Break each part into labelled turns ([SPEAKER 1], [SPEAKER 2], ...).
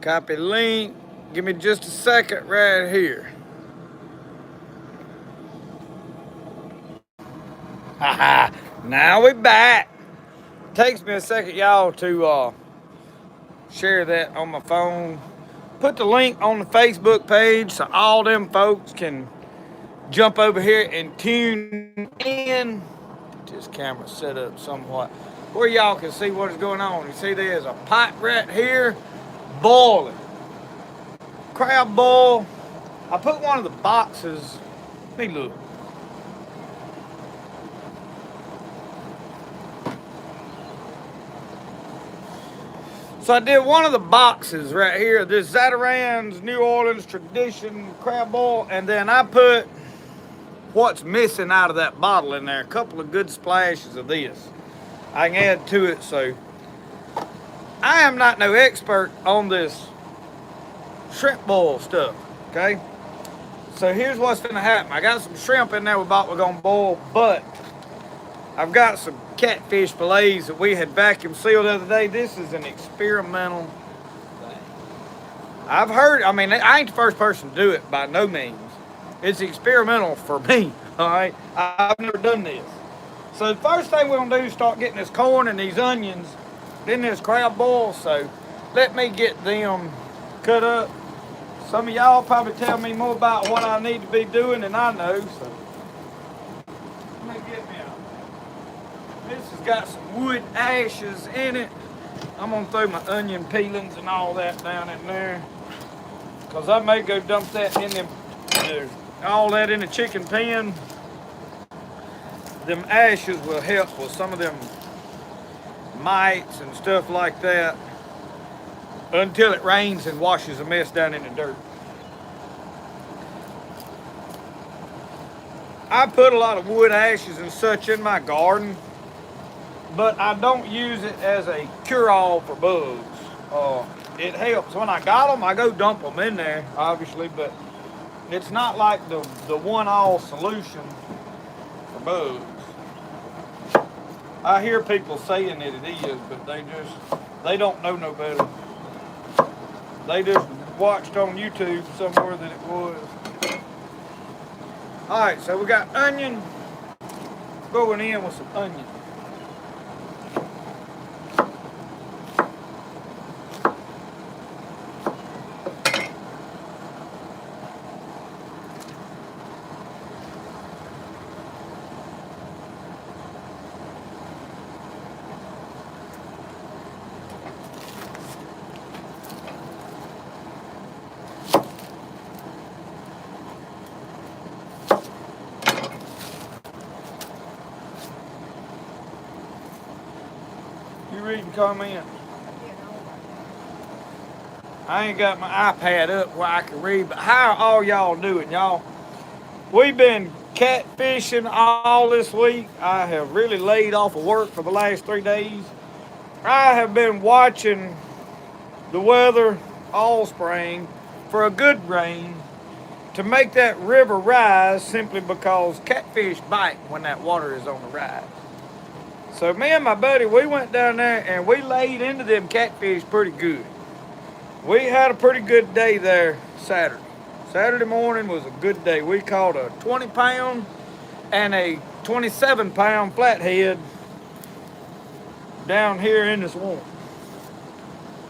[SPEAKER 1] Copy link. Give me just a second right here. Haha. Now we back. Takes me a second, y'all, to share that on my phone. Put the link on the Facebook page so all them folks can jump over here and tune in. Get this camera set up somewhat where y'all can see what is going on. You see there's a pot right here boiling. Crab boil. I put one of the boxes. Let me look. So I did one of the boxes right here, this Zataran's New Orleans Tradition crab boil, and then I put what's missing out of that bottle in there, a couple of good splashes of this. I can add to it, so I am not no expert on this shrimp boil stuff, okay? So here's what's gonna happen. I got some shrimp in there we bought we're gonna boil, but I've got some catfish fillets that we had vacuum sealed the other day. This is an experimental thing. I've heard, I mean, I ain't the first person to do it by no means. It's experimental for me, all right? I've never done this. So the first thing we're gonna do is start getting this corn and these onions, then this crab boil. So let me get them cut up. Some of y'all probably tell me more about what I need to be doing than I know, so let me get me a, this has got some wood ashes in it. I'm gonna throw my onion peelings and all that down in there, because I may go dump that in them, all that in the chicken pen. Them ashes will help with some of them mites and stuff like that until it rains and washes the mess down in the dirt. I put a lot of wood ashes and such in my garden, but I don't use it as a cure-all for bugs. It helps. When I got them, I go dump them in there, obviously, but it's not like the one-all solution for bugs. I hear people saying that it is, but they don't know no better. They just watched on YouTube somewhere that it was. All right, so we got onion going in with some onion. You reading comments? I ain't got my iPad up where I can read, but how are all y'all doing, y'all? We've been catfishing all this week. I have really laid off of work for the last 3 days. I have been watching the weather all spring for a good rain to make that river rise, simply because catfish bite when that water is on the rise. So me and my buddy, we went down there and we laid into them catfish pretty good. We had a pretty good day there Saturday. Saturday morning was a good day. We caught a 20-pound and a 27-pound flathead down here in the swamp,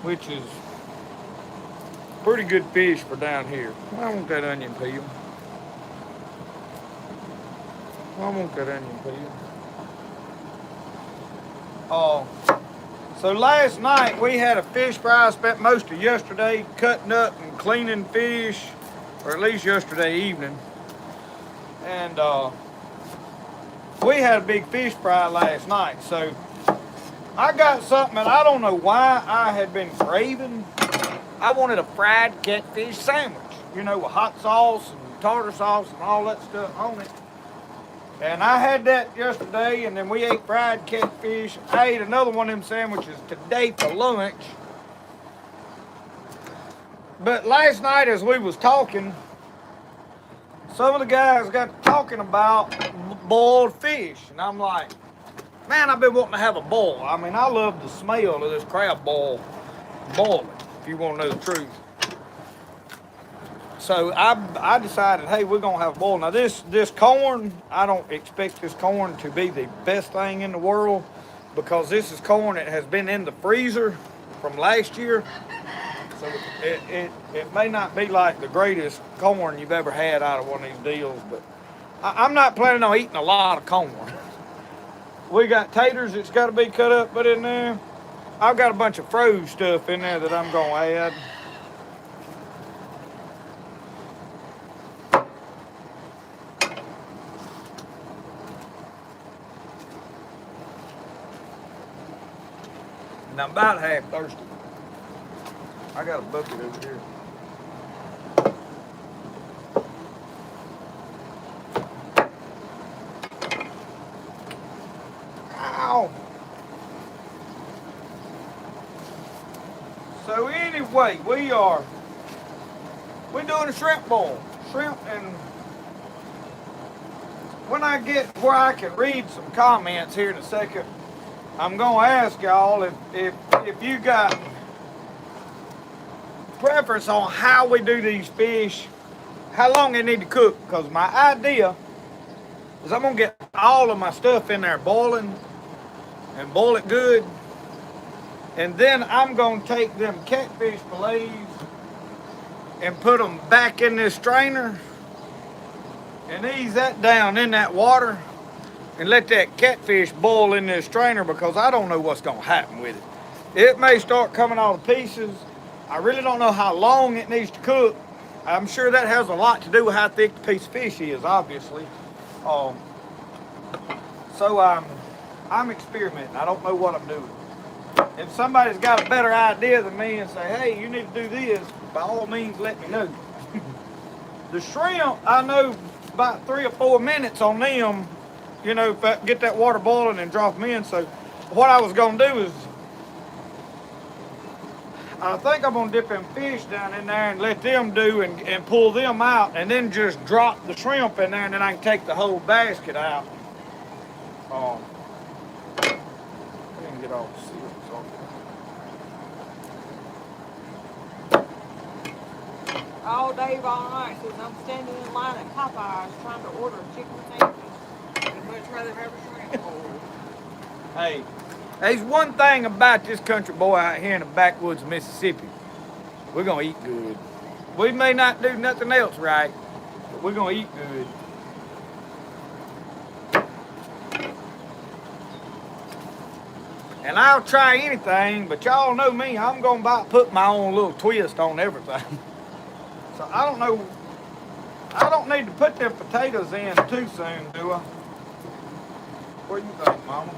[SPEAKER 1] which is pretty good fish for down here. I want that onion peel. I want that onion peel. So last night we had a fish fry. I spent most of yesterday cutting up and cleaning fish, or at least yesterday evening. And we had a big fish fry last night. So I got something that I don't know why I had been craving. I wanted a fried catfish sandwich, you know, with hot sauce and tartar sauce and all that stuff on it. And I had that yesterday, and then we ate fried catfish. I ate another one of them sandwiches today for lunch. But last night as we was talking, some of the guys got talking about boiled fish. And I'm like, man, I've been wanting to have a boil. I mean, I love the smell of this crab boil boiling. if you want to know the truth. So I decided, hey, we're gonna have a boil. Now this corn, I don't expect this corn to be the best thing in the world because this is corn that has been in the freezer from last year. So it may not be like the greatest corn you've ever had out of one of these deals, but I'm not planning on eating a lot of corn. We got taters that's got to be cut up, put in there. I've got a bunch of froze stuff in there that I'm gonna add. And I'm about half thirsty. I got a bucket over here. Ow! So anyway, we're doing a shrimp boil. Shrimp, and when I get where I can read some comments here in a second, I'm gonna ask y'all if you got preference on how we do these fish, how long they need to cook, because my idea is I'm gonna get all of my stuff in there boiling and boil it good, and then I'm gonna take them catfish fillets and put them back in this strainer and ease that down in that water and let that catfish boil in this strainer, because I don't know what's gonna happen with it. It may start coming all to pieces. I really don't know how long it needs to cook. I'm sure that has a lot to do with how thick the piece of fish is, obviously. So I'm experimenting. I don't know what I'm doing. If somebody's got a better idea than me and say, hey, you need to do this, by all means, let me know. The shrimp, I know about 3 or 4 minutes on them, you know, if I get that water boiling and drop them in. So what I was going to do is, I think I'm going to dip them fish down in there and let them do and pull them out, and then just drop the shrimp in there, and then I can take the whole basket out. I didn't get all the seals off.
[SPEAKER 2] All day, all night, since I'm standing in line at Popeyes trying to order a chicken sandwich. I'd much rather have a shrimp bowl.
[SPEAKER 1] Hey, there's one thing about this country boy out here in the backwoods of Mississippi. We're gonna eat good. We may not do nothing else right, but we're gonna eat good. And I'll try anything, but y'all know me, I'm gonna put my own little twist on everything. So I don't know, I don't need to put them potatoes in too soon, do I? What do you think, Mama?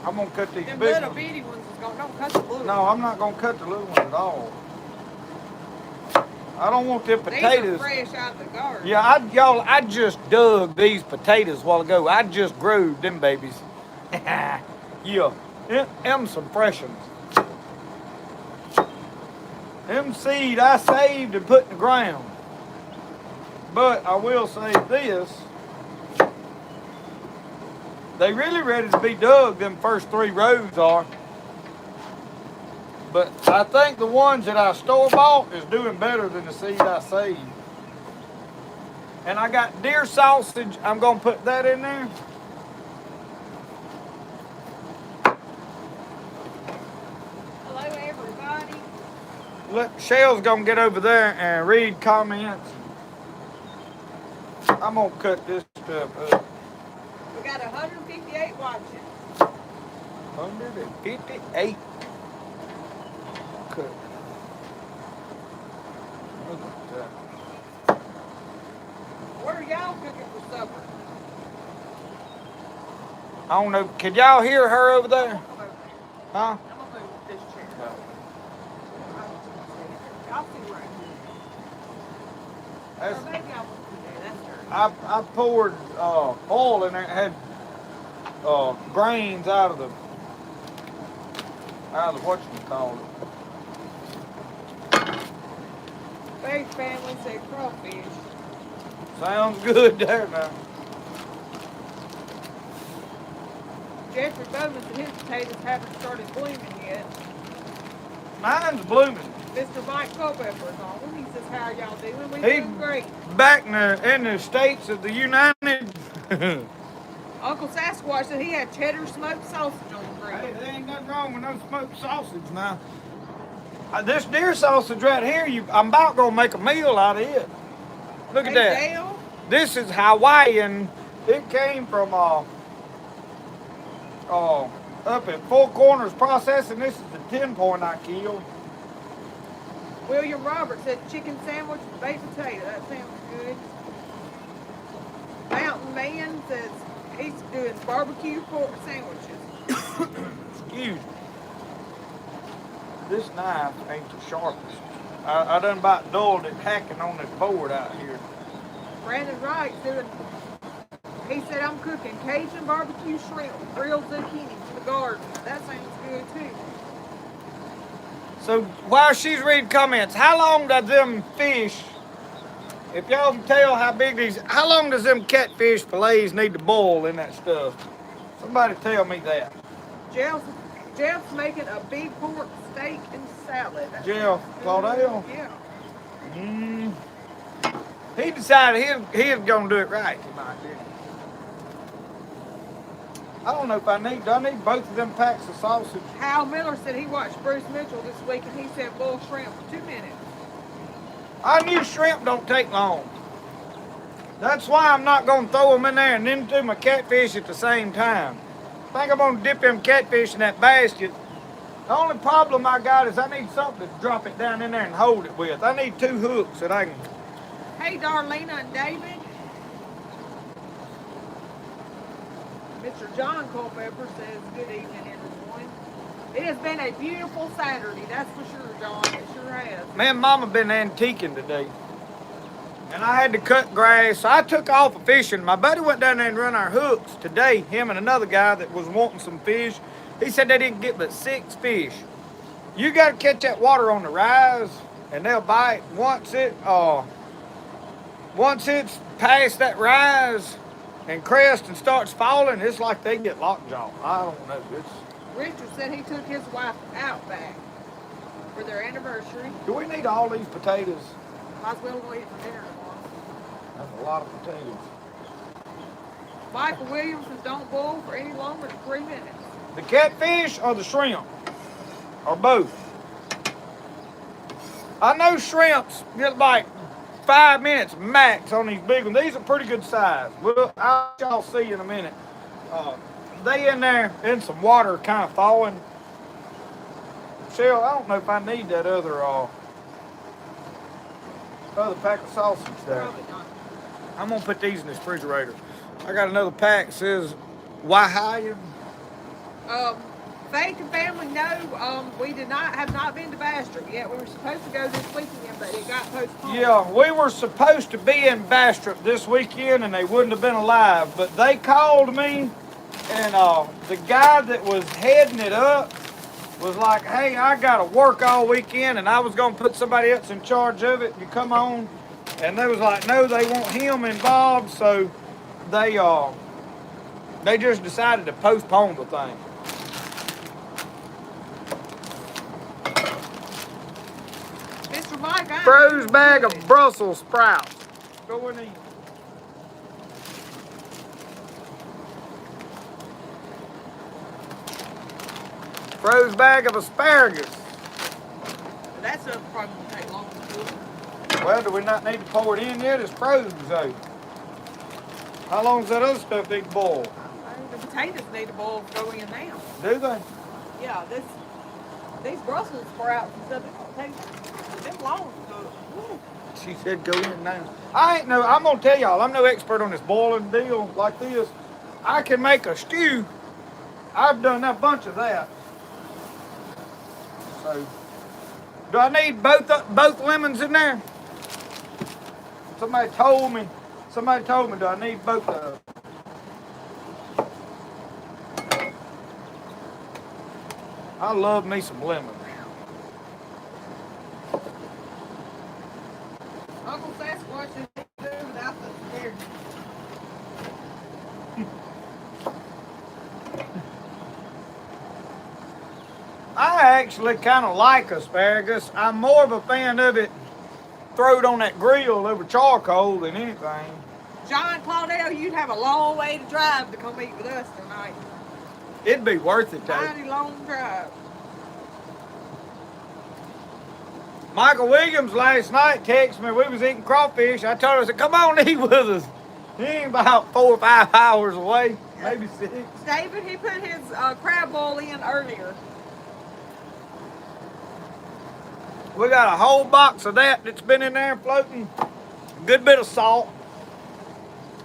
[SPEAKER 1] I'm gonna cut these
[SPEAKER 2] Them
[SPEAKER 1] big
[SPEAKER 2] little
[SPEAKER 1] ones.
[SPEAKER 2] bitty ones is gonna, don't cut the little
[SPEAKER 1] No, I'm not gonna cut the little ones at all. I don't want them potatoes.
[SPEAKER 2] These are fresh out the garden.
[SPEAKER 1] Yeah, I just dug these potatoes a while ago. I just grew them babies. Yeah, them some fresh ones. Them seed I saved and put in the ground. But I will say this. They really ready to be dug, them first 3 rows are. But I think the ones that I store-bought is doing better than the seed I saved. And I got deer sausage. I'm going to put that in there.
[SPEAKER 2] Hello, everybody.
[SPEAKER 1] Look, Shell's going to get over there and read comments. I'm going to cut this stuff up.
[SPEAKER 2] We got 158 watching.
[SPEAKER 1] 158. Okay. Look at that.
[SPEAKER 2] What are y'all cooking for supper?
[SPEAKER 1] I don't know. Could y'all hear her over there? Huh?
[SPEAKER 2] I'm gonna move this chair. Y'all see right here.
[SPEAKER 1] That's,
[SPEAKER 2] Or maybe I won't do that. That's dirty.
[SPEAKER 1] I poured oil in there. It had grains out of the whatchamacallit.
[SPEAKER 2] Big family said crawfish.
[SPEAKER 1] Sounds good there now.
[SPEAKER 2] Jeffrey Bowman said his potatoes haven't started blooming yet.
[SPEAKER 1] Mine's blooming.
[SPEAKER 2] Mr. Mike Culpepper's on. He says, how y'all doing? We
[SPEAKER 1] He
[SPEAKER 2] doing great.
[SPEAKER 1] back in the States of the United.
[SPEAKER 2] Uncle Sasquatch said he had cheddar smoked sausage on the grill.
[SPEAKER 1] Hey, there ain't nothing wrong with no smoked sausage now. This deer sausage right here, I'm about gonna make a meal out of it. Look at that.
[SPEAKER 2] Dale?
[SPEAKER 1] This is Hawaiian. It came from up at Four Corners Processing. This is the 10-point I killed.
[SPEAKER 2] William Roberts said chicken sandwich with baked potato. That sounds good. Mountain Man says he's doing barbecue pork sandwiches.
[SPEAKER 1] Excuse me. This knife ain't the sharpest. I done about dulled it hacking on this board out here.
[SPEAKER 2] Brandon Wright's doing, he said, I'm cooking Cajun barbecue shrimp, grilled zucchini for the garden. That sounds good too.
[SPEAKER 1] So while she's reading comments, how long does them fish, if y'all can tell how big these, how long does them catfish fillets need to boil in that stuff? Somebody tell me that.
[SPEAKER 2] Jeff's making a big pork steak and salad.
[SPEAKER 1] Jeff Claudel?
[SPEAKER 2] Yeah.
[SPEAKER 1] He decided he was gonna do it right tonight, didn't he? I don't know if do I need both of them packs of sausage?
[SPEAKER 2] Hal Miller said he watched Bruce Mitchell this week and he said boil shrimp for 2 minutes.
[SPEAKER 1] I knew shrimp don't take long. That's why I'm not gonna throw them in there and then do my catfish at the same time. I think I'm gonna dip them catfish in that basket. The only problem I got is I need something to drop it down in there and hold it with. I need 2 hooks that I can.
[SPEAKER 2] Hey, Darlena and David. Mr. John Culpepper says, good evening, everyone. It has been a beautiful Saturday, that's for sure, John. It sure has.
[SPEAKER 1] Me and Mama been antiquing today. And I had to cut grass. So I took off of fishing. My buddy went down there and run our hooks today, him and another guy that was wanting some fish. He said they didn't get but 6 fish. You got to catch that water on the rise, and they'll bite. Once it's past that rise and crest and starts falling, it's like they get lockjaw. I don't know.
[SPEAKER 2] Richard said he took his wife out back for their anniversary.
[SPEAKER 1] Do we need all these potatoes?
[SPEAKER 2] Might as well go eat for dinner tomorrow.
[SPEAKER 1] That's a lot of potatoes.
[SPEAKER 2] Michael Williams says don't boil for any longer than 3 minutes.
[SPEAKER 1] The catfish or the shrimp? Or both? I know shrimps get like 5 minutes max on these big ones. These are pretty good size. Well, I'll let y'all see in a minute. They in there in some water kind of falling. Michelle, I don't know if I need that other pack of sausage there.
[SPEAKER 2] Probably not.
[SPEAKER 1] I'm gonna put these in the refrigerator. I got another pack that says Wahia.
[SPEAKER 2] Faith and family, no, we have not been to Bastrop yet. We were supposed to go this weekend, but it got postponed.
[SPEAKER 1] Yeah, we were supposed to be in Bastrop this weekend and they wouldn't have been alive, but they called me and the guy that was heading it up was like, hey, I gotta work all weekend and I was gonna put somebody else in charge of it. You come on. And they was like, no, they want him involved, so they just decided to postpone the thing.
[SPEAKER 2] Mr. Mike,
[SPEAKER 1] Froze bag of Brussels sprouts. Go in eat. Froze bag of asparagus.
[SPEAKER 2] That's probably going to take longer to cook.
[SPEAKER 1] Well, do we not need to pour it in yet? It's frozen, though. How long does that other stuff need to boil?
[SPEAKER 2] The potatoes need to boil to go in now.
[SPEAKER 1] Do they?
[SPEAKER 2] Yeah, these Brussels sprouts and stuff, they take them long to cook. Woo.
[SPEAKER 1] She said go in now. I'm gonna tell y'all, I'm no expert on this boiling deal like this. I can make a stew. I've done a bunch of that. So, do I need both lemons in there? Somebody told me, do I need both of them? I love me some lemon.
[SPEAKER 2] Uncle Sasquatch is doing without the beer.
[SPEAKER 1] I actually kind of like asparagus. I'm more of a fan of it throwed on that grill over charcoal than anything.
[SPEAKER 2] John, Claudel, you'd have a long way to drive to come eat with us tonight.
[SPEAKER 1] It'd be worth it, though.
[SPEAKER 2] Mighty long drive.
[SPEAKER 1] Michael Williams last night texted me. We was eating crawfish. I told her, I said, come on, eat with us. He ain't about 4 or 5 hours away, maybe 6.
[SPEAKER 2] David, he put his crab boil in earlier.
[SPEAKER 1] We got a whole box of that's been in there floating. Good bit of salt.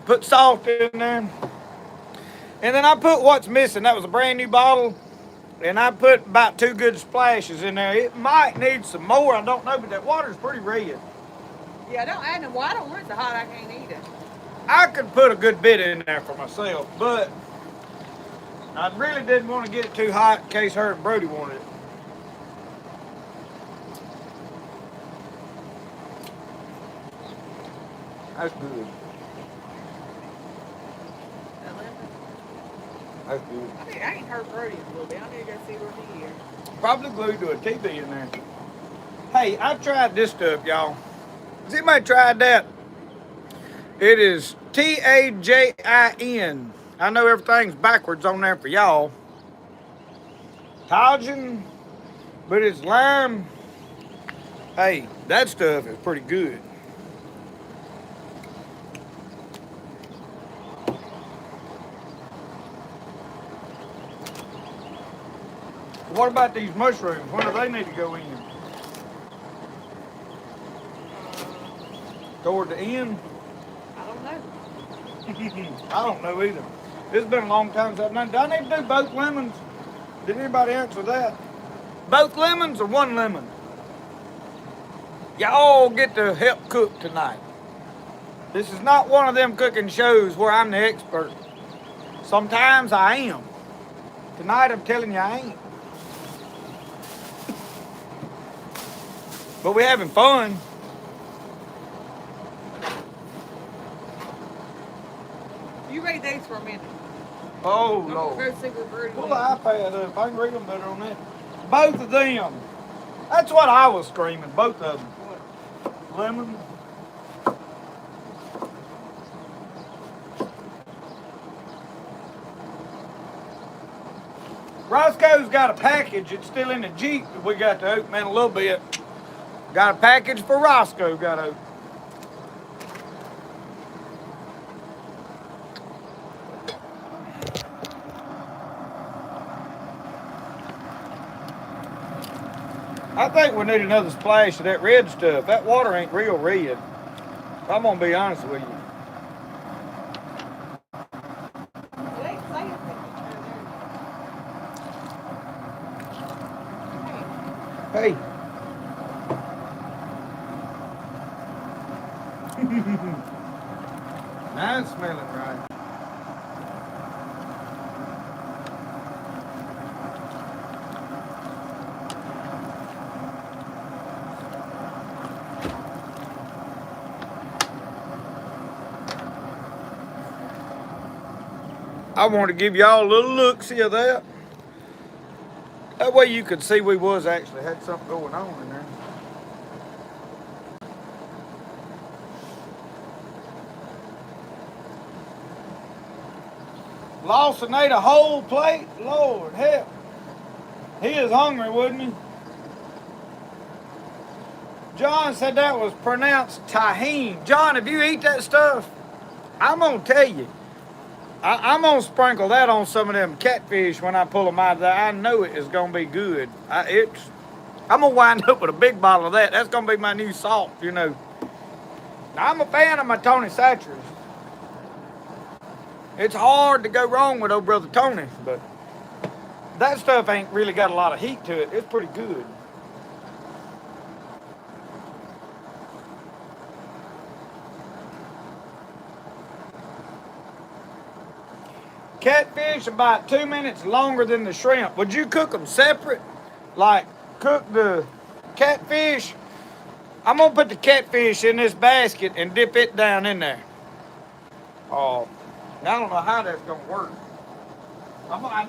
[SPEAKER 1] Put salt in there. And then I put what's missing. That was a brand new bottle. And I put about 2 good splashes in there. It might need some more. I don't know, but that water's pretty red.
[SPEAKER 2] Yeah, don't add no. Well, I don't want it so hot I can't eat it.
[SPEAKER 1] I could put a good bit in there for myself, but I really didn't want to get it too hot in case her and Brody wanted it. That's good. That's good.
[SPEAKER 2] I ain't heard Brody in a little bit. I need to go see where he is.
[SPEAKER 1] Probably glued to a TV in there. Hey, I tried this stuff, y'all. Has anybody tried that? It is Tajin. I know everything's backwards on there for y'all. Tajin, but it's lime. Hey, that stuff is pretty good. What about these mushrooms? When do they need to go in? Toward the end?
[SPEAKER 2] I don't know.
[SPEAKER 1] I don't know either. It's been a long time since I've done. Do I need to do both lemons? Did anybody answer that? Both lemons or one lemon? Y'all get to help cook tonight. This is not one of them cooking shows where I'm the expert. Sometimes I am. Tonight I'm telling you I ain't. But we're having fun.
[SPEAKER 2] You read these for a minute.
[SPEAKER 1] Oh,
[SPEAKER 2] I'm
[SPEAKER 1] Lord.
[SPEAKER 2] gonna go see where Brody
[SPEAKER 1] Pull the
[SPEAKER 2] went.
[SPEAKER 1] iPad up. I can read them better on that. Both of them. That's what I was screaming. Both of them.
[SPEAKER 2] What?
[SPEAKER 1] Lemon. Roscoe's got a package. It's still in the Jeep that we got to open in a little bit. Got a package for Roscoe. Got to open. I think we need another splash of that red stuff. That water ain't real red. I'm gonna be honest with you.
[SPEAKER 2] It ain't saying anything.
[SPEAKER 1] Hey. Now it's smelling right. I want to give y'all a little look-see of that. That way you could see we was actually had something going on in there. Lawson ate a whole plate? Lord help. He is hungry, wasn't he? John said that was pronounced tahine. John, if you eat that stuff, I'm going to tell you. I'm going to sprinkle that on some of them catfish when I pull them out of there. I know it is going to be good. I'm going to wind up with a big bottle of that. That's going to be my new salt, you know. Now, I'm a fan of my Tony Satchers. It's hard to go wrong with old brother Tony, but that stuff ain't really got a lot of heat to it. It's pretty good. Catfish about 2 minutes longer than the shrimp. Would you cook them separate? Like cook the catfish? I'm gonna put the catfish in this basket and dip it down in there. Oh, I don't know how that's gonna work. I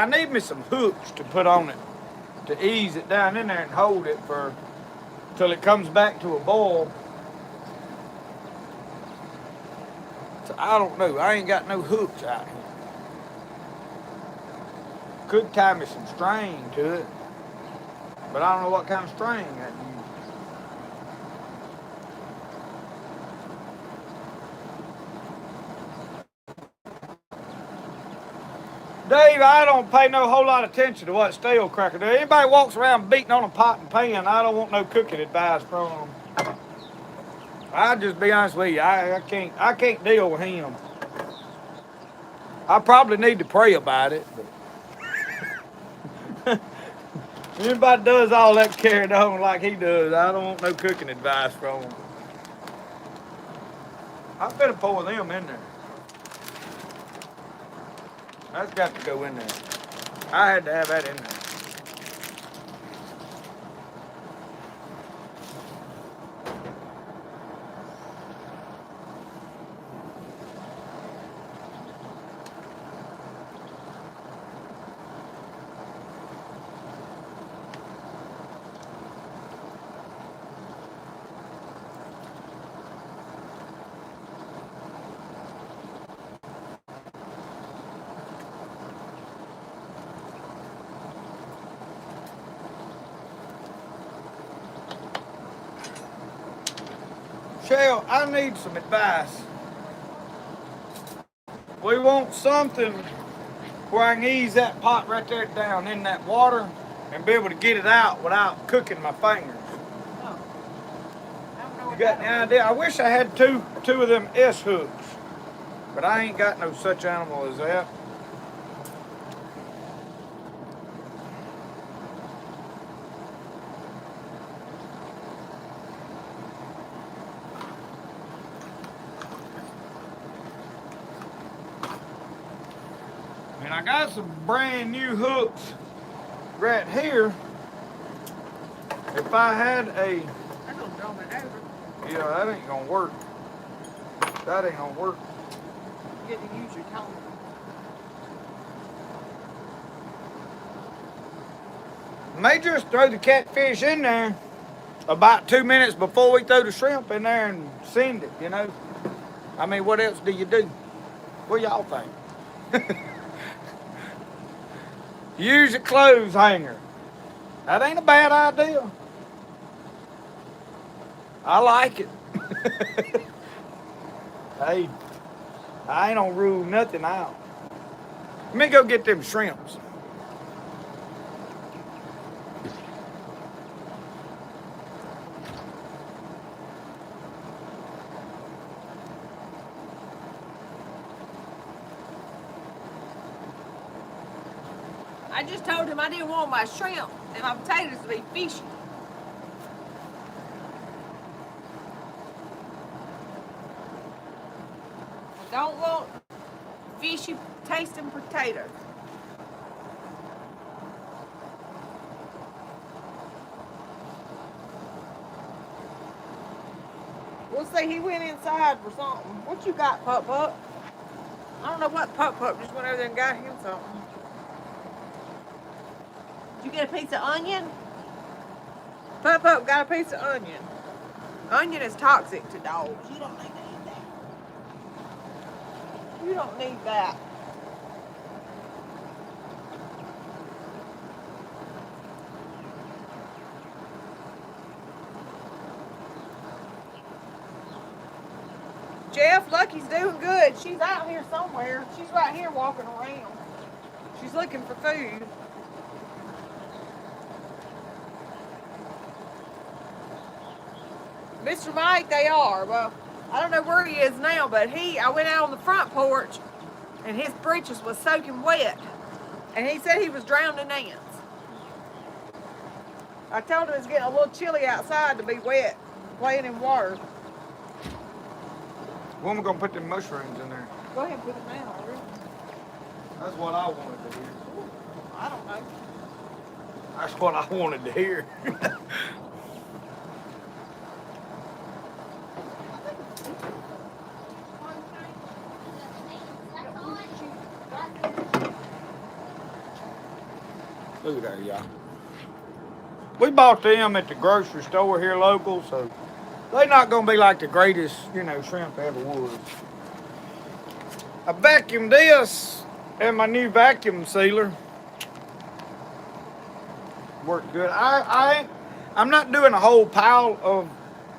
[SPEAKER 1] need me some hooks to put on it. to ease it down in there and hold it for till it comes back to a boil. So I don't know. I ain't got no hooks out here. Could tie me some string to it, but I don't know what kind of string I'd use. Dave, I don't pay no whole lot of attention to what stale cracker do. Anybody walks around beating on a pot and pan, I don't want no cooking advice from them. I'll just be honest with you, I can't deal with him. I probably need to pray about it, but anybody does all that carried on like he does, I don't want no cooking advice from him. I better pour them in there. That's got to go in there. I had to have that in there. Shell, I need some advice. We want something where I can ease that pot right there down in that water and be able to get it out without cooking my fingers.
[SPEAKER 2] Oh. I don't know
[SPEAKER 1] You got any idea? I wish I had two of them S hooks, but I ain't got no such animal as that. And I got some brand new hooks right here. If I had a,
[SPEAKER 2] That's gonna draw me over.
[SPEAKER 1] yeah, that ain't gonna work. That ain't gonna work.
[SPEAKER 2] You get to use your tongue.
[SPEAKER 1] May just throw the catfish in there about 2 minutes before we throw the shrimp in there and send it, you know. I mean, what else do you do? What y'all think? Use a clothes hanger. That ain't a bad idea. I like it. Hey, I ain't gonna rule nothing out. Let me go get them shrimps.
[SPEAKER 2] I just told him I didn't want my shrimp and my potatoes to be fishy. I don't want fishy tasting potatoes. We'll see, he went inside for something. What you got, Pup Pup? I don't know what Pup Pup just went over there and got him something. Did you get a piece of onion? Pup Pup got a piece of onion. Onion is toxic to dogs. You don't need to eat that. You don't need that. Jeff, Lucky's doing good. She's out here somewhere. She's right here walking around. She's looking for food. Mr. Mike, they are. Well, I don't know where he is now, but I went out on the front porch and his breeches was soaking wet. And he said he was drowning ants. I told him it's getting a little chilly outside to be wet, playing in water.
[SPEAKER 1] When we gonna put them mushrooms in there?
[SPEAKER 2] Go ahead and put them down, Audrey.
[SPEAKER 1] That's what I wanted to hear.
[SPEAKER 2] I don't know.
[SPEAKER 1] That's what I wanted to hear. Look at that, y'all. We bought them at the grocery store here local, so they're not gonna be like the greatest, shrimp ever was. I vacuumed this and my new vacuum sealer. Worked good. I'm not doing a whole pile of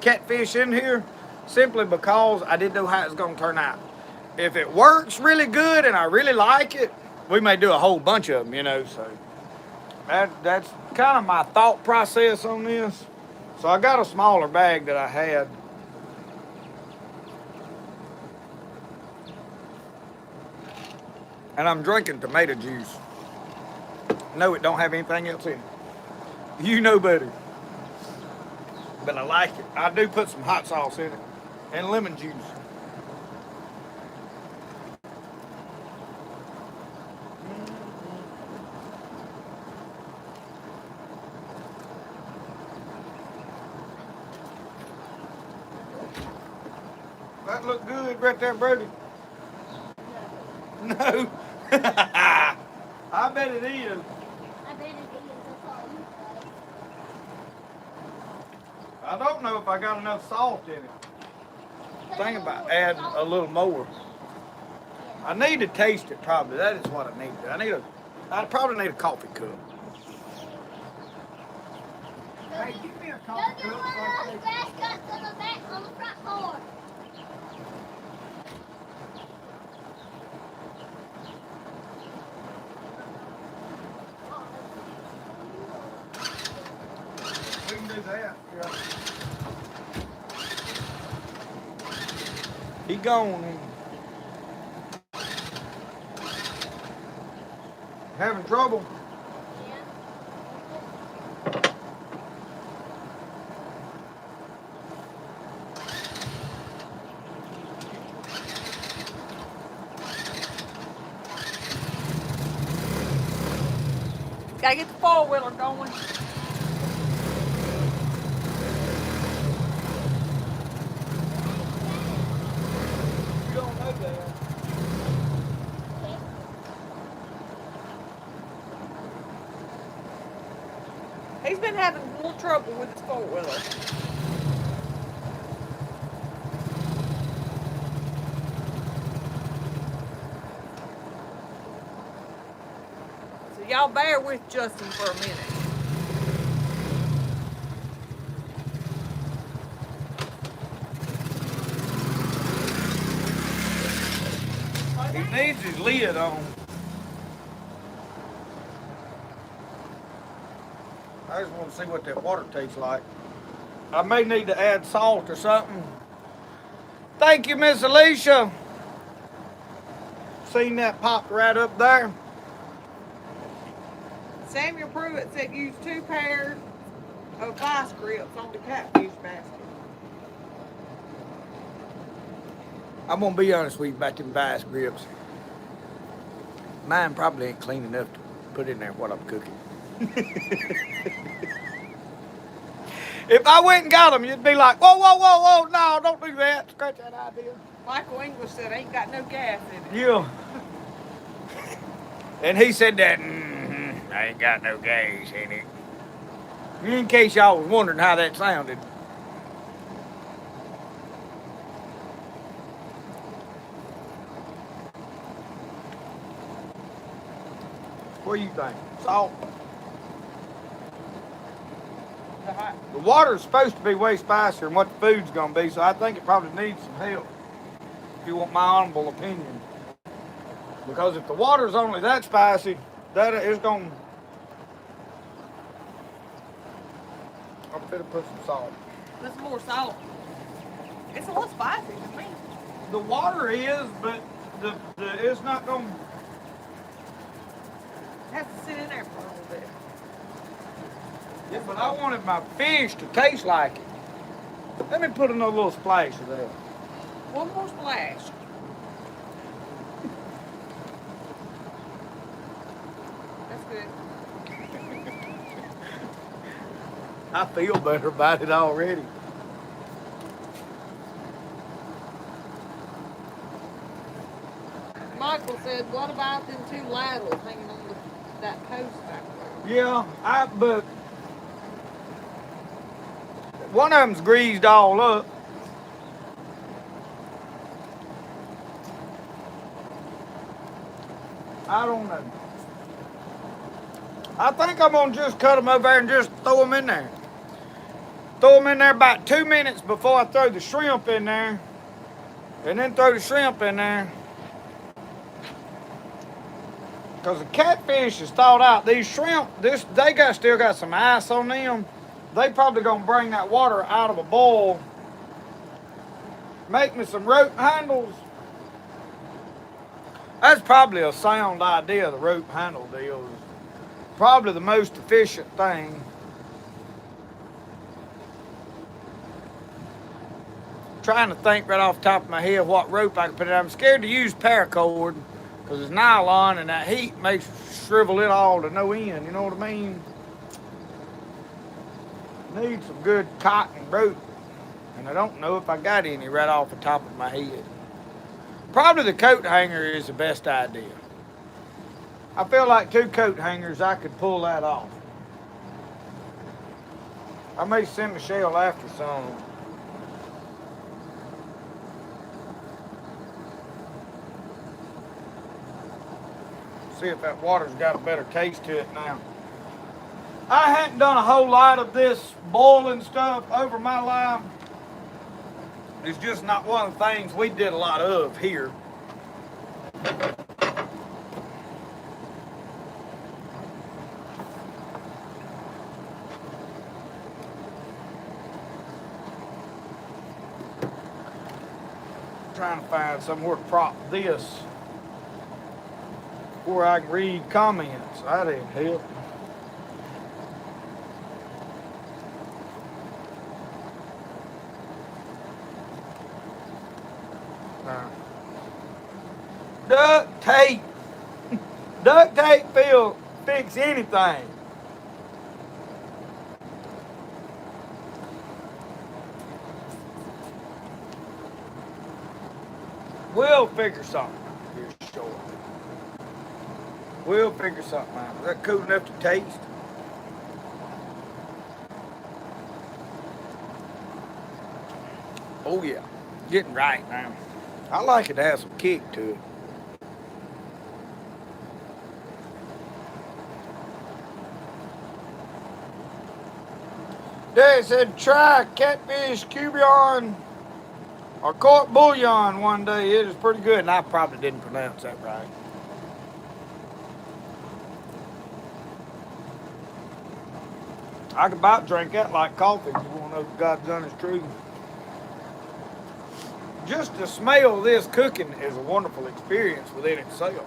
[SPEAKER 1] catfish in here simply because I didn't know how it's gonna turn out. If it works really good and I really like it, we may do a whole bunch of them, so that's kind of my thought process on this. So I got a smaller bag that I had. And I'm drinking tomato juice. No, it don't have anything else in it. You know better. But I like it. I do put some hot sauce in it. And lemon juice. That look good right there, Brody. No. I bet it is.
[SPEAKER 3] I bet it is. That's all you say.
[SPEAKER 1] I don't know if I got enough salt in it. Think about adding a little more. I need to taste it probably. That is what I need. I probably need a coffee cup. Hey, give me a coffee
[SPEAKER 3] Go get one of those grass cuts on the back on the front porch.
[SPEAKER 1] We can do that. Yeah. He gone. Having trouble?
[SPEAKER 2] Gotta get the four-wheeler going.
[SPEAKER 1] You don't know that.
[SPEAKER 2] He's been having a little trouble with his four-wheeler. So y'all bear with Justin for a minute.
[SPEAKER 1] He needs his lid on. I just want to see what that water tastes like. I may need to add salt or something. Thank you, Miss Alicia. Seen that popped right up there.
[SPEAKER 2] Samuel Pruitt said use 2 pairs of vice grips on the catfish basket.
[SPEAKER 1] I'm gonna be honest with you about them vice grips. Mine probably ain't clean enough to put in there what I'm cooking. If I went and got them, you'd be like, whoa, whoa, whoa, whoa, no, don't do that. Scratch that idea.
[SPEAKER 2] Michael English said ain't got no gas in it.
[SPEAKER 1] Yeah. And he said that, I ain't got no gas in it. In case y'all was wondering how that sounded. What do you think? Salt? The water's supposed to be way spicier than what the food's gonna be, so I think it probably needs some help. If you want my honorable opinion. Because if the water's only that spicy, that is gonna... I'm gonna put some salt.
[SPEAKER 2] Put some more salt. It's a little spicy to me.
[SPEAKER 1] The water is, but it's not gonna...
[SPEAKER 2] It has to sit in there for a little bit.
[SPEAKER 1] Yeah, but I wanted my fish to taste like it. Let me put another little splash of that.
[SPEAKER 2] One more splash. That's good.
[SPEAKER 1] I feel better about it already.
[SPEAKER 2] Michael said, what about them 2 laterals hanging on that post back there?
[SPEAKER 1] Yeah, but One of them's greased all up. I don't know. I think I'm gonna just cut them over there and just throw them in there. Throw them in there about 2 minutes before I throw the shrimp in there. And then throw the shrimp in there. Because the catfish is thawed out. These shrimp, they still got some ice on them. They probably gonna bring that water out of a boil. Make me some rope handles. That's probably a sound idea, the rope handle deal. Probably the most efficient thing. Trying to think right off the top of my head what rope I can put in. I'm scared to use paracord because it's nylon and that heat makes shrivel it all to no end. You know what I mean? Need some good cotton rope. And I don't know if I got any right off the top of my head. Probably the coat hanger is the best idea. I feel like 2 coat hangers, I could pull that off. I may send Michelle after some. See if that water's got a better taste to it now. I hadn't done a whole lot of this boiling stuff over my life. It's just not one of the things we did a lot of here. Trying to find somewhere to prop this where I can read comments. That didn't help. Duct tape. Duct tape will fix anything. We'll figure something here short. We'll figure something out. Is that cool enough to taste? Oh yeah, getting right now. I like it to have some kick to it. Dad said try catfish cubillon or court bouillon one day. It is pretty good, and I probably didn't pronounce that right. I could about drink that like coffee if you want to know if God's done is true. Just the smell of this cooking is a wonderful experience within itself.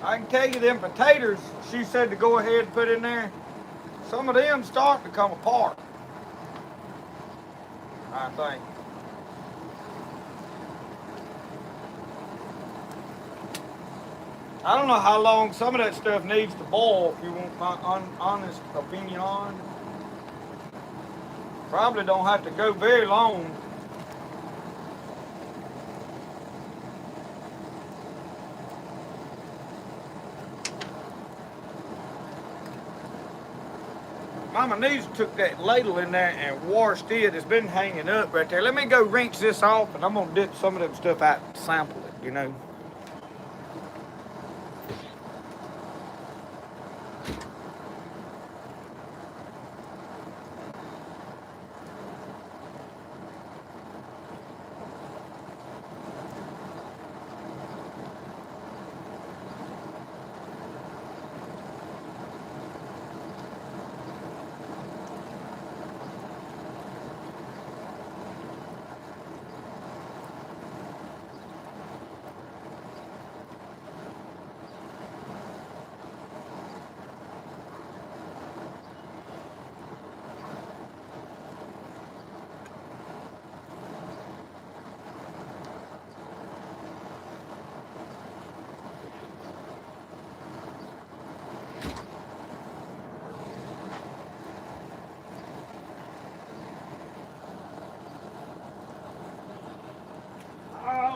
[SPEAKER 1] I can tell you them potatoes she said to go ahead and put in there, some of them starting to come apart, I think. I don't know how long some of that stuff needs to boil, if you want my honest opinion on it. Probably don't have to go very long. Mama Nisa took that ladle in there and washed it. It's been hanging up right there. Let me go rinse this off, and I'm gonna dip some of them stuff out and sample it, you know.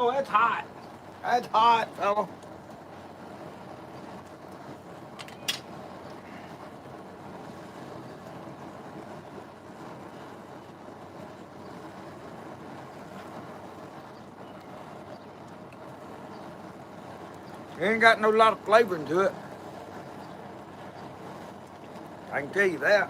[SPEAKER 1] Oh, that's hot. That's hot, fella. It ain't got no lot of flavoring to it. I can tell you that.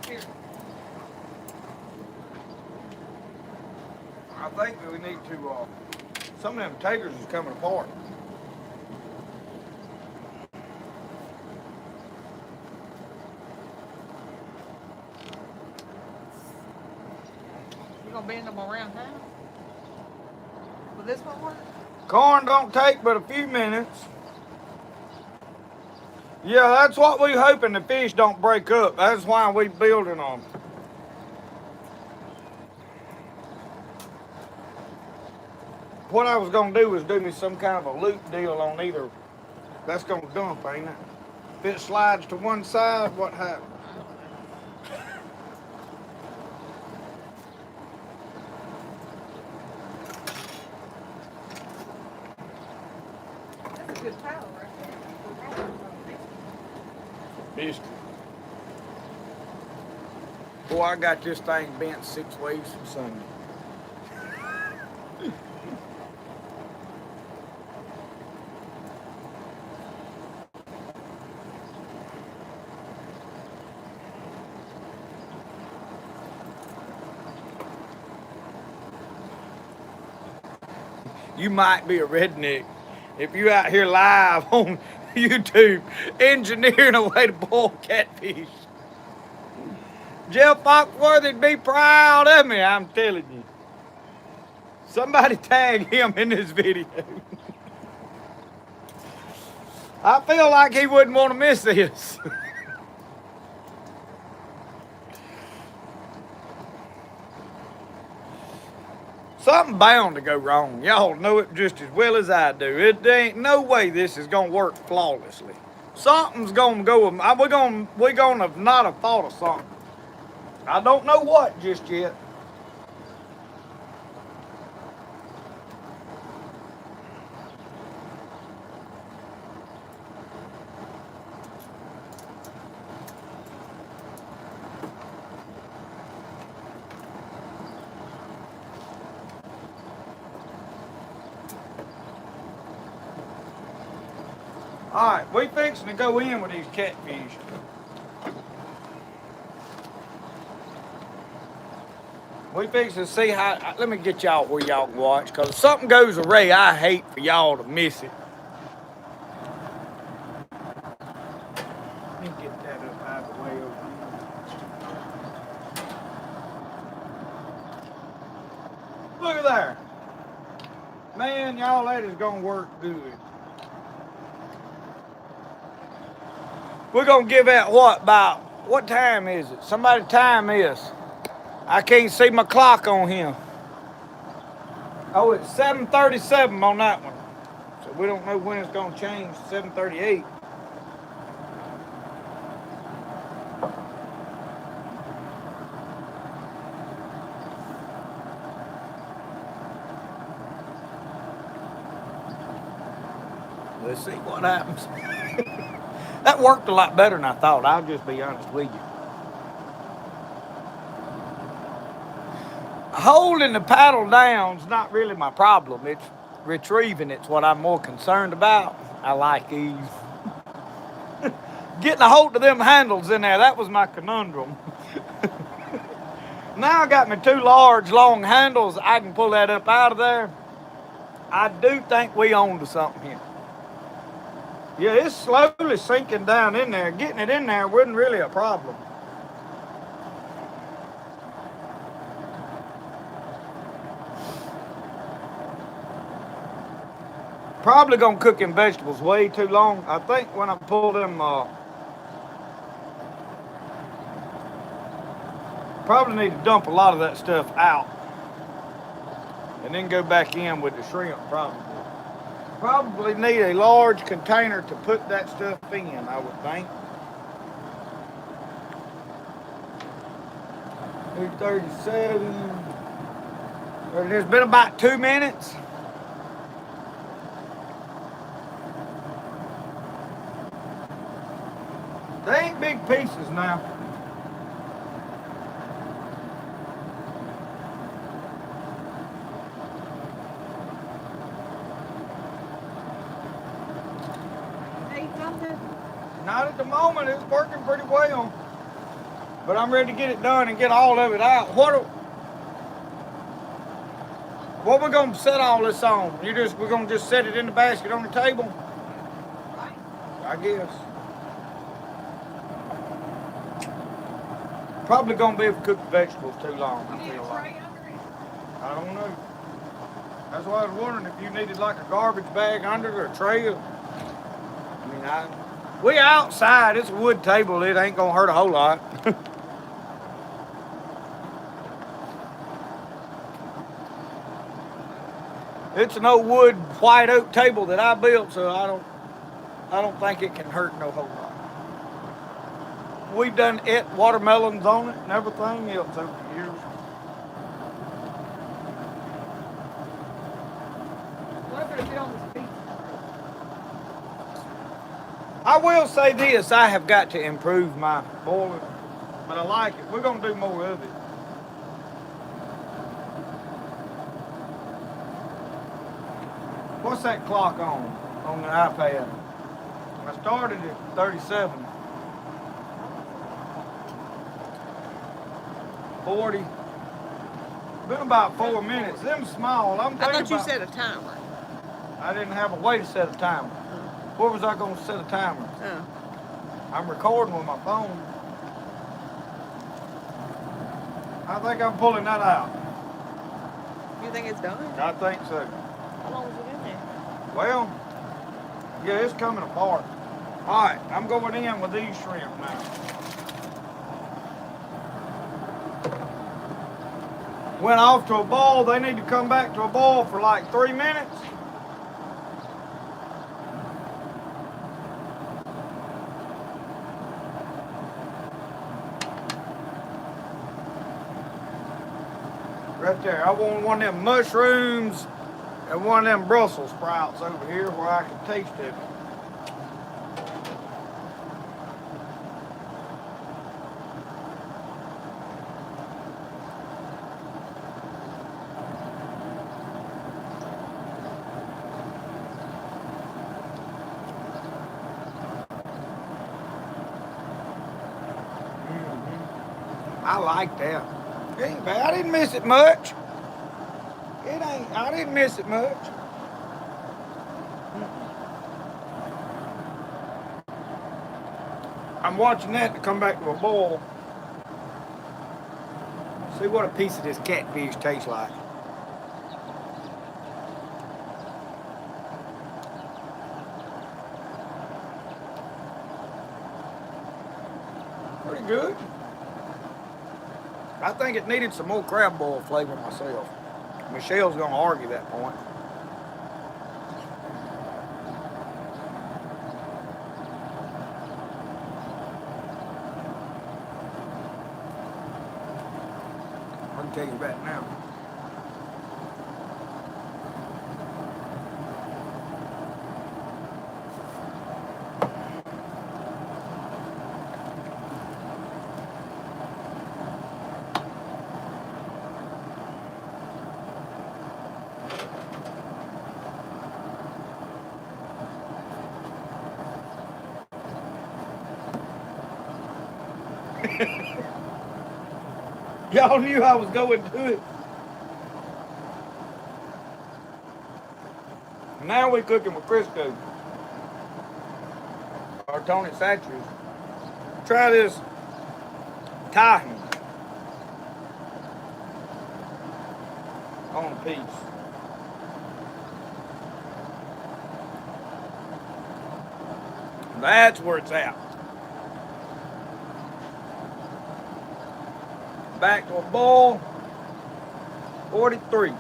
[SPEAKER 2] Here.
[SPEAKER 1] I think that we need to, some of them taters is coming apart.
[SPEAKER 2] You gonna bend them around now? Will this one work?
[SPEAKER 1] Corn don't take but a few minutes. Yeah, that's what we hoping the fish don't break up. That's why we building them. What I was gonna do was do me some kind of a loop deal on either. That's gonna dump, ain't it? If it slides to one side, what happens?
[SPEAKER 2] That's a good paddle right there.
[SPEAKER 1] Biscuit. Boy, I got this thing bent 6 ways from Sunday. You might be a redneck if you out here live on YouTube engineering a way to boil catfish. Jeff Foxworthy'd be proud of me, I'm telling you. Somebody tag him in this video. I feel like he wouldn't want to miss this. Something bound to go wrong. Y'all know it just as well as I do. It ain't no way this is gonna work flawlessly. Something's gonna go. We're gonna not have thought of something. I don't know what just yet. All right, we fixing to go in with these catfish. We fixing to see how. Let me get y'all where y'all can watch, because if something goes awry, I hate for y'all to miss it. Let me get that up out of the way over here. Look at there. Man, y'all, that is gonna work good. We're gonna give out what time is it? Somebody time this. I can't see my clock on him. Oh, it's 7:37 on that one. So we don't know when it's gonna change. 7:38. Let's see what happens. That worked a lot better than I thought. I'll just be honest with you. Holding the paddle down's not really my problem. It's retrieving it's what I'm more concerned about. I like these. Getting a hold of them handles in there, that was my conundrum. Now I got my 2 large, long handles. I can pull that up out of there. I do think we own to something here. Yeah, it's slowly sinking down in there. Getting it in there wasn't really a problem. Probably gonna cook them vegetables way too long. I think when I pull them, Probably need to dump a lot of that stuff out and then go back in with the shrimp probably. Probably need a large container to put that stuff in, I would think. 237. There's been about 2 minutes. They ain't big pieces now.
[SPEAKER 2] Eat something?
[SPEAKER 1] Not at the moment. It's working pretty well. But I'm ready to get it done and get all of it out. What we gonna set all this on? We're gonna just set it in the basket on the table?
[SPEAKER 2] Right.
[SPEAKER 1] I guess. Probably gonna be if we cook the vegetables too long, I
[SPEAKER 2] You need a
[SPEAKER 1] feel
[SPEAKER 2] tray
[SPEAKER 1] like.
[SPEAKER 2] under it?
[SPEAKER 1] I don't know. That's why I was wondering if you needed like a garbage bag under it or a tray. We outside, it's a wood table, it ain't gonna hurt a whole lot. It's an old wood white oak table that I built, so I don't think it can hurt no whole lot. We've done watermelons on it and everything else over the years.
[SPEAKER 2] What if it's on this pizza?
[SPEAKER 1] I will say this, I have got to improve my boiling, but I like it. We're gonna do more of it. What's that clock on the iPad? I started at 37. 40. Been about 4 minutes. Them small. I'm
[SPEAKER 2] I
[SPEAKER 1] thinking
[SPEAKER 2] thought you
[SPEAKER 1] about,
[SPEAKER 2] said a timer.
[SPEAKER 1] I didn't have a way to set a timer. Where was I going to set a timer?
[SPEAKER 2] Oh.
[SPEAKER 1] I'm recording with my phone. I think I'm pulling that out.
[SPEAKER 2] You think it's done?
[SPEAKER 1] I think so.
[SPEAKER 2] How long was it in there?
[SPEAKER 1] Well, yeah, it's coming apart. All right, I'm going in with these shrimp now. Went off to a boil. They need to come back to a boil for like 3 minutes. Right there. I want one of them mushrooms and one of them Brussels sprouts over here where I can taste it. I like that. It ain't bad. I didn't miss it much. I didn't miss it much. I'm watching that to come back to a boil. See what a piece of this catfish tastes like. Pretty good. I think it needed some more crab boil flavor myself. Michelle's gonna argue that point. I can tell you right now. Y'all knew I was going to it. Now we're cooking with Crisco. Or Tony Satcher's. Try this Tahin on a piece. That's where it's at. back to a boil. 43.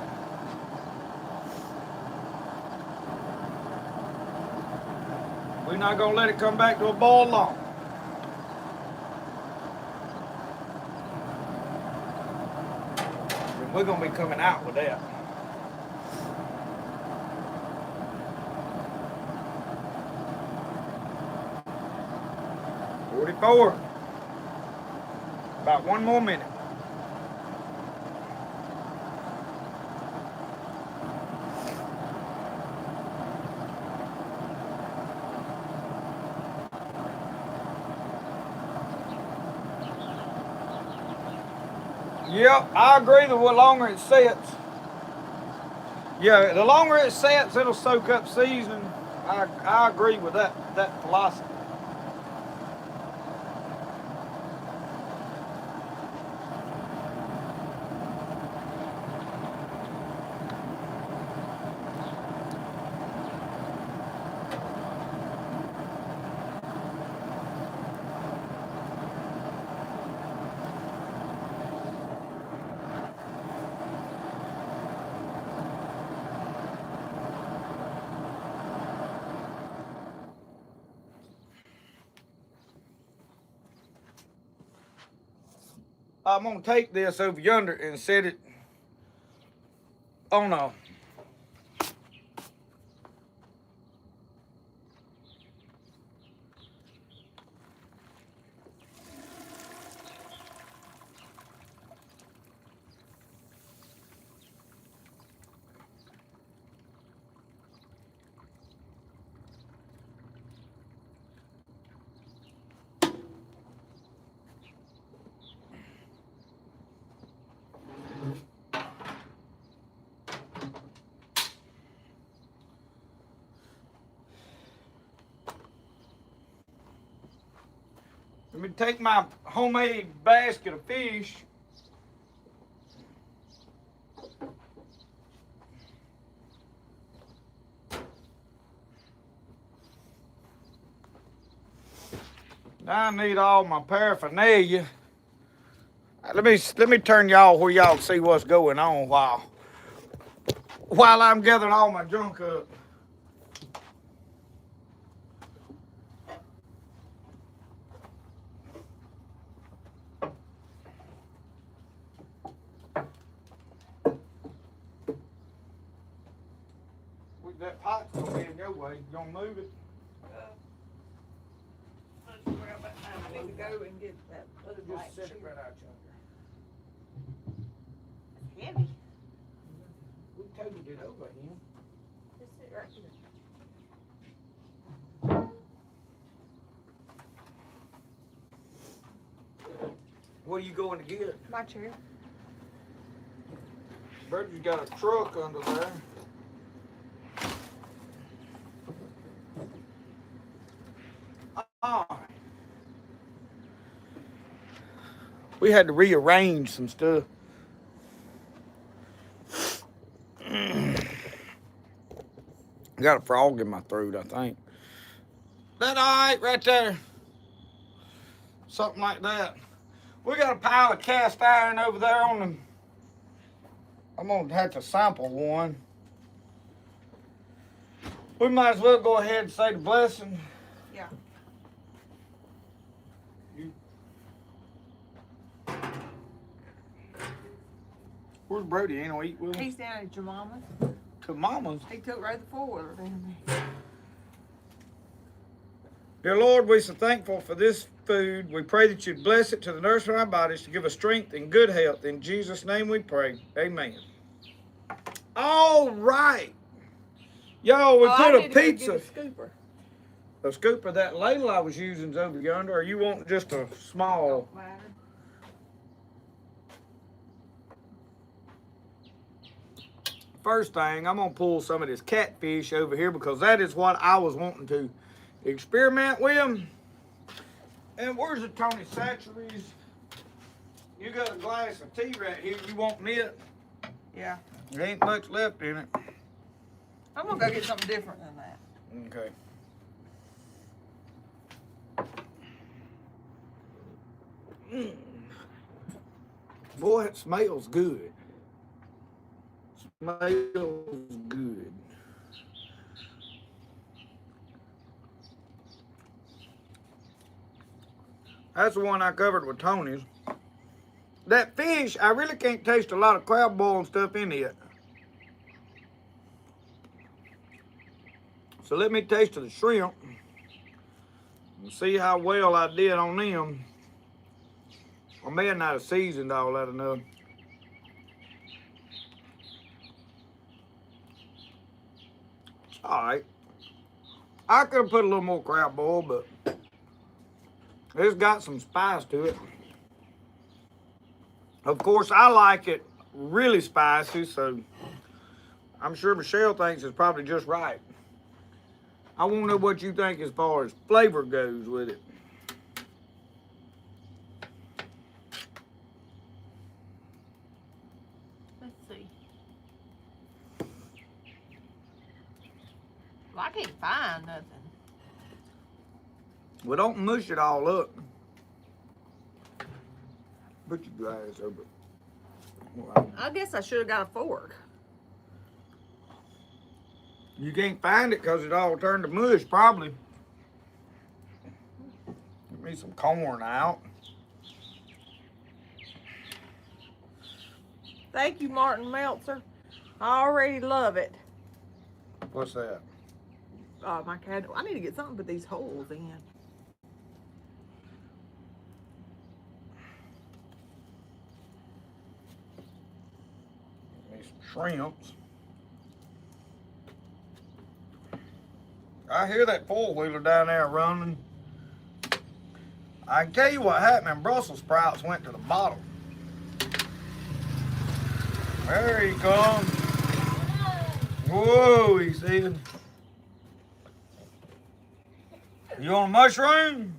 [SPEAKER 1] We're not gonna let it come back to a boil long. And we're gonna be coming out with that. $44. About 1 more minute. Yep, I agree. The longer it sets, yeah, the longer it sets, it'll soak up seasoning. I agree with that philosophy. I'm gonna take this over yonder and set it on a let me take my homemade basket of fish. Now I need all my paraphernalia. Let me turn y'all where y'all see what's going on while I'm gathering all my junk up. That pot's gonna be in your way. You gonna move it?
[SPEAKER 2] I need to go and get that other black
[SPEAKER 1] Just set it
[SPEAKER 2] sheet.
[SPEAKER 1] right out yonder.
[SPEAKER 2] Heavy.
[SPEAKER 1] We toted it over him.
[SPEAKER 2] Just sit right here.
[SPEAKER 1] What are you going to get?
[SPEAKER 2] My chair.
[SPEAKER 1] Birdie's got a truck under there. We had to rearrange some stuff. Got a frog in my throat, I think. That all right right there? Something like that. We got a pile of cast iron over there on the... I'm gonna have to sample one. We might as well go ahead and say the blessing.
[SPEAKER 2] Yeah.
[SPEAKER 1] Where's Brody? Ain't no eat with him?
[SPEAKER 2] He's down at your mama's.
[SPEAKER 1] To Mama's.
[SPEAKER 2] He took right the four-wheeler down there.
[SPEAKER 1] Dear Lord, we're so thankful for this food. We pray that you'd bless it to the nourishment of our bodies to give us strength and good health. In Jesus' name we pray. Amen. All right. Yo, we put a pizza.
[SPEAKER 2] A scooper.
[SPEAKER 1] A scooper, that ladle I was using's over yonder, or you want just a small?
[SPEAKER 2] Don't matter.
[SPEAKER 1] First thing, I'm gonna pull some of this catfish over here because that is what I was wanting to experiment with. And where's the Tony Satcheries? You got a glass of tea right here. You want it?
[SPEAKER 2] Yeah.
[SPEAKER 1] There ain't much left in it.
[SPEAKER 2] I'm gonna go get something different than that.
[SPEAKER 1] Okay. Boy, it smells good. Smells good. That's the one I covered with Tony's. That fish, I really can't taste a lot of crab boil and stuff in it. So let me taste the shrimp and see how well I did on them. I may have not have seasoned all that enough. It's all right. I could have put a little more crab boil, but it's got some spice to it. Of course, I like it really spicy, so I'm sure Michelle thinks it's probably just right. I want to know what you think as far as flavor goes with it.
[SPEAKER 2] Let's see. Well, I can't find nothing.
[SPEAKER 1] Well, don't mush it all up. Put your glass over. Well,
[SPEAKER 2] I guess I should have got a fork.
[SPEAKER 1] you can't find it because it all turned to mush, probably. Get me some corn out.
[SPEAKER 2] Thank you, Martin Meltzer. I already love it.
[SPEAKER 1] What's that?
[SPEAKER 2] Oh, my candle. I need to get something to put these holes in.
[SPEAKER 1] Get me some shrimps. I hear that four-wheeler down there running. I can tell you what happened. Brussels sprouts went to the bottom. There he comes. Whoa, he said. You want a mushroom?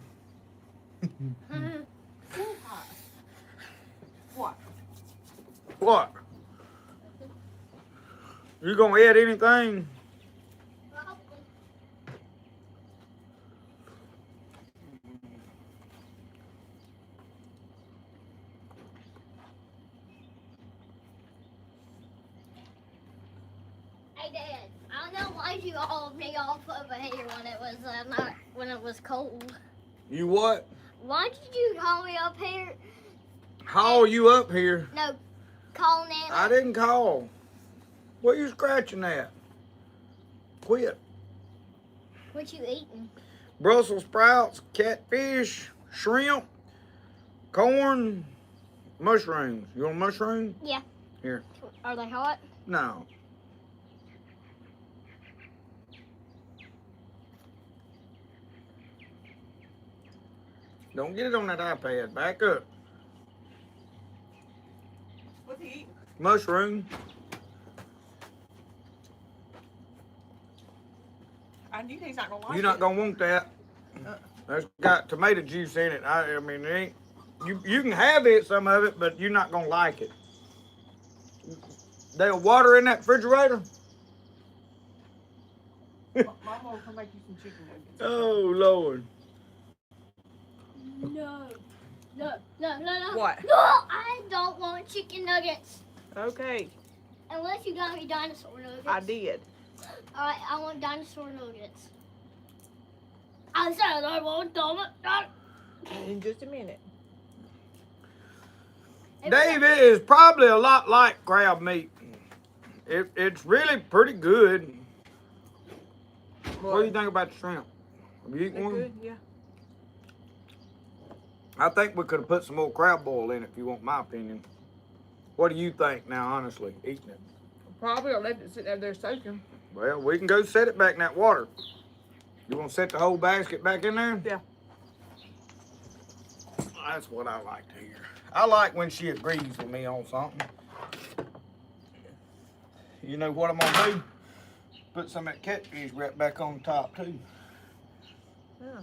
[SPEAKER 2] What?
[SPEAKER 1] What? You gonna eat anything?
[SPEAKER 3] Hey Dad, I don't know why you hauled me off over here when it was cold.
[SPEAKER 1] You what?
[SPEAKER 3] Why did you haul me up here?
[SPEAKER 1] Haul you up here?
[SPEAKER 3] No, call Nana.
[SPEAKER 1] I didn't call. What you scratching at? Quit.
[SPEAKER 3] What you eating?
[SPEAKER 1] Brussels sprouts, catfish, shrimp, corn, mushrooms. You want mushroom?
[SPEAKER 3] Yeah.
[SPEAKER 1] Here.
[SPEAKER 3] Are they hot?
[SPEAKER 1] No. Don't get it on that iPad. Back up.
[SPEAKER 2] What's he eating?
[SPEAKER 1] Mushroom.
[SPEAKER 2] I knew he's not gonna like
[SPEAKER 1] You're not
[SPEAKER 2] it.
[SPEAKER 1] gonna want that. That's got tomato juice in it. I mean, it ain't. You can have it, some of it, but you're not gonna like it. There's water in that refrigerator.
[SPEAKER 2] Mama will come make you some chicken nuggets.
[SPEAKER 1] Oh Lord.
[SPEAKER 3] No. No.
[SPEAKER 2] What?
[SPEAKER 3] No, I don't want chicken nuggets.
[SPEAKER 2] Okay,
[SPEAKER 3] Unless you got me dinosaur nuggets.
[SPEAKER 2] I did.
[SPEAKER 3] Alright, I want dinosaur nuggets. I said I want dinosaur.
[SPEAKER 2] In just a minute.
[SPEAKER 1] Dave, it is probably a lot like crab meat. It's really pretty good. What do you think about the shrimp? Have you eaten
[SPEAKER 2] They're
[SPEAKER 1] one?
[SPEAKER 2] good, yeah.
[SPEAKER 1] I think we could have put some more crab boil in it, if you want my opinion. What do you think now, honestly, eating it?
[SPEAKER 2] Probably I'll let it sit there soaking.
[SPEAKER 1] Well, we can go set it back in that water. You want to set the whole basket back in there?
[SPEAKER 2] Yeah.
[SPEAKER 1] That's what I like to hear. I like when she agrees with me on something. You know what I'm gonna do? Put some of that catfish right back on top too.
[SPEAKER 2] Yeah.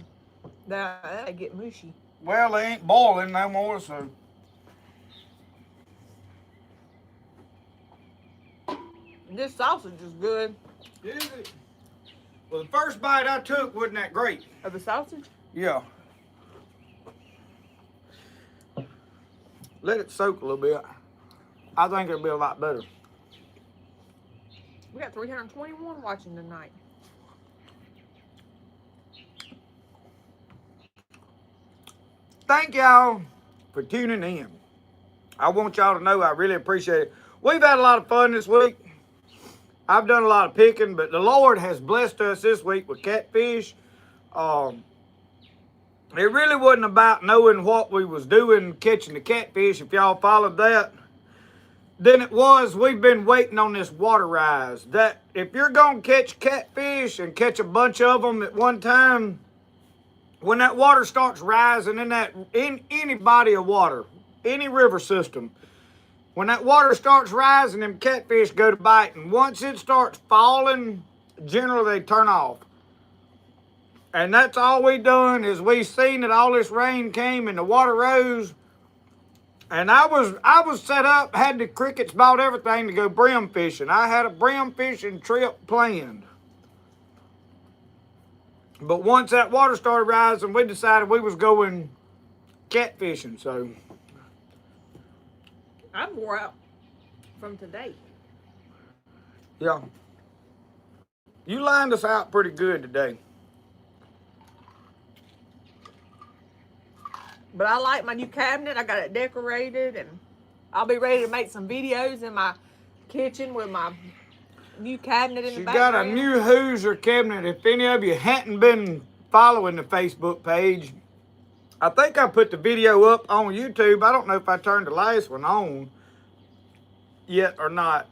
[SPEAKER 2] Now that'll get mushy.
[SPEAKER 1] Well, they ain't boiling no more, so.
[SPEAKER 2] This sausage is good.
[SPEAKER 1] Is it? Well, the first bite I took wasn't that great.
[SPEAKER 2] Of the sausage?
[SPEAKER 1] Yeah. let it soak a little bit. I think it'll be a lot better.
[SPEAKER 2] We got 321 watching tonight.
[SPEAKER 1] Thank y'all for tuning in. I want y'all to know I really appreciate it. We've had a lot of fun this week. I've done a lot of picking, but the Lord has blessed us this week with catfish. It really wasn't about knowing what we was doing catching the catfish, if y'all followed that. Then it was, we've been waiting on this water rise. That if you're going to catch catfish and catch a bunch of them at one time, when that water starts rising in any body of water, any river system, when that water starts rising, them catfish go to biting. Once it starts falling, generally they turn off. And that's all we done is we seen that all this rain came and the water rose. And I was set up, had the crickets, bought everything to go brim fishing. I had a brim fishing trip planned. But once that water started rising, we decided we was going catfishing. So
[SPEAKER 2] I'm wore out from today.
[SPEAKER 1] yeah, you lined us out pretty good today.
[SPEAKER 2] But I like my new cabinet. I got it decorated, and I'll be ready to make some videos in my kitchen with my new cabinet in the background.
[SPEAKER 1] She got a new Hoosier cabinet. If any of you hadn't been following the Facebook page, I think I put the video up on YouTube. I don't know if I turned the last one on yet or not.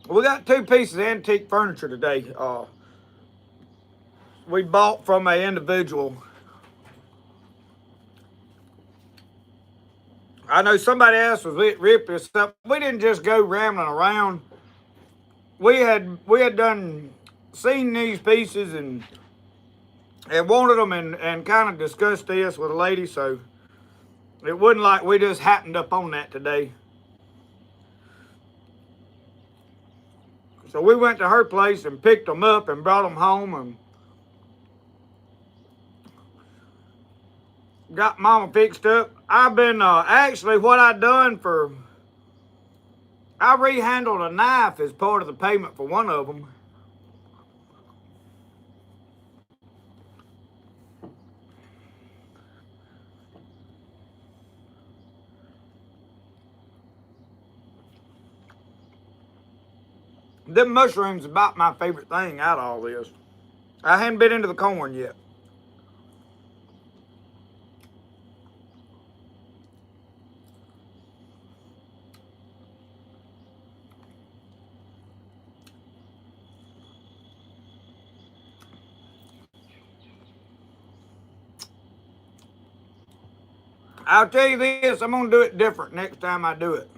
[SPEAKER 1] We got 2 pieces of antique furniture today. We bought from an individual. I know somebody else was ripping us up. We didn't just go rambling around. We had seen these pieces and wanted them and kind of discussed this with a lady, so it wasn't like we just happened up on that today. So we went to her place and picked them up and brought them home and got Mama fixed up. I've been, actually what I done I rehandled a knife as part of the payment for one of them. Them mushrooms about my favorite thing out of all this. I hadn't been into the corn yet. I'll tell you this, I'm going to do it different next time I do it.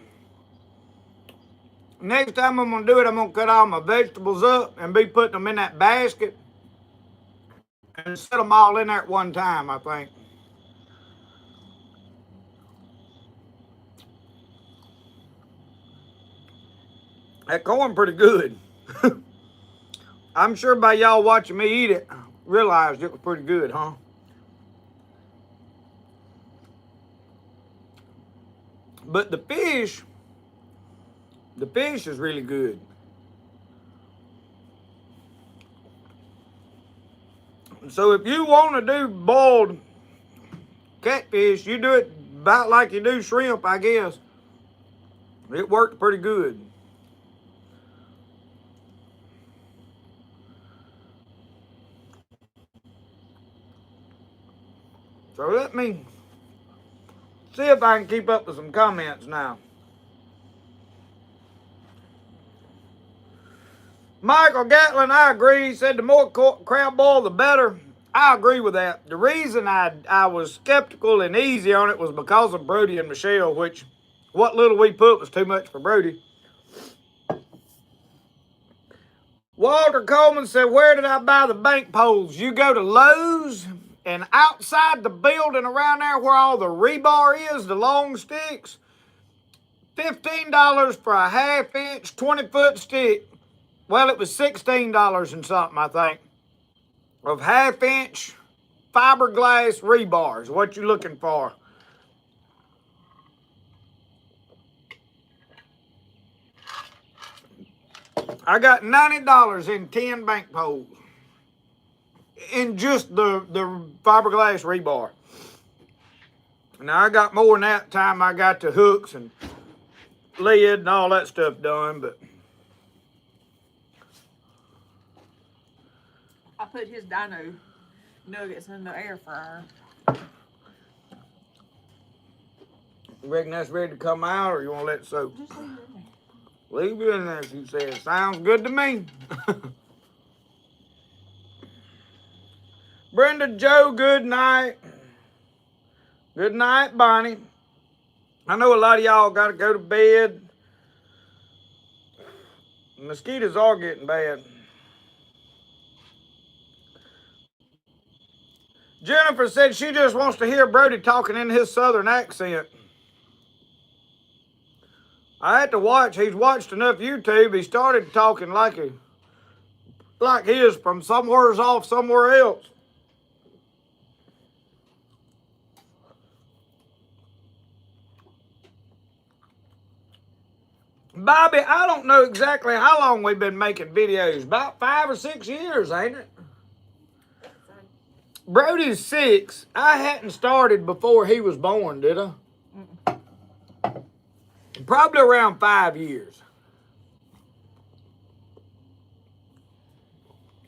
[SPEAKER 1] Next time I'm going to do it, I'm going to cut all my vegetables up and be putting them in that basket and set them all in there at one time, I think. That corn pretty good. I'm sure by y'all watching me eat it, realized it was pretty good, huh? But the fish is really good. So if you want to do boiled catfish, you do it about like you do shrimp, I guess. It worked pretty good. So let me see if I can keep up with some comments now. Michael Gatlin, I agree. He said the more crab boil, the better. I agree with that. The reason I was skeptical and easy on it was because of Brody and Michelle, which what little we put was too much for Brody. Walter Coleman said, where did I buy the bank poles? You go to Lowe's, and outside the building around there where all the rebar is, the long sticks, $15 for a 1/2 inch, 20-foot stick. Well, it was $16 and something, I think, of 1/2 inch fiberglass rebars. What you looking for? I got $90 in 10 bank poles. In just the fiberglass rebar. Now I got more than that time. I got the hooks and lid and all that stuff done, but
[SPEAKER 2] I put his dino nuggets in the air fryer.
[SPEAKER 1] you reckon that's ready to come out, or you want to let it soak?
[SPEAKER 2] Just leave it in there.
[SPEAKER 1] Leave it in there, she said. Sounds good to me. Brenda Joe, good night. Good night, Bonnie. I know a lot of y'all got to go to bed. Mosquitoes are getting bad. Jennifer said she just wants to hear Brody talking in his southern accent. I had to watch. He's watched enough YouTube. He started talking like he is from somewheres off somewhere else. Bobby, I don't know exactly how long we've been making videos. About 5 or 6 years, ain't it? Brody's 6. I hadn't started before he was born, did I? Probably around 5 years.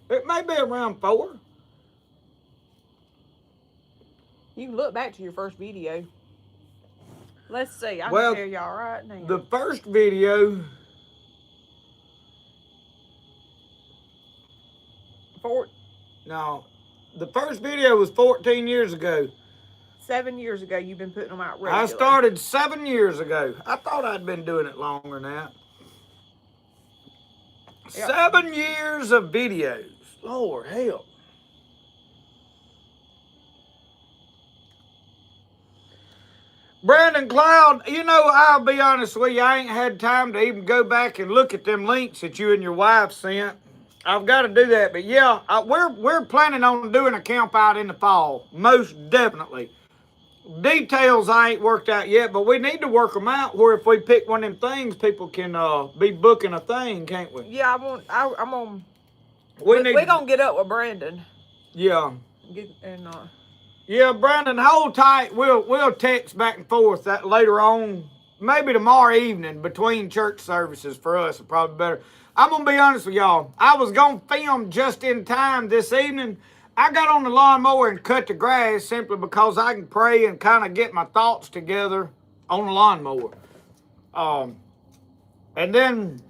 [SPEAKER 1] It may be around 4.
[SPEAKER 2] You can look back to your first video. Let's see. I
[SPEAKER 1] Well,
[SPEAKER 2] can tell y'all right now.
[SPEAKER 1] The first video, the first video was 14 years ago.
[SPEAKER 2] 7 years ago, you've been putting them out regularly.
[SPEAKER 1] I started 7 years ago. I thought I'd been doing it longer than that.
[SPEAKER 2] Yep.
[SPEAKER 1] 7 years of videos. Lord help. Brandon Cloud, you know, I'll be honest with you, I ain't had time to even go back and look at them links that you and your wife sent. I've got to do that, but yeah, we're planning on doing a camp out in the fall, most definitely. Details I ain't worked out yet, but we need to work them out where if we pick one of them things, people can be booking a thing, can't we?
[SPEAKER 2] Yeah, I'm on. We're going to get up with Brandon.
[SPEAKER 1] Yeah.
[SPEAKER 2] And
[SPEAKER 1] Yeah, Brandon, hold tight. We'll text back and forth that later on, maybe tomorrow evening between church services for us. Probably better. I'm going to be honest with y'all. I was going to film just in time this evening. I got on the lawnmower and cut the grass simply because I can pray and kind of get my thoughts together on the lawnmower. And then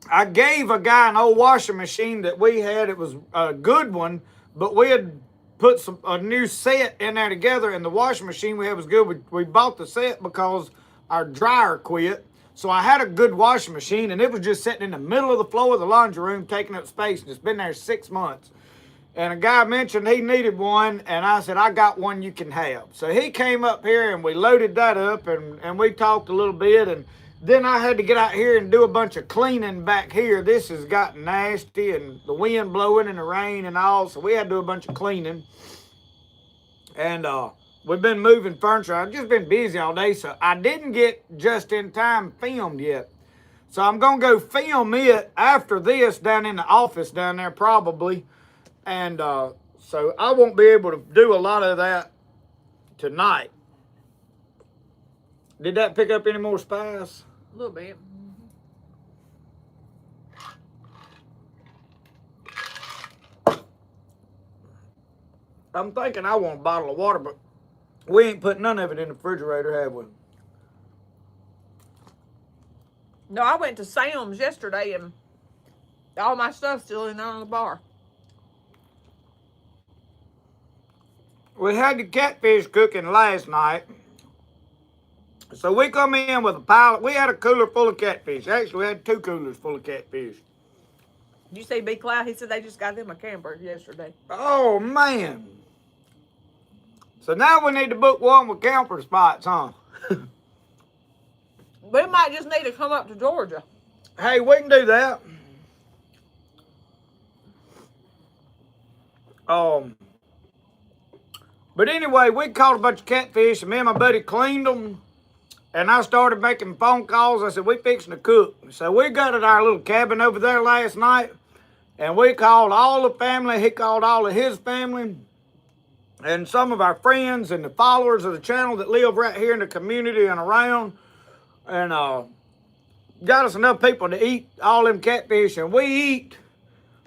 [SPEAKER 1] I gave a guy an old washing machine that we had. It was a good one, but we had put a new set in there together, and the washing machine we had was good. We bought the set because our dryer quit. So I had a good washing machine, and it was just sitting in the middle of the floor of the laundry room taking up space, and it's been there 6 months. And a guy mentioned he needed one, and I said, I got one you can have. So he came up here, and we loaded that up, and we talked a little bit, and then I had to get out here and do a bunch of cleaning back here. This has gotten nasty, and the wind blowing and the rain and all, so we had to do a bunch of cleaning. And we've been moving furniture. I've just been busy all day, so I didn't get just in time filmed yet. So I'm going to go film it after this down in the office down there probably. And so I won't be able to do a lot of that tonight. Did that pick up any more spice?
[SPEAKER 2] a little bit.
[SPEAKER 1] I'm thinking I want a bottle of water, but we ain't put none of it in the refrigerator, have we?
[SPEAKER 2] No, I went to Sam's yesterday, and all my stuff's still in there on the bar.
[SPEAKER 1] We had the catfish cooking last night. So we come in with a pile. We had a cooler full of catfish. Actually, we had 2 coolers full of catfish.
[SPEAKER 2] Did you see B. Cloud? He said they just got them a camper yesterday.
[SPEAKER 1] Oh, man. So now we need to book one with camper spots, huh?
[SPEAKER 2] We might just need to come up to Georgia.
[SPEAKER 1] Hey, we can do that. But anyway, we caught a bunch of catfish, and me and my buddy cleaned them. And I started making phone calls. I said, we fixing to cook. So we got at our little cabin over there last night, and we called all the family. He called all of his family and some of our friends and the followers of the channel that live right here in the community and around. And got us enough people to eat all them catfish. And we eat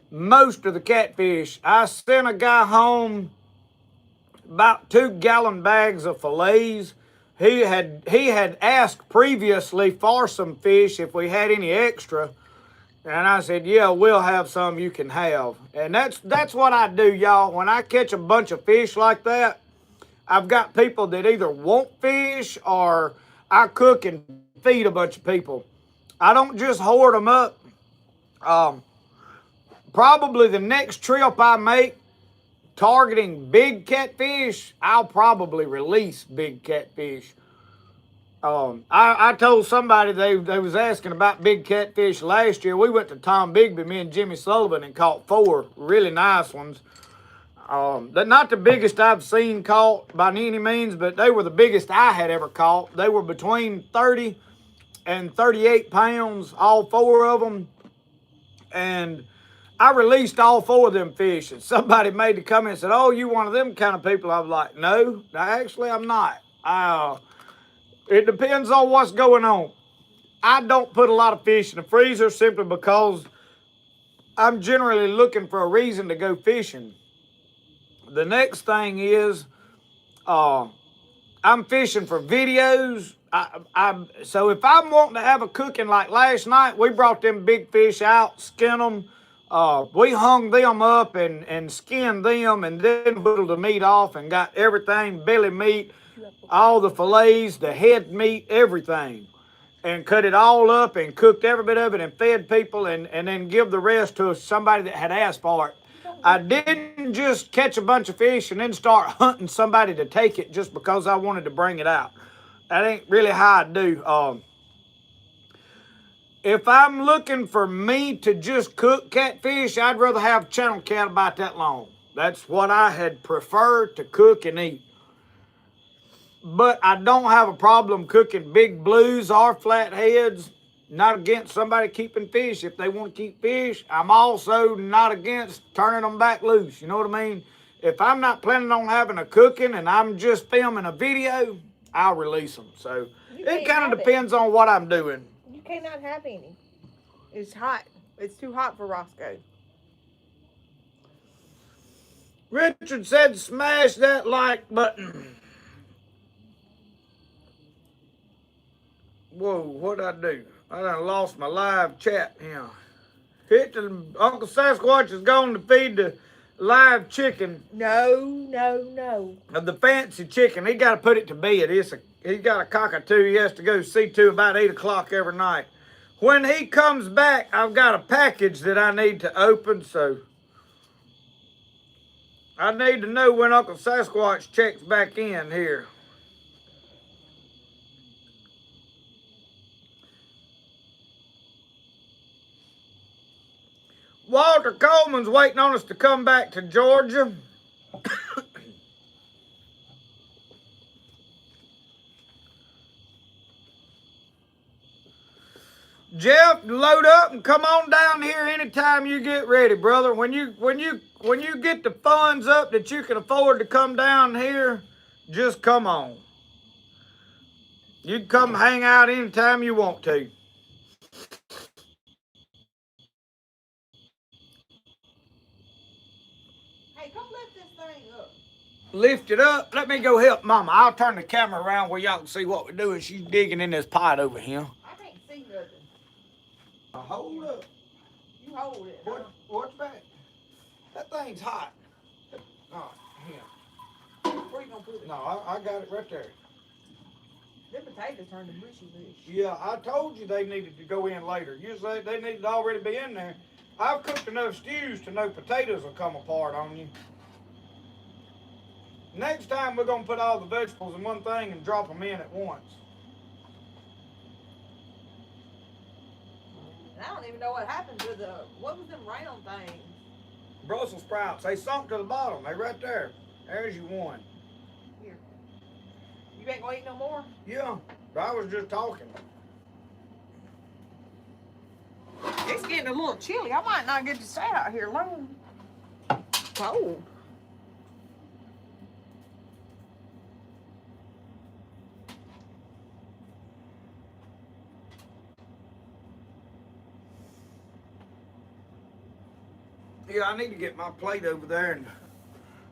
[SPEAKER 1] most of the catfish. I sent a guy home about 2-gallon bags of fillets. He had asked previously for some fish if we had any extra. And I said, yeah, we'll have some you can have. And that's what I do, y'all. When I catch a bunch of fish like that, I've got people that either want fish or I cook and feed a bunch of people. I don't just hoard them up. Probably the next trip I make targeting big catfish, I'll probably release big catfish. I told somebody they was asking about big catfish last year. We went to Tom Bigby, me and Jimmy Sullivan, and caught 4 really nice ones. They're not the biggest I've seen caught by any means, but they were the biggest I had ever caught. They were between 30 and 38 pounds, all 4 of them. And I released all 4 of them fish. And somebody made the comment and said, oh, you one of them kind of people. I was like, no, actually I'm not. It depends on what's going on. I don't put a lot of fish in the freezer simply because I'm generally looking for a reason to go fishing. The next thing is I'm fishing for videos. So if I'm wanting to have a cooking like last night, we brought them big fish out, skinned them. We hung them up and skinned them and then whittled the meat off and got everything, belly meat, all the fillets, the head meat, everything. And cut it all up and cooked every bit of it and fed people and then give the rest to somebody that had asked for it. I didn't just catch a bunch of fish and then start hunting somebody to take it just because I wanted to bring it out. That ain't really how I do. If I'm looking for me to just cook catfish, I'd rather have channel cat about that long. That's what I had preferred to cook and eat. But I don't have a problem cooking big blues or flatheads. Not against somebody keeping fish if they want to keep fish. I'm also not against turning them back loose. You know what I mean? If I'm not planning on having a cooking and I'm just filming a video, I'll release them. So it kind of depends on what I'm doing.
[SPEAKER 2] You cannot have any. It's hot. It's too hot for Roscoe.
[SPEAKER 1] Richard said smash that like button. Whoa, what'd I do? I done lost my live chat here. Hit the Uncle Sasquatch is going to feed the live chicken.
[SPEAKER 2] No.
[SPEAKER 1] Of the fancy chicken. He got to put it to bed. He's got a cockatoo he has to go see to about 8 o'clock every night. When he comes back, I've got a package that I need to open, so I need to know when Uncle Sasquatch checks back in here. Walter Coleman's waiting on us to come back to Georgia. Jeff, load up and come on down here anytime you get ready, brother. When you get the funds up that you can afford to come down here, just come on. You can come hang out anytime you want to.
[SPEAKER 2] Hey, come lift this thing up.
[SPEAKER 1] Lift it up. Let me go help Mama. I'll turn the camera around where y'all can see what we're doing. She's digging in this pot over here.
[SPEAKER 2] I can't see nothing.
[SPEAKER 1] Hold up.
[SPEAKER 2] You hold it.
[SPEAKER 1] What's back? That thing's hot. Oh, here.
[SPEAKER 2] Where you gonna put it?
[SPEAKER 1] No, I got it right there.
[SPEAKER 2] Them potatoes turned to mushy bush.
[SPEAKER 1] Yeah, I told you they needed to go in later. You said they needed to already be in there. I've cooked enough stews to know potatoes will come apart on you. Next time we're going to put all the vegetables in one thing and drop them in at once.
[SPEAKER 2] And I don't even know what happened to what was them round things?
[SPEAKER 1] Brussels sprouts, they sunk to the bottom. They right there. There's your one.
[SPEAKER 2] You ain't gonna eat no more?
[SPEAKER 1] Yeah, I was just talking.
[SPEAKER 2] It's getting a little chilly. I might not get to stay out here long. Cold.
[SPEAKER 1] Yeah, I need to get my plate over there. And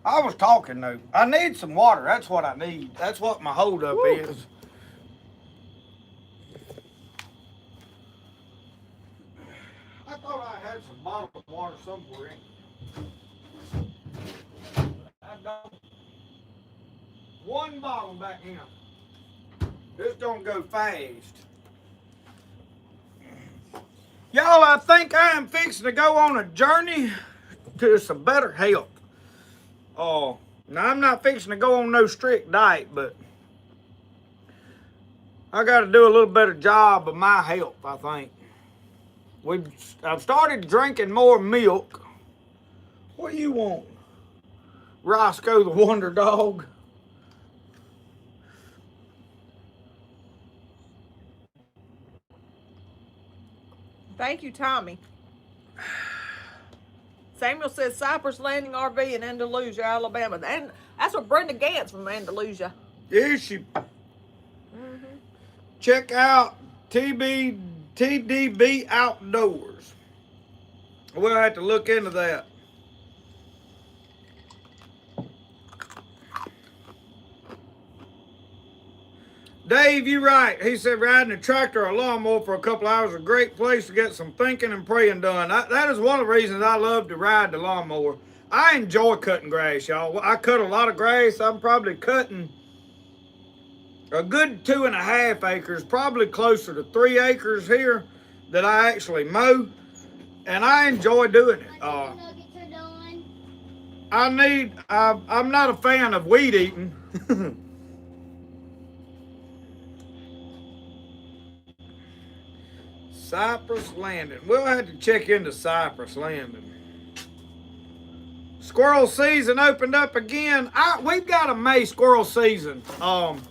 [SPEAKER 1] I was talking though. I need some water. That's what I need. That's what my holdup is. I thought I had some bottled water somewhere in. I don't. One bottle back in. This don't go fast. Y'all, I think I am fixing to go on a journey to some better health. Now I'm not fixing to go on no strict diet, but I got to do a little better job of my health, I think. I've started drinking more milk. What do you want? Roscoe the Wonder Dog.
[SPEAKER 2] Thank you, Tommy. Samuel says Cypress Landing RV in Andalusia, Alabama. And that's what Brenda Gantz from Andalusia.
[SPEAKER 1] Is she? Check out TDB Outdoors. We'll have to look into that. Dave, you're right. He said riding a tractor or a lawnmower for a couple hours is a great place to get some thinking and praying done. That is one of the reasons I love to ride the lawnmower. I enjoy cutting grass, y'all. I cut a lot of grass. I'm probably cutting a good 2.5 acres, probably closer to 3 acres here that I actually mow. And I enjoy doing it. I'm not a fan of weed eating. Cypress Landing. We'll have to check into Cypress Landing. Squirrel season opened up again. We've got a May squirrel season. I'm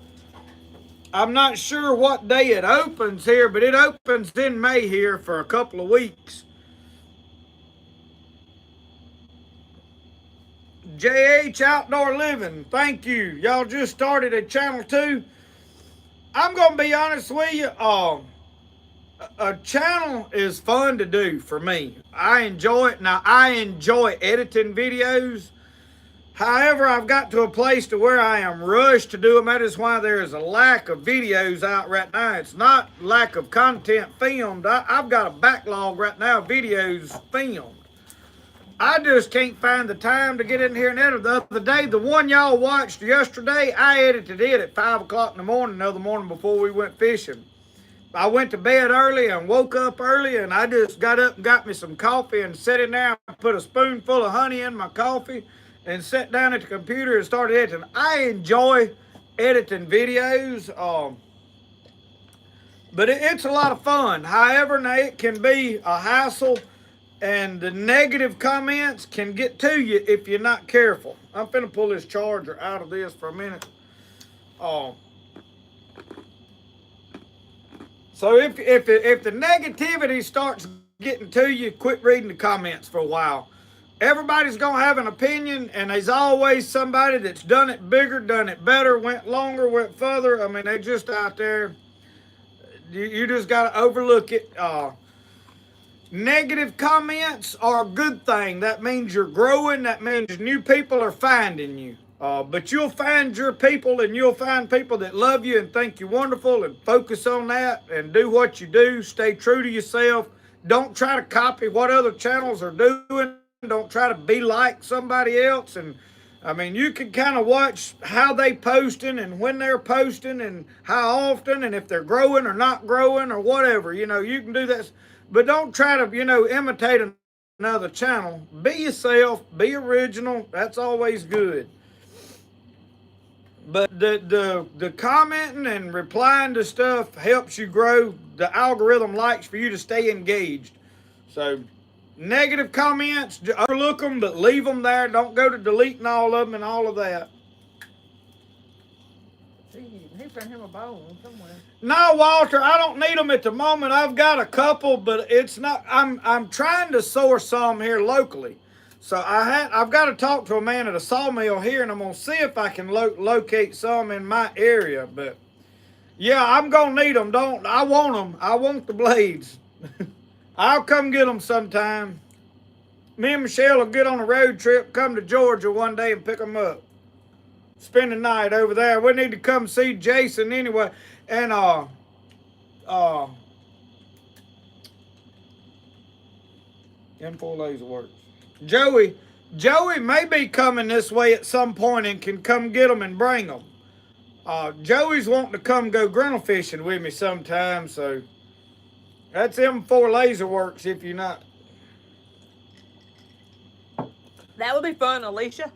[SPEAKER 1] not sure what day it opens here, but it opens in May here for a couple of weeks. JH Outdoor Living, thank you. Y'all just started a channel too. I'm gonna be honest with you. A channel is fun to do for me. I enjoy it. Now, I enjoy editing videos. However, I've got to a place to where I am rushed to do them. That is why there is a lack of videos out right now. It's not lack of content filmed. I've got a backlog right now of videos filmed. I just can't find the time to get in here and edit. The other day, the one y'all watched yesterday, I edited it at 5 o'clock in the morning, the other morning before we went fishing. I went to bed early and woke up early, and I just got up and got me some coffee and sat in there and put a spoonful of honey in my coffee and sat down at the computer and started editing. I enjoy editing videos, but it's a lot of fun. However, now it can be a hassle, and the negative comments can get to you if you're not careful. I'm finna pull this charger out of this for a minute. So if the negativity starts getting to you, quit reading the comments for a while. Everybody's going to have an opinion, and there's always somebody that's done it bigger, done it better, went longer, went further. I mean, they're just out there. You just got to overlook it. Negative comments are a good thing. That means you're growing. That means new people are finding you. But you'll find your people, and you'll find people that love you and think you're wonderful, and focus on that and do what you do. Stay true to yourself. Don't try to copy what other channels are doing. Don't try to be like somebody else. And I mean, you can kind of watch how they posting and when they're posting and how often and if they're growing or not growing or whatever. You know, you can do that. But don't try to, imitate another channel. Be yourself. Be original. That's always good. But the commenting and replying to stuff helps you grow. The algorithm likes for you to stay engaged. So negative comments, overlook them, but leave them there. Don't go to deleting all of them and all of that.
[SPEAKER 2] sent him a bone somewhere.
[SPEAKER 1] No, Walter, I don't need them at the moment. I've got a couple, but it's not. I'm trying to source some here locally. So I've got to talk to a man at a sawmill here, and I'm gonna see if I can locate some in my area. But yeah, I'm gonna need them. Don't I want them? I want the blades. I'll come get them sometime. Me and Michelle will get on a road trip, come to Georgia one day and pick them up. Spend the night over there. We need to come see Jason anyway. And M4 Laser Works. Joey may be coming this way at some point and can come get them and bring them. Joey's wanting to come go grinnell fishing with me sometime, so that's M4 Laser Works if you're not.
[SPEAKER 2] That would be fun, Alicia.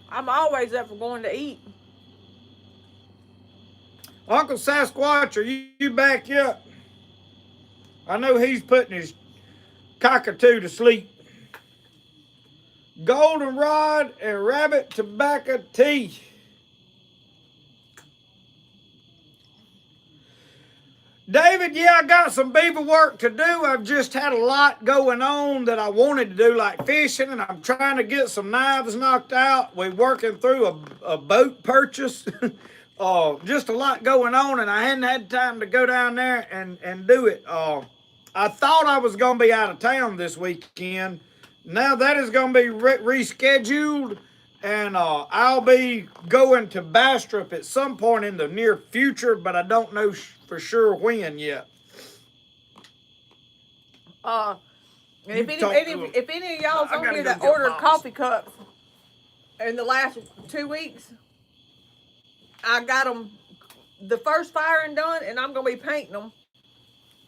[SPEAKER 2] I'm always up for going to eat.
[SPEAKER 1] Uncle Sasquatch, are you back yet? I know he's putting his cockatoo to sleep. Goldenrod and rabbit tobacco tea. David, yeah, I got some beaver work to do. I've just had a lot going on that I wanted to do, like fishing, and I'm trying to get some knives knocked out. We're working through a boat purchase. Just a lot going on, and I hadn't had time to go down there and do it. I thought I was going to be out of town this weekend. Now that is going to be rescheduled, and I'll be going to Bastrop at some point in the near future, but I don't know for sure when yet.
[SPEAKER 2] If any of y'all's on here that ordered coffee cups in the last 2 weeks, I got them the first firing done, and I'm going to be painting them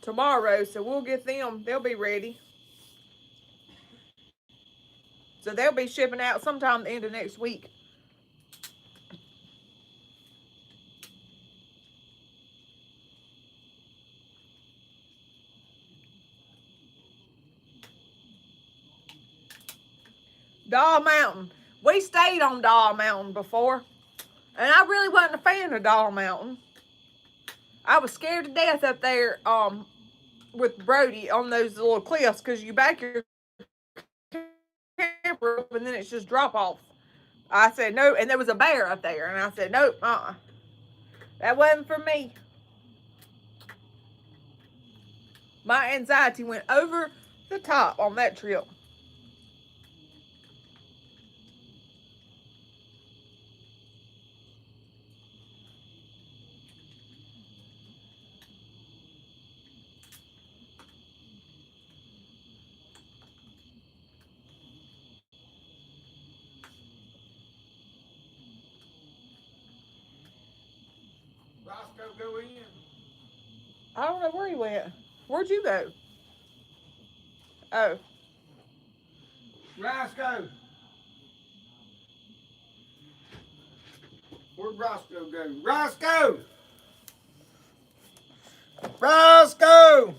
[SPEAKER 2] tomorrow, so we'll get them. They'll be ready. So they'll be shipping out sometime the end of next week. Doll Mountain. We stayed on Doll Mountain before, and I really wasn't a fan of Doll Mountain. I was scared to death up there with Brody on those little cliffs because you back your camper up and then it's just drop off. I said no, and there was a bear up there, and I said nope, that wasn't for me. My anxiety went over the top on that trip.
[SPEAKER 1] Roscoe go in.
[SPEAKER 2] I don't know where he went. Where'd you go? Oh.
[SPEAKER 1] Roscoe. Where'd Roscoe go? Roscoe! Roscoe!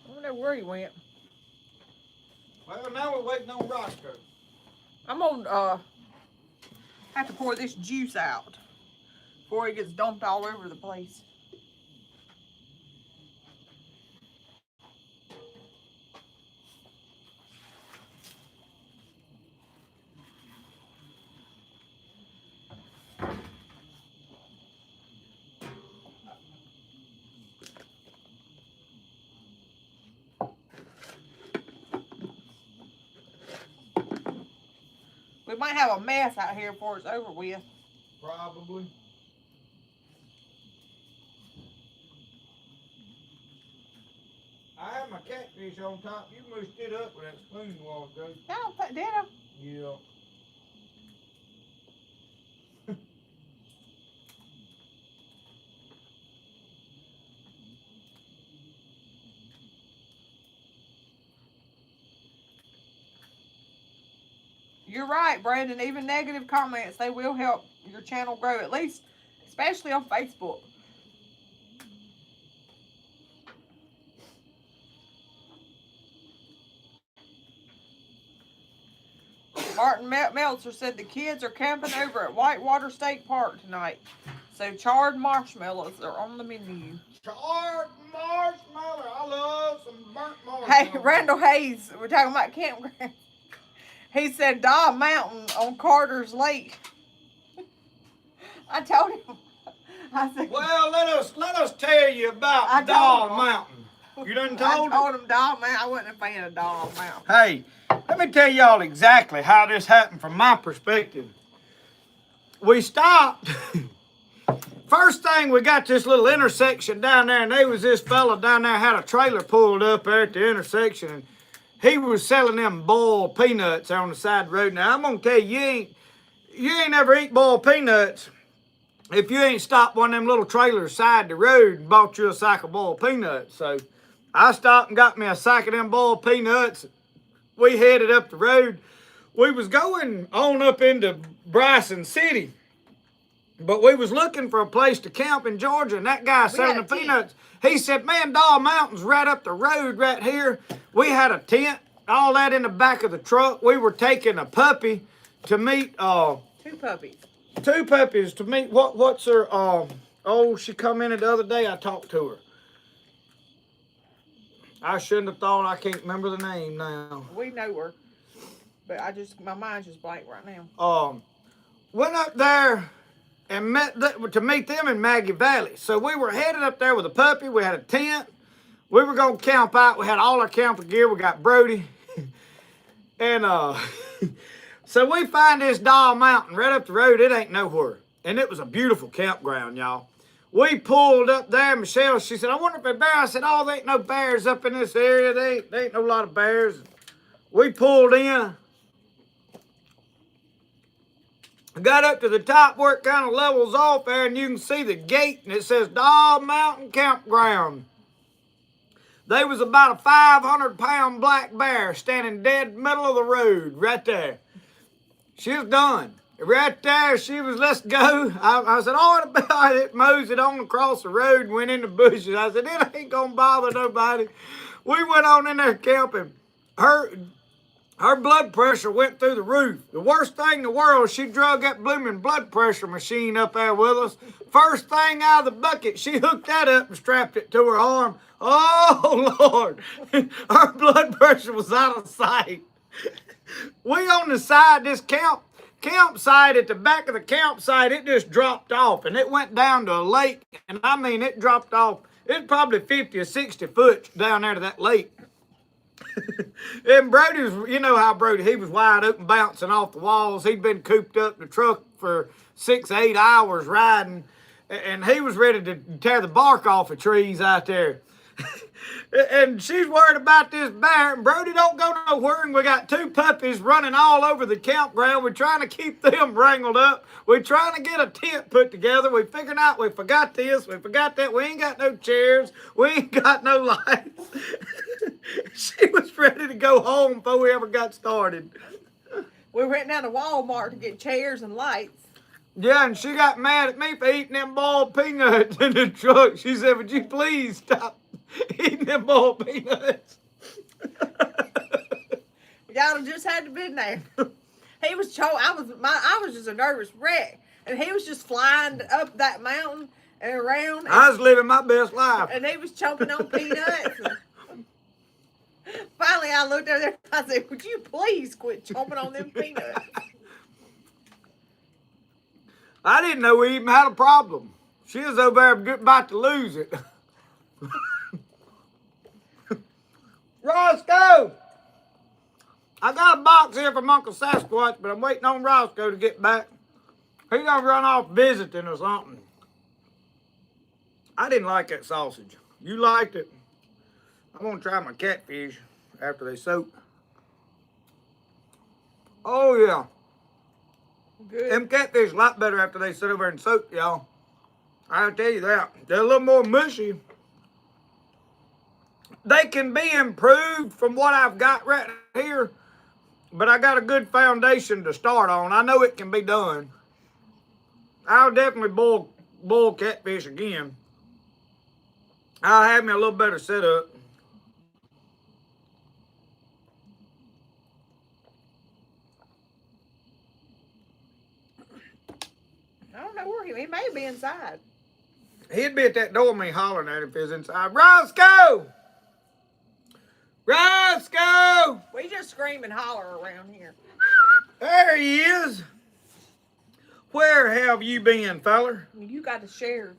[SPEAKER 2] I don't know where he went.
[SPEAKER 1] Well, now we're waiting on Roscoe.
[SPEAKER 2] I'm gonna have to pour this juice out before it gets dumped all over the place. We might have a mess out here before it's over with.
[SPEAKER 1] Probably. I had my catfish on top. You mushed it up with that spoon a while ago.
[SPEAKER 2] No, did I?
[SPEAKER 1] Yeah.
[SPEAKER 2] You're right, Brandon. Even negative comments, they will help your channel grow, at least, especially on Facebook. Martin Meltzer said the kids are camping over at Whitewater State Park tonight. So charred marshmallows are on the menu.
[SPEAKER 1] Charred marshmallow. I love some burnt marshmallow.
[SPEAKER 2] Hey, Randall Hayes, we're talking about campground. He said Dog Mountain on Carter's Lake. I told him. I said,
[SPEAKER 1] well, let us tell you about Dog Mountain. You done told him?
[SPEAKER 2] I told him Dog Mountain. I wasn't a fan of Dog Mountain.
[SPEAKER 1] Hey, let me tell y'all exactly how this happened from my perspective. We stopped. First thing, we got this little intersection down there, and there was this fella down there had a trailer pulled up there at the intersection, and he was selling them boiled peanuts on the side of the road. Now, I'm going to tell you, you ain't ever eat boiled peanuts if you ain't stopped one of them little trailers side the road and bought you a sack of boiled peanuts. So I stopped and got me a sack of them boiled peanuts. We headed up the road. We was going on up into Bryson City, but we was looking for a place to camp in Georgia, and that guy selling the peanuts, he said, man, Dog Mountain's right up the road right here. We had a tent, all that in the back of the truck. We were taking a puppy to meet,
[SPEAKER 2] Two puppies.
[SPEAKER 1] Two puppies to meet, what's her, she come in the other day, I talked to her. I shouldn't have thought, I can't remember the name now.
[SPEAKER 2] We know her, but my mind's just blank right now.
[SPEAKER 1] Went up there and to meet them in Maggie Valley. So we were headed up there with a puppy. We had a tent. We were going to camp out. We had all our camping gear. We got Brody. And so we find this Dog Mountain right up the road. It ain't nowhere. And it was a beautiful campground, y'all. We pulled up there. Michelle, she said, I wonder if there are bears. I said, oh, there ain't no bears up in this area. There ain't no lot of bears. We pulled in. Got up to the top where it kind of levels off there, and you can see the gate, and it says Dog Mountain Campground. There was about a 500-pound black bear standing dead middle of the road right there. She was done. Right there, she was, let's go. I said, oh, it mows it on across the road and went in the bushes. I said, it ain't going to bother nobody. We went on in there camping. Her blood pressure went through the roof. The worst thing in the world, she drug that blooming blood pressure machine up there with us. First thing out of the bucket, she hooked that up and strapped it to her arm. Oh, Lord. Her blood pressure was out of sight. We on the side, this campsite, at the back of the campsite, it just dropped off, and it went down to a lake. And I mean, it dropped off. It's probably 50 or 60 foot down there to that lake. And Brody's, you know how Brody, he was wide open bouncing off the walls. He'd been cooped up in the truck for 6 8 hours riding, and he was ready to tear the bark off of trees out there. And she's worried about this bear, and Brody don't go nowhere, and we got two puppies running all over the campground. We're trying to keep them wrangled up. We're trying to get a tent put together. We figured out we forgot this, we forgot that. We ain't got no chairs. We ain't got no lights. She was ready to go home before we ever got started.
[SPEAKER 2] We went down to Walmart to get chairs and lights.
[SPEAKER 1] Yeah, and she got mad at me for eating them boiled peanuts in the truck. She said, would you please stop eating them boiled peanuts?
[SPEAKER 2] Y'all just had to been there. He was I was just a nervous wreck. And he was just flying up that mountain and around. And
[SPEAKER 1] I was living my best life.
[SPEAKER 2] And he was chomping on peanuts. Finally, I looked over there and I said, would you please quit chomping on them peanuts?
[SPEAKER 1] I didn't know we even had a problem. She was over there about to lose it. Roscoe! I got a box here from Uncle Sasquatch, but I'm waiting on Roscoe to get back. He's gonna run off visiting or something. I didn't like that sausage. You liked it. I'm gonna try my catfish after they soak. Oh yeah.
[SPEAKER 2] Good.
[SPEAKER 1] Them catfish a lot better after they sit over and soak, y'all. I'll tell you that. They're a little more mushy. They can be improved from what I've got right here, but I got a good foundation to start on. I know it can be done. I'll definitely boil catfish again. I'll have me a little better setup.
[SPEAKER 2] know where he may be inside.
[SPEAKER 1] He'd be at that door me hollering at him if he was inside. Roscoe! Roscoe!
[SPEAKER 2] We just scream and holler around here.
[SPEAKER 1] There he is. Where have you been, feller?
[SPEAKER 2] You got to share.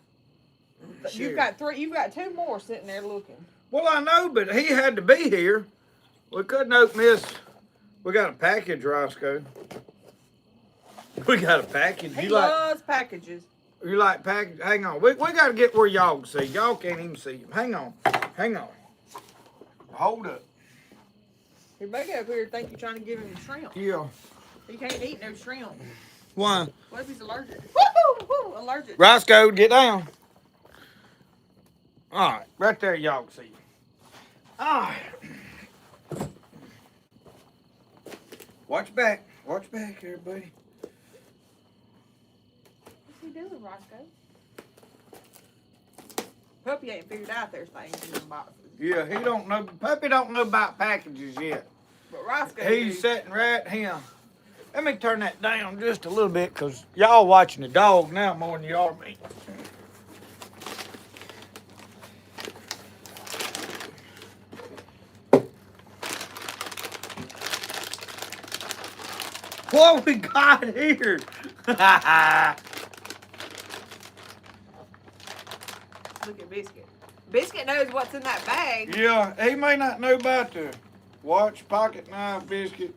[SPEAKER 1] Share.
[SPEAKER 2] You've got 3. You've got 2 more sitting there looking.
[SPEAKER 1] Well, I know, but he had to be here. We couldn't open this. We got a package, Roscoe. We got a package.
[SPEAKER 2] He loves packages.
[SPEAKER 1] You like package? Hang on. We got to get where y'all can see. Y'all can't even see him. Hang on. Hang on. Hold up.
[SPEAKER 2] Everybody up here think you're trying to give him shrimp.
[SPEAKER 1] Yeah.
[SPEAKER 2] He can't eat no shrimp.
[SPEAKER 1] Why?
[SPEAKER 2] What if he's allergic? Woo-hoo, allergic.
[SPEAKER 1] Roscoe, get down. All right. Right there, y'all can see him. All right. Watch back. Watch back, everybody.
[SPEAKER 2] What's he doing, Roscoe? Puppy ain't figured out there's things in them boxes.
[SPEAKER 1] Yeah, he don't know. Puppy don't know about packages yet.
[SPEAKER 2] But Roscoe
[SPEAKER 1] He's sitting right here. Let me turn that down just a little bit, because y'all watching the dog now more than y'all me. What we got here?
[SPEAKER 2] Look at Biscuit. Biscuit knows what's in that bag.
[SPEAKER 1] Yeah, he may not know about the watch, pocket knife, biscuit.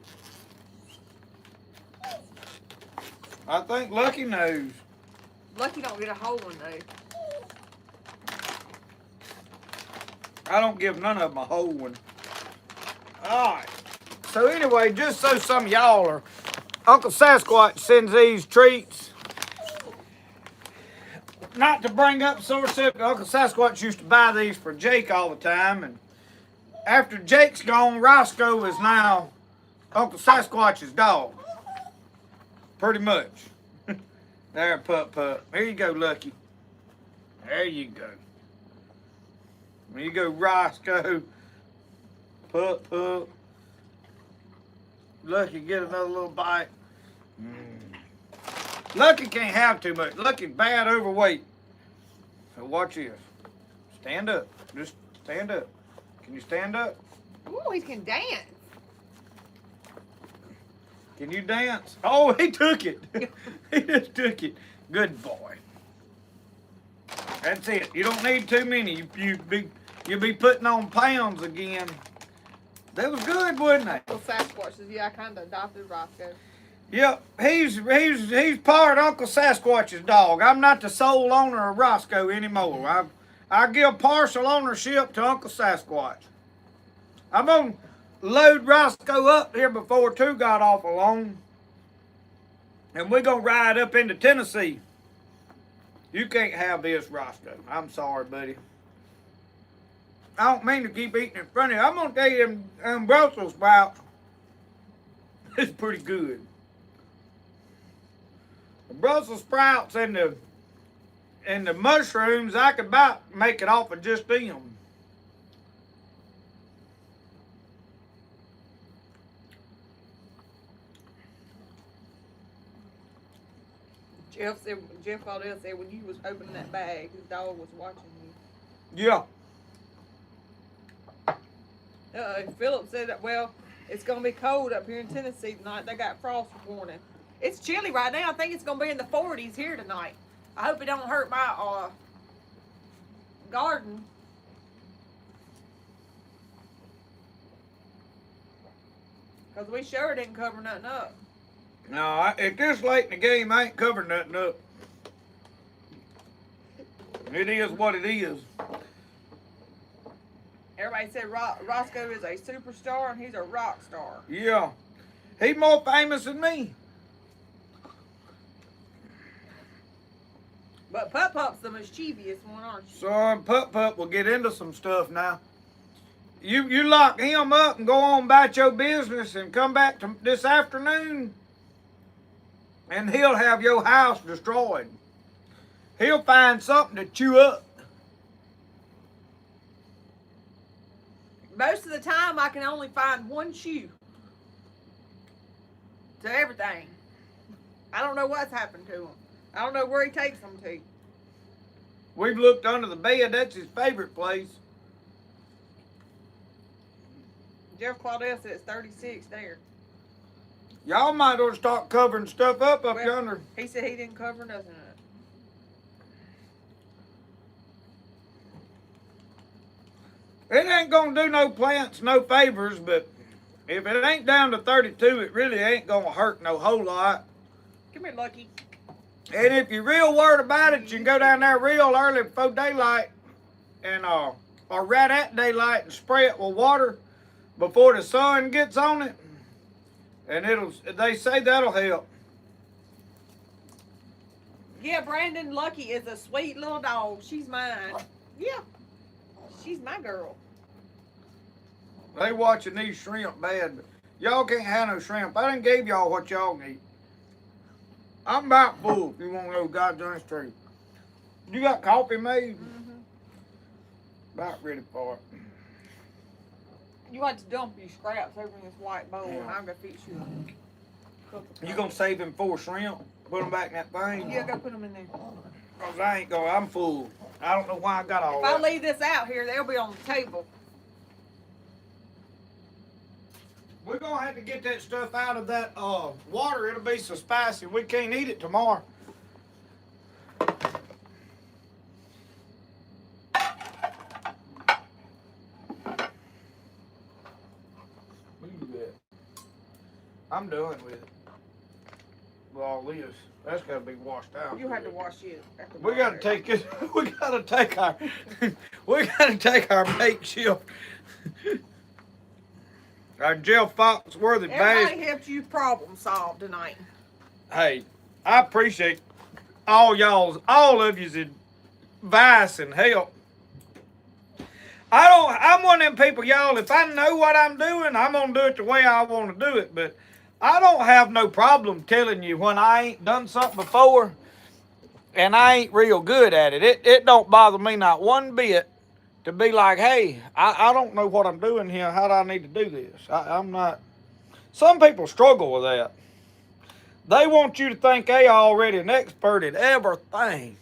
[SPEAKER 1] I think Lucky knows.
[SPEAKER 2] Lucky don't get a whole one though.
[SPEAKER 1] I don't give none of them a whole one. All right. So anyway, just so some of y'all are, Uncle Sasquatch sends these treats. Not to bring up sore subject, Uncle Sasquatch used to buy these for Jake all the time, and after Jake's gone, Roscoe is now Uncle Sasquatch's dog. Pretty much. There, Pup. Here you go, Lucky. There you go. There you go, Roscoe. Pup. Lucky, get another little bite. Lucky can't have too much. Lucky's bad overweight. So watch this. Stand up. Just stand up. Can you stand up?
[SPEAKER 2] Ooh, he can dance.
[SPEAKER 1] Can you dance? Oh, he took it. He just took it. Good boy. That's it. You don't need too many. You'll be putting on pounds again. That was good, wasn't it?
[SPEAKER 2] Uncle Sasquatch says, yeah, I kind of adopted Roscoe.
[SPEAKER 1] Yep, he's part Uncle Sasquatch's dog. I'm not the sole owner of Roscoe anymore. I give partial ownership to Uncle Sasquatch. I'm gonna load Roscoe up here before 2 got off alone, and we're gonna ride up into Tennessee. You can't have this, Roscoe. I'm sorry, buddy. I don't mean to keep eating in front of you. I'm gonna tell you them Brussels sprouts. It's pretty good. The Brussels sprouts and the mushrooms, I could about make it off of just them.
[SPEAKER 2] Jeff Caldwell said when you was opening that bag, his dog was watching you.
[SPEAKER 1] Yeah.
[SPEAKER 2] Philip said that, well, it's going to be cold up here in Tennessee tonight. They got frost warning. It's chilly right now. I think it's going to be in the 40s here tonight. I hope it don't hurt my garden. Because we sure didn't cover nothing up.
[SPEAKER 1] No, at this late in the game, I ain't covering nothing up. It is what it is.
[SPEAKER 2] Everybody said Roscoe is a superstar and he's a rock star.
[SPEAKER 1] Yeah. He's more famous than me.
[SPEAKER 2] But Pup's the mischievous one, aren't you?
[SPEAKER 1] Son, Pup will get into some stuff now. You lock him up and go on about your business and come back to this afternoon, and he'll have your house destroyed. He'll find something to chew up.
[SPEAKER 2] Most of the time, I can only find one shoe to everything. I don't know what's happened to him. I don't know where he takes them to.
[SPEAKER 1] We've looked under the bed. That's his favorite place.
[SPEAKER 2] Jeff Claudette said it's 36 there.
[SPEAKER 1] Y'all might want to start covering stuff up yonder.
[SPEAKER 2] He said he didn't cover nothing.
[SPEAKER 1] It ain't gonna do no plants no favors, but if it ain't down to 32, it really ain't gonna hurt no whole lot.
[SPEAKER 2] Come here, Lucky.
[SPEAKER 1] And if you're real worried about it, you can go down there real early before daylight, and or right at daylight, and spray it with water before the sun gets on it, and they say that'll help.
[SPEAKER 2] Yeah, Brandon Lucky is a sweet little dog. She's mine. Yeah, she's my girl.
[SPEAKER 1] They watching these shrimp bad, but y'all can't have no shrimp. I done gave y'all what y'all need. I'm about full if you want to know God's honest truth. You got coffee made?
[SPEAKER 2] Mm-hmm.
[SPEAKER 1] About ready for it.
[SPEAKER 2] You want to dump your scraps over in this white bowl, and I'm going to fix you a couple.
[SPEAKER 1] You gonna save them 4 shrimp? Put them back in that thing?
[SPEAKER 2] Yeah, go put them in there.
[SPEAKER 1] Cause I ain't going, I'm full. I don't know why I got all
[SPEAKER 2] If
[SPEAKER 1] that.
[SPEAKER 2] I leave this out here, they'll be on the table.
[SPEAKER 1] We're gonna have to get that stuff out of that water. It'll be so spicy we can't eat it tomorrow. I'm done with it. With all this, that's gotta be washed out.
[SPEAKER 2] You had to wash it.
[SPEAKER 1] We gotta take it. We gotta take our. We gotta take our makeshift. Our Jeff Foxworthy
[SPEAKER 2] Everybody
[SPEAKER 1] bag.
[SPEAKER 2] helped you problem solve tonight.
[SPEAKER 1] Hey, I appreciate all of you's advice and help. I'm one of them people, y'all, if I know what I'm doing, I'm gonna do it the way I wanna do it. But I don't have no problem telling you when I ain't done something before and I ain't real good at it. It don't bother me not one bit to be like, hey, I don't know what I'm doing here. How do I need to do this? I'm not. Some people struggle with that. They want you to think they already an expert at everything.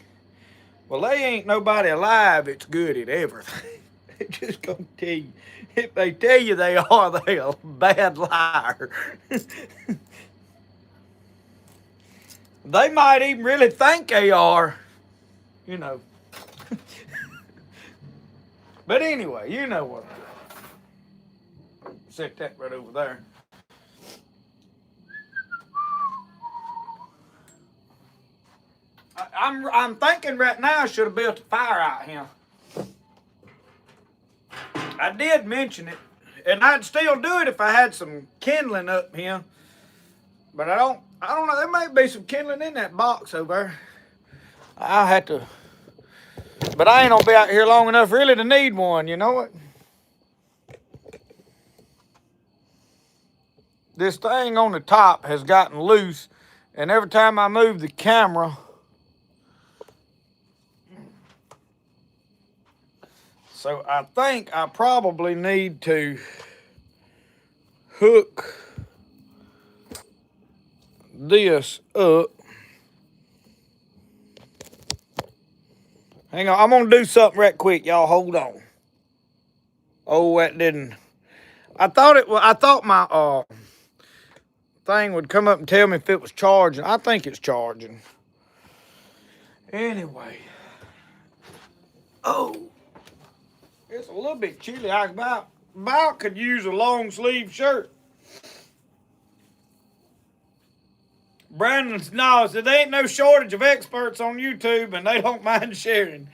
[SPEAKER 1] Well, they ain't nobody alive that's good at everything. They just gonna tell you. If they tell you they are, they a bad liar. They might even really think they are, you know. But anyway, you know what I'm doing. Set that right over there. I'm thinking right now I should have built a fire out here. I did mention it, and I'd still do it if I had some kindling up here. But I don't know. There may be some kindling in that box over there. I'll have to. But I ain't gonna be out here long enough really to need one, you know what? This thing on the top has gotten loose, and every time I move the camera, so I think I probably need to hook this up. Hang on, I'm gonna do something right quick, y'all. Hold on. Oh, that didn't. I thought my thing would come up and tell me if it was charging. I think it's charging. Anyway. Oh. It's a little bit chilly. I about could use a long sleeve shirt. Brandon Snow said there ain't no shortage of experts on YouTube and they don't mind sharing.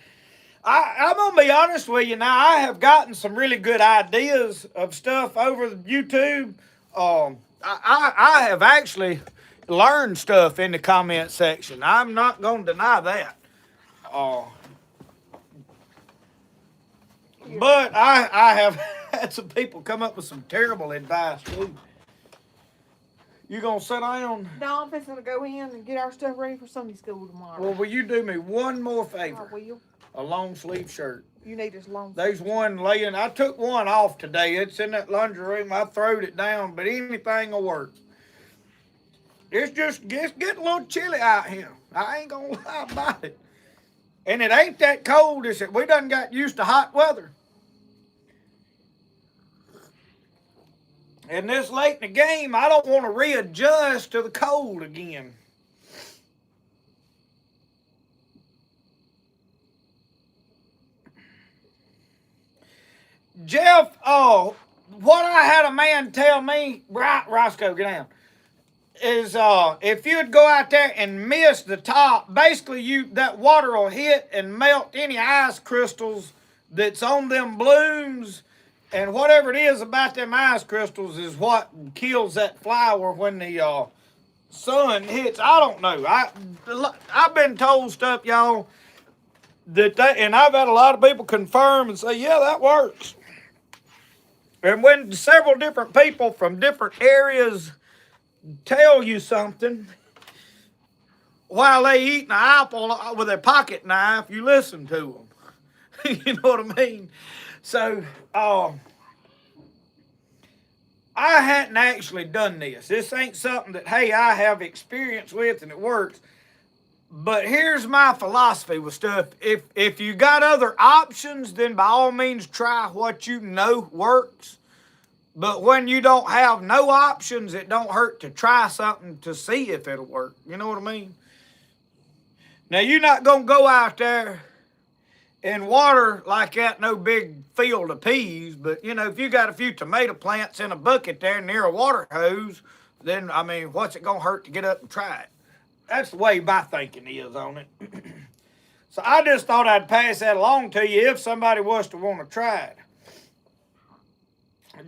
[SPEAKER 1] I'm going to be honest with you now. I have gotten some really good ideas of stuff over YouTube. I have actually learned stuff in the comment section. I'm not going to deny that. But I have had some people come up with some terrible advice too. You gonna sit down?
[SPEAKER 2] No, I'm fixing to go in and get our stuff ready for Sunday school tomorrow.
[SPEAKER 1] Well, will you do me one more favor?
[SPEAKER 2] I will.
[SPEAKER 1] A long sleeve shirt.
[SPEAKER 2] You need this long.
[SPEAKER 1] There's one laying. I took one off today. It's in that laundry room. I throwed it down, but anything will work. It's getting a little chilly out here. I ain't gonna lie about it. And it ain't that cold. It's that we done got used to hot weather. And this late in the game, I don't want to readjust to the cold again. Jeff, what I had a man tell me, right, Roscoe, get down, is if you'd go out there and miss the top, basically that water will hit and melt any ice crystals that's on them blooms, and whatever it is about them ice crystals is what kills that flower when the sun hits. I don't know. I've been told stuff, y'all, and I've had a lot of people confirm and say, yeah, that works. And when several different people from different areas tell you something while they eating an apple with a pocket knife, you listen to them. You know what I mean? So, I hadn't actually done this. This ain't something that, hey, I have experience with and it works. But here's my philosophy with stuff. If you got other options, then by all means try what you know works. But when you don't have no options, it don't hurt to try something to see if it'll work. You know what I mean? Now, you're not going to go out there and water like that no big field of peas. But, if you got a few tomato plants in a bucket there near a water hose, then, what's it going to hurt to get up and try it? That's the way my thinking is on it. So I just thought I'd pass that along to you if somebody was to want to try it.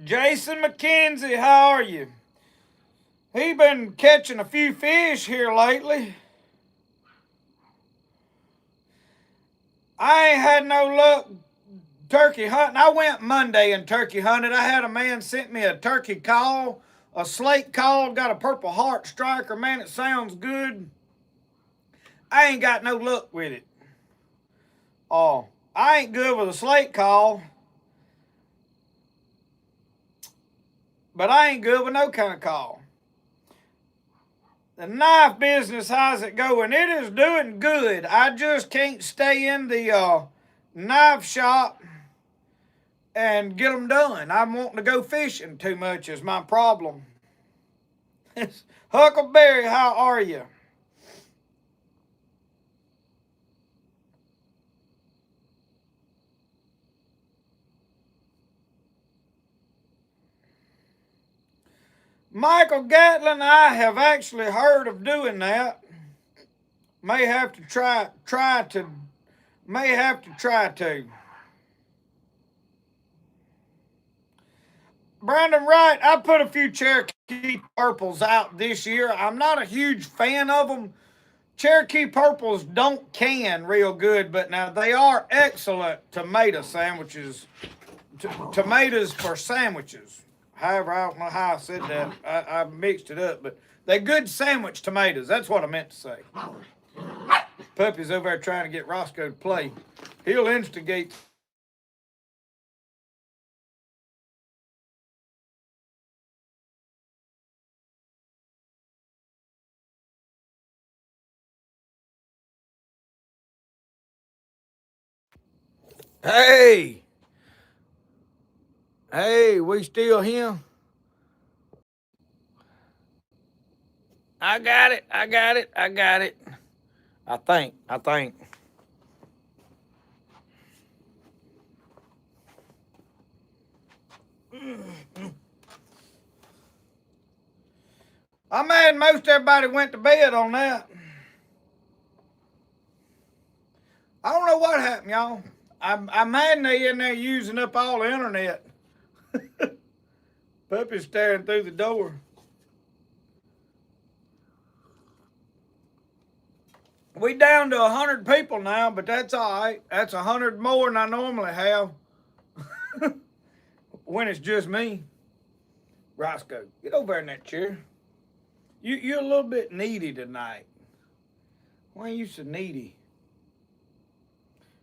[SPEAKER 1] Jason McKenzie, how are you? He been catching a few fish here lately. I ain't had no luck turkey hunting. I went Monday and turkey hunted. I had a man sent me a turkey call, a slate call, got a purple heart striker. Man, it sounds good. I ain't got no luck with it. I ain't good with a slate call. But I ain't good with no kind of call. The knife business, how's it going? It is doing good. I just can't stay in the knife shop and get them done. I'm wanting to go fishing too much is my problem. Huckleberry, how are you? Michael Gatlin, I have actually heard of doing that. May have to try to. Brandon Wright, I put a few Cherokee purples out this year. I'm not a huge fan of them. Cherokee purples don't can real good, but now they are excellent tomato sandwiches. Tomatoes for sandwiches. However, I don't know how I said that. I mixed it up, but they're good sandwich tomatoes. That's what I meant to say. Puppy's over there trying to get Roscoe to play. He'll instigate. Hey! Hey, we still here? I got it. I think. I'm mad most everybody went to bed on that. I don't know what happened, y'all. I'm mad they in there using up all the internet. Puppy's staring through the door. We down to 100 people now, but that's all right. That's 100 more than I normally have. When it's just me. Roscoe, get over there in that chair. You're a little bit needy tonight. Why are you so needy?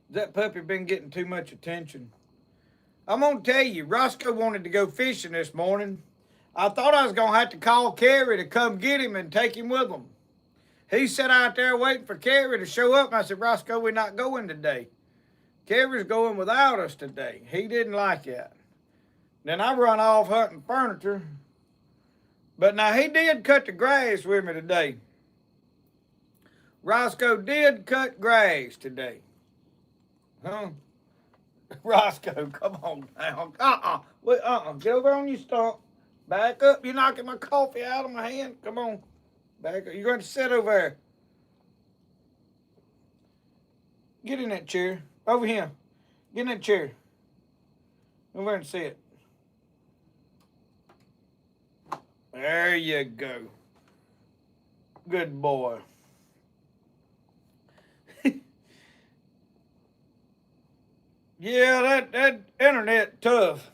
[SPEAKER 1] That puppy been getting too much attention. I'm gonna tell you, Roscoe wanted to go fishing this morning. I thought I was going to have to call Kerry to come get him and take him with him. He sat out there waiting for Kerry to show up. And I said, Roscoe, we're not going today. Kerry's going without us today. He didn't like that. Then I run off hunting furniture. But now he did cut the grass with me today. Roscoe did cut grass today. Huh? Roscoe, come on now. Wait, get over on your stump. Back up. You're knocking my coffee out of my hand. Come on. Back up. You're going to sit over there. Get in that chair. Over here. Get in that chair. Over there and sit. There you go. Good boy. Yeah, that internet tough.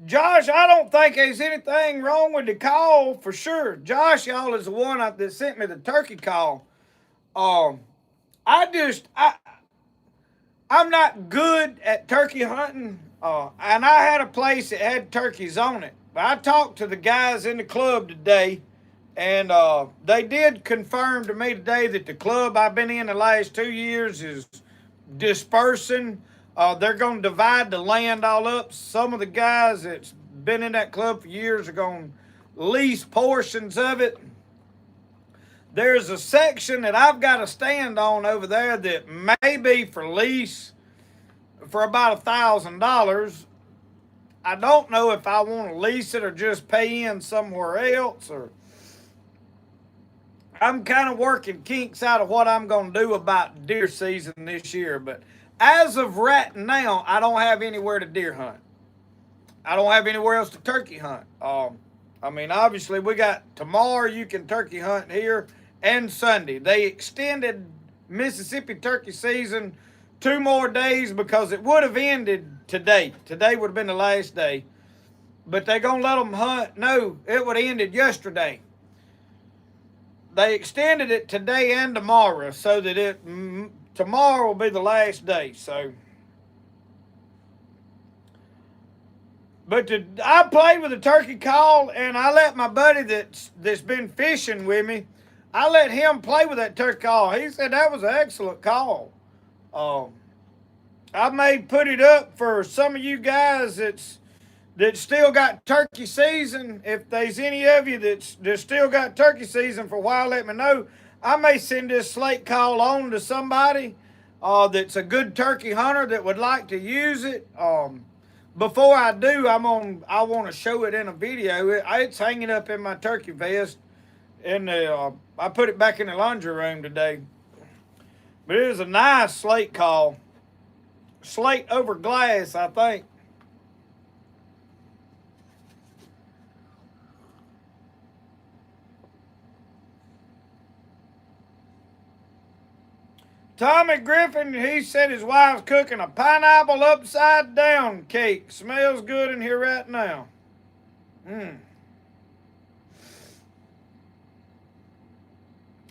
[SPEAKER 1] Josh, I don't think there's anything wrong with the call for sure. Josh, y'all, is the one that sent me the turkey call. I'm not good at turkey hunting, and I had a place that had turkeys on it. But I talked to the guys in the club today, and they did confirm to me today that the club I've been in the last 2 years is dispersing. They're going to divide the land all up. Some of the guys that's been in that club for years are going to lease portions of it. There's a section that I've got to stand on over there that may be for lease for about $1,000. I don't know if I want to lease it or just pay in somewhere else. Or I'm kind of working kinks out of what I'm going to do about deer season this year. But as of right now, I don't have anywhere to deer hunt. I don't have anywhere else to turkey hunt. Obviously, we got tomorrow you can turkey hunt here and Sunday. They extended Mississippi turkey season 2 more days because it would have ended today. Today would have been the last day. But they're going to let them hunt. No, it would have ended yesterday. They extended it today and tomorrow so that tomorrow will be the last day. So, but I played with a turkey call, and I let my buddy that's been fishing with me, I let him play with that turkey call. He said that was an excellent call. I may put it up for some of you guys that still got turkey season. If there's any of you that's still got turkey season for a while, let me know. I may send this slate call on to somebody that's a good turkey hunter that would like to use it. Before I do, I want to show it in a video. It's hanging up in my turkey vest. I put it back in the laundry room today. But it was a nice slate call. Slate over glass, I think. Tommy Griffin, he said his wife's cooking a pineapple upside down cake. Smells good in here right now.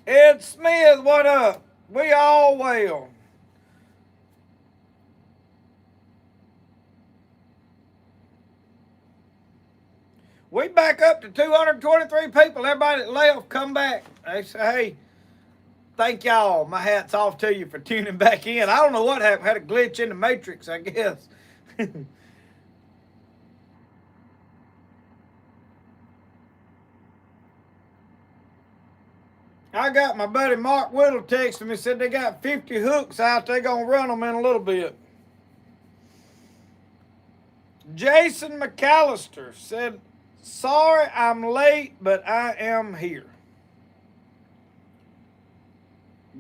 [SPEAKER 1] Ed Smith, what up? We all well. We back up to 223 people. Everybody that left, come back. They say, hey, thank y'all. My hat's off to you for tuning back in. I don't know what happened. Had a glitch in the matrix, I guess. I got my buddy Mark Whittle texting me, said they got 50 hooks out. They're going to run them in a little bit. Jason McAllister said, sorry I'm late, but I am here.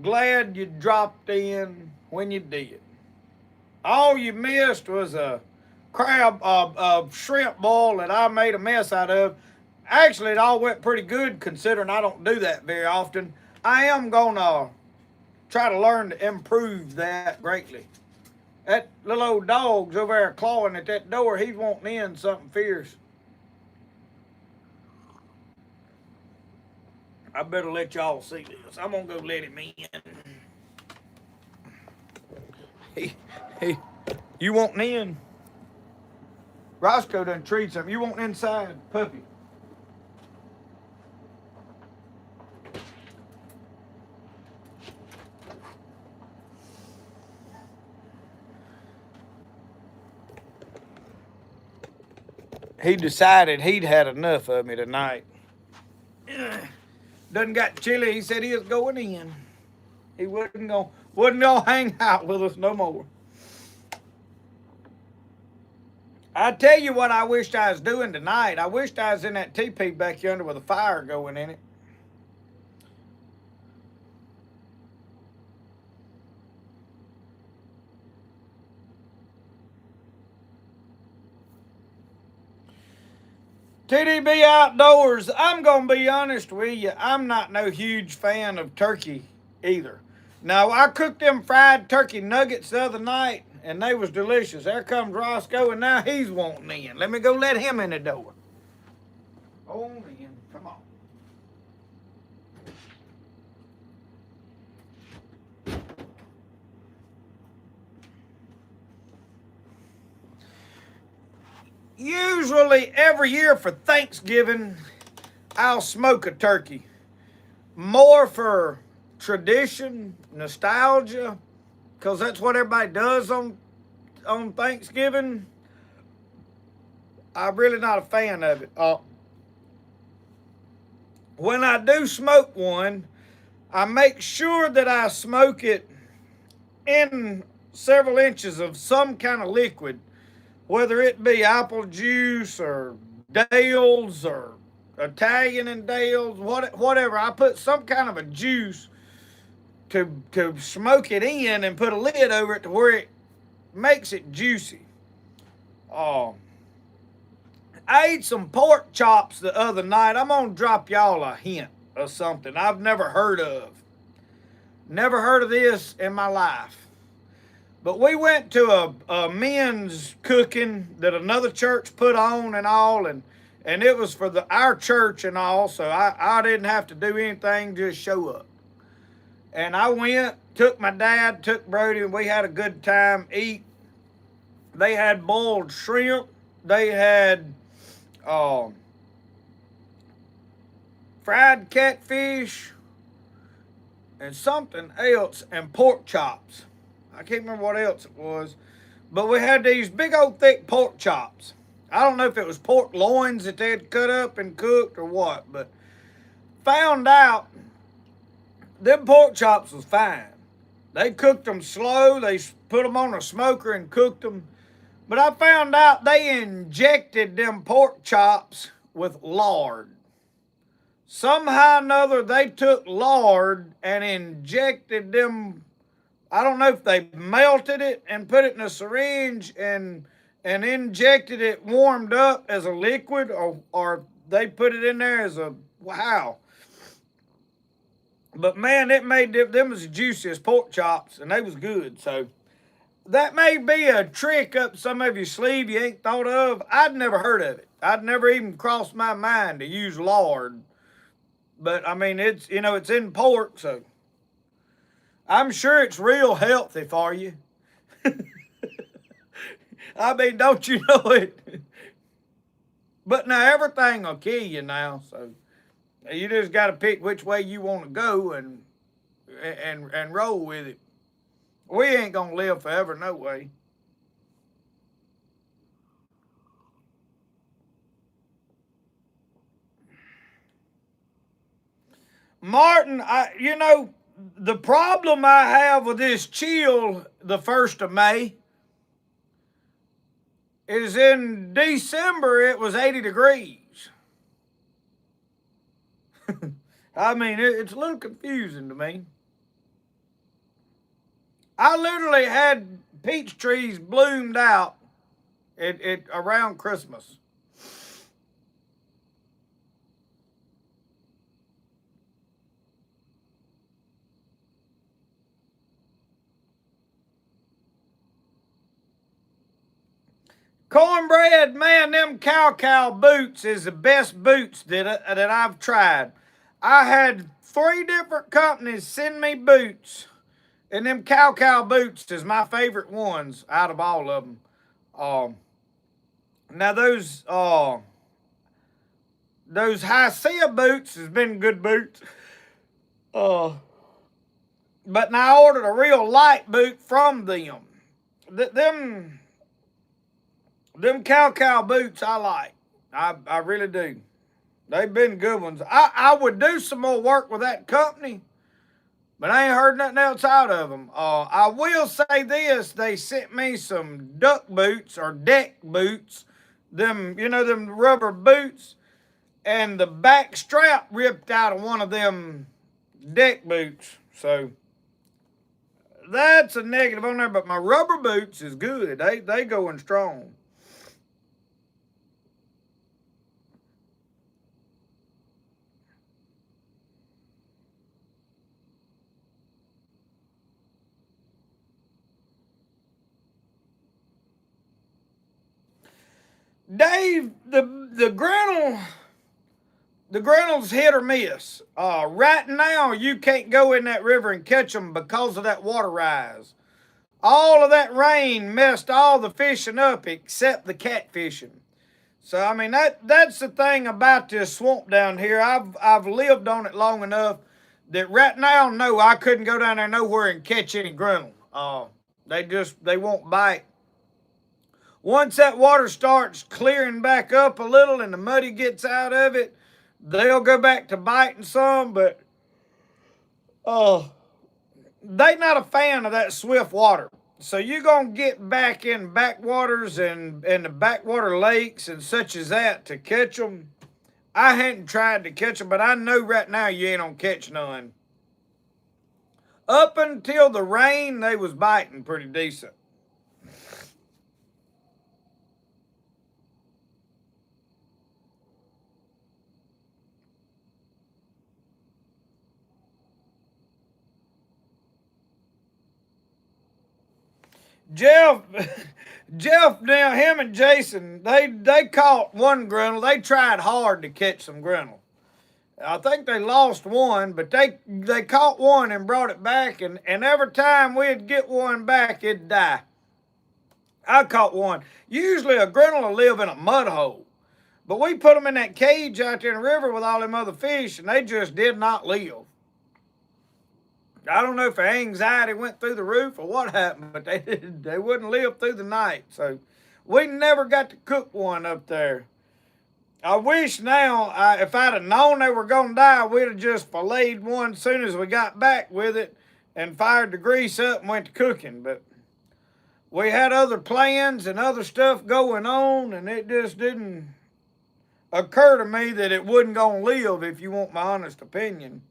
[SPEAKER 1] Glad you dropped in when you did. All you missed was a shrimp boil that I made a mess out of. Actually, it all went pretty good considering I don't do that very often. I am going to try to learn to improve that greatly. That little old dog's over there clawing at that door. He's wanting in something fierce. I better let y'all see this. I'm gonna go let him in. Hey, you want in? Roscoe done treat something. You want inside, puppy? He decided he'd had enough of me tonight. Done got chilly. He said he was going in. He wouldn't gonna hang out with us no more. I tell you what I wished I was doing tonight. I wished I was in that teepee back yonder with a fire going in it. TDB Outdoors, I'm going to be honest with you. I'm not no huge fan of turkey either. Now, I cooked them fried turkey nuggets the other night, and they was delicious. There comes Roscoe, and now he's wanting in. Let me go let him in the door. Oh, man, come on. Usually every year for Thanksgiving, I'll smoke a turkey. More for tradition, nostalgia, because that's what everybody does on Thanksgiving. I'm really not a fan of it. When I do smoke one, I make sure that I smoke it in several inches of some kind of liquid, whether it be apple juice or Dale's or Italian and Dale's, whatever. I put some kind of a juice to smoke it in and put a lid over it to where it makes it juicy. I ate some pork chops the other night. I'm going to drop y'all a hint of something I've never heard of. Never heard of this in my life. But we went to a men's cooking that another church put on and all, and it was for our church and all, so I didn't have to do anything, just show up. And I went, took my dad, took Brody, and we had a good time, eat. They had boiled shrimp. They had fried catfish and something else, and pork chops. I can't remember what else it was. But we had these big old thick pork chops. I don't know if it was pork loins that they had cut up and cooked or what, but found out them pork chops was fine. They cooked them slow. They put them on a smoker and cooked them. But I found out they injected them pork chops with lard. Somehow or another, they took lard and injected them. I don't know if they melted it and put it in a syringe and injected it warmed up as a liquid, or they put it in there as a, wow. But man, it made them as juicy as pork chops, and they was good. So that may be a trick up some of your sleeve you ain't thought of. I'd never heard of it. I'd never even crossed my mind to use lard. But I mean, it's in pork, so I'm sure it's real healthy for you. I mean, don't you know it? But now everything will kill you now, so you just got to pick which way you want to go and roll with it. We ain't gonna live forever, no way. Martin, the problem I have with this chill the 1st of May is in December it was 80 degrees. I mean, it's a little confusing to me. I literally had peach trees bloomed out around Christmas. Cornbread, man, them cow boots is the best boots that I've tried. I had 3 different companies send me boots, and them cow boots is my favorite ones out of all of them. Um, Now those high Sia boots has been good boots. Uh, but now I ordered a real light boot from them. Them cow boots I like. I really do. They've been good ones. I would do some more work with that company, but I ain't heard nothing else out of them. I will say this: they sent me some duck boots or deck boots. Them rubber boots, and the back strap ripped out of one of them deck boots. So that's a negative on there. But my rubber boots is good. They going strong. Dave, the grinnell's hit or miss. Right now, you can't go in that river and catch them because of that water rise. All of that rain messed all the fishing up except the catfishing. So I mean that's the thing about this swamp down here. I've lived on it long enough that right now, no, I couldn't go down there nowhere and catch any grinnell. They won't bite. Once that water starts clearing back up a little and the muddy gets out of it, they'll go back to biting some, but they not a fan of that swift water. So you're going to get back in backwaters and the backwater lakes and such as that to catch them. I hadn't tried to catch them, but I know right now you ain't going to catch none. Up until the rain, they was biting pretty decent. Jeff, now him and Jason, they caught one grinnell. They tried hard to catch some grinnell. I think they lost one, but they caught one and brought it back, and every time we'd get one back, it'd die. I caught one. Usually a grinnell will live in a mud hole, but we put them in that cage out there in the river with all them other fish, and they just did not live. I don't know if their anxiety went through the roof or what happened, but they wouldn't live through the night. So we never got to cook one up there. I wish now, if I'd have known they were going to die, we'd have just filleted one as soon as we got back with it and fired the grease up and went to cooking. But we had other plans and other stuff going on, and it just didn't occur to me that it wasn't going to live, if you want my honest opinion.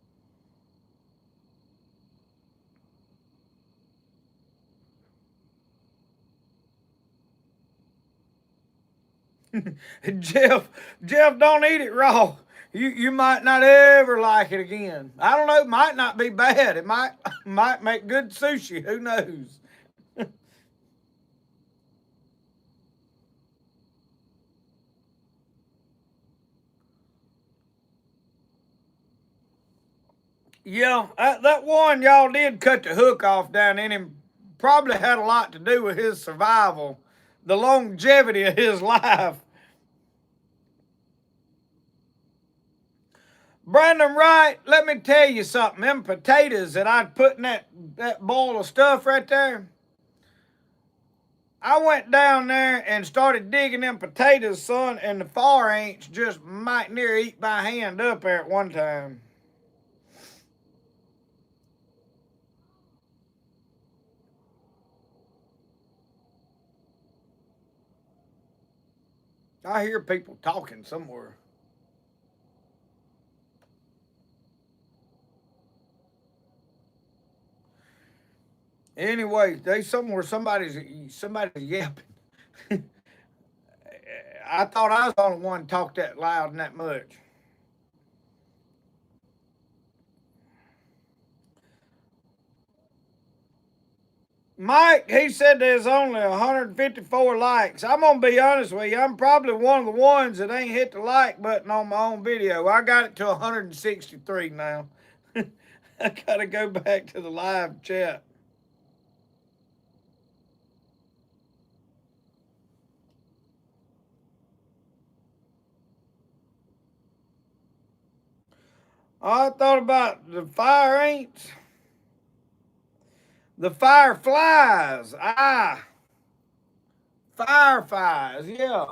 [SPEAKER 1] Jeff, don't eat it raw. You might not ever like it again. I don't know. It might not be bad. It might make good sushi. Who knows? Yeah, that one y'all did cut the hook off down in him. Probably had a lot to do with his survival, the longevity of his life. Brandon Wright, let me tell you something. Them potatoes that I'd put in that bowl of stuff right there, I went down there and started digging them potatoes, son, and the 4-inch just might near eat my hand up there at one time. I hear people talking somewhere. Anyway, somebody's yapping. I thought I was the only one talked that loud and that much. Mike, he said there's only 154 likes. I'm going to be honest with you. I'm probably one of the ones that ain't hit the like button on my own video. I got it to 163 now. I got to go back to the live chat. I thought about the fire ants. The fireflies. Fireflies, yeah.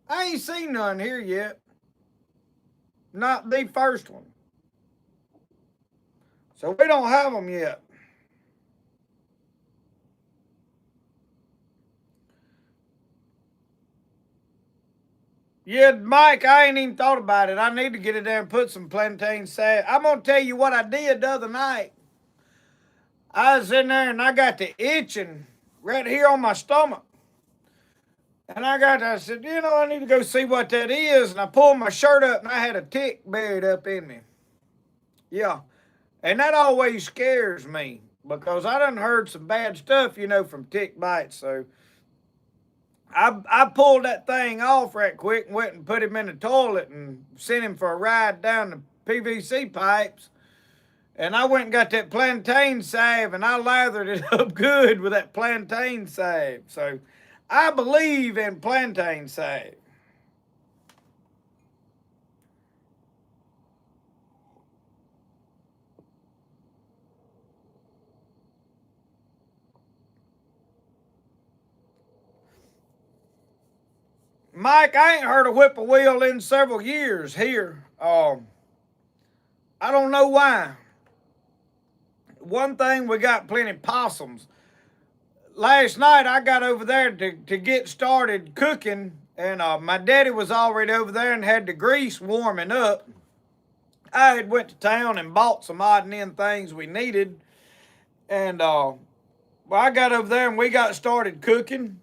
[SPEAKER 1] I ain't seen none here yet. Not the first one. So we don't have them yet. Yeah, Mike, I ain't even thought about it. I need to get it there and put some plantain salad. I'm going to tell you what I did the other night. I was in there and I got the itching right here on my stomach. And I said, I need to go see what that is. And I pulled my shirt up and I had a tick buried up in me. Yeah. And that always scares me because I done heard some bad stuff, from tick bites. So I pulled that thing off right quick and went and put him in the toilet and sent him for a ride down the PVC pipes. And I went and got that plantain salve and I lathered it up good with that plantain salve. So I believe in plantain salve. Mike, I ain't heard a whippoorwill in several years here. I don't know why. One thing, we got plenty of possums. Last night I got over there to get started cooking, and my daddy was already over there and had the grease warming up. I had went to town and bought some odd and end things we needed, and well, I got over there and we got started cooking.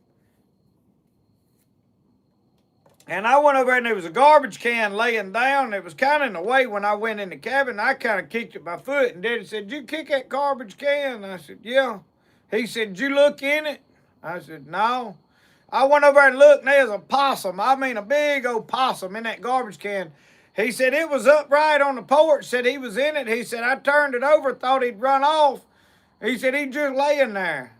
[SPEAKER 1] And I went over there and there was a garbage can laying down. It was kind of in the way when I went in the cabin. I kind of kicked it by foot. And Daddy said, "Did you kick that garbage can?" I said, "Yeah." He said, "Did you look in it?" I said, "No." I went over there and looked, and there's a possum. I mean, a big old possum in that garbage can. He said it was upright on the porch, said he was in it. He said, I turned it over, thought he'd run off. He said he's just laying there.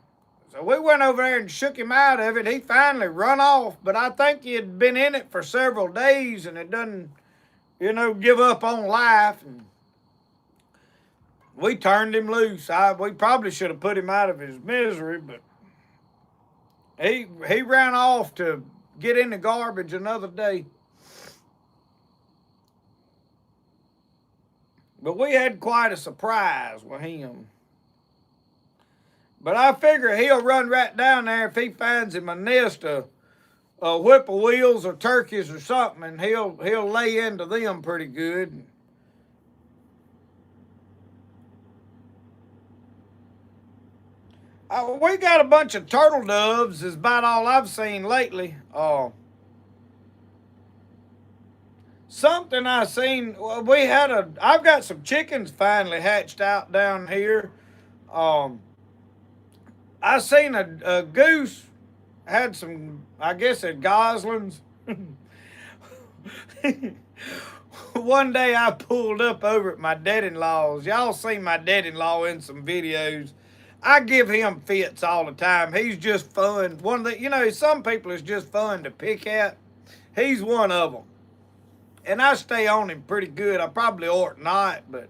[SPEAKER 1] So we went over there and shook him out of it. He finally run off, but I think he had been in it for several days and it doesn't, give up on life. And we turned him loose. We probably should have put him out of his misery, but he ran off to get in the garbage another day. But we had quite a surprise with him. But I figure he'll run right down there if he finds him a nest of whippoorwills or turkeys or something, and he'll lay into them pretty good. We got a bunch of turtle doves is about all I've seen lately. Something I seen, I've got some chickens finally hatched out down here. I seen a goose had some, I guess, goslings. One day I pulled up over at my dad-in-law's. Y'all seen my dad-in-law in some videos. I give him fits all the time. He's just fun. Some people is just fun to pick at. He's one of them. And I stay on him pretty good. I probably ought not, but